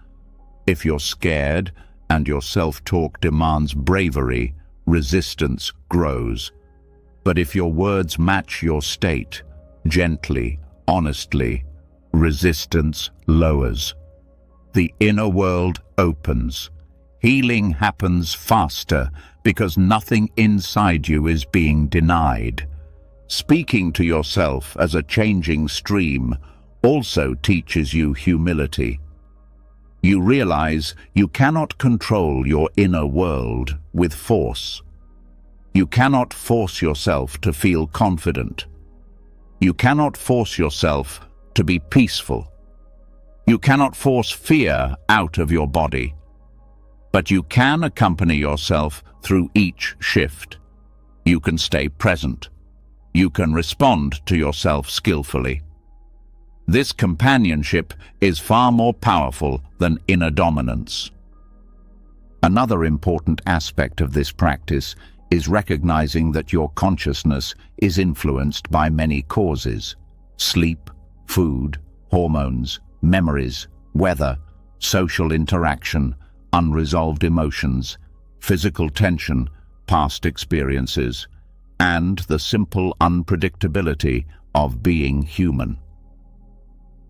If you're scared and your self-talk demands bravery, resistance grows. But if your words match your state, gently, honestly, resistance lowers. The inner world opens. Healing happens faster because nothing inside you is being denied. Speaking to yourself as a changing stream also teaches you humility. You realize you cannot control your inner world with force. You cannot force yourself to feel confident. You cannot force yourself to be peaceful. You cannot force fear out of your body. But you can accompany yourself through each shift. You can stay present. You can respond to yourself skillfully. This companionship is far more powerful than inner dominance. Another important aspect of this practice is recognizing that your consciousness is influenced by many causes: sleep, food, hormones, memories, weather, social interaction, unresolved emotions, physical tension, past experiences, and the simple unpredictability of being human.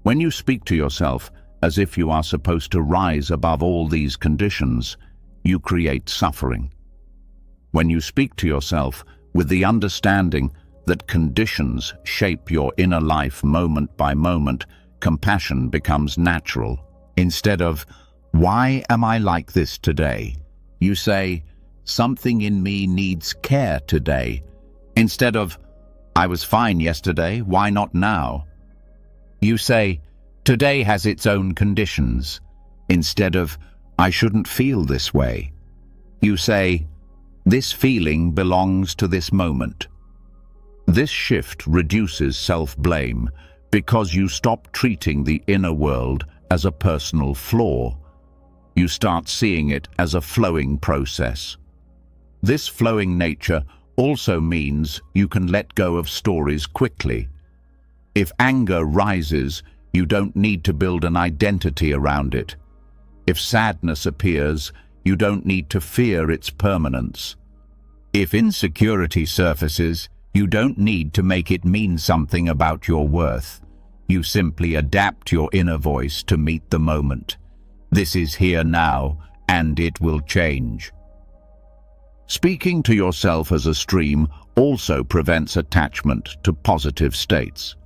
When you speak to yourself as if you are supposed to rise above all these conditions, you create suffering. When you speak to yourself with the understanding that conditions shape your inner life moment by moment, compassion becomes natural. Instead of, "Why am I like this today?" you say, "Something in me needs care today." Instead of, "I was fine yesterday, why not now?" You say, "Today has its own conditions." Instead of, "I shouldn't feel this way," you say, "This feeling belongs to this moment." This shift reduces self-blame because you stop treating the inner world as a personal flaw. You start seeing it as a flowing process. This flowing nature also means you can let go of stories quickly. If anger rises, you don't need to build an identity around it. If sadness appears, you don't need to fear its permanence. If insecurity surfaces, you don't need to make it mean something about your worth. You simply adapt your inner voice to meet the moment. This is here now, and it will change. Speaking to yourself as a stream also prevents attachment to positive states.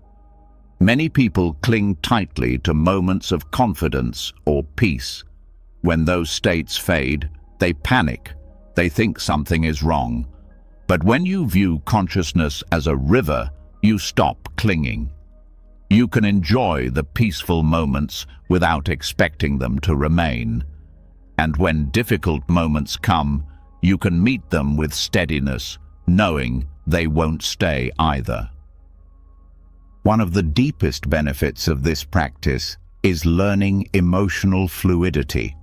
Many people cling tightly to moments of confidence or peace. When those states fade, they panic. They think something is wrong. But when you view consciousness as a river, you stop clinging. You can enjoy the peaceful moments without expecting them to remain. And when difficult moments come, you can meet them with steadiness, knowing they won't stay either. One of the deepest benefits of this practice is learning emotional fluidity.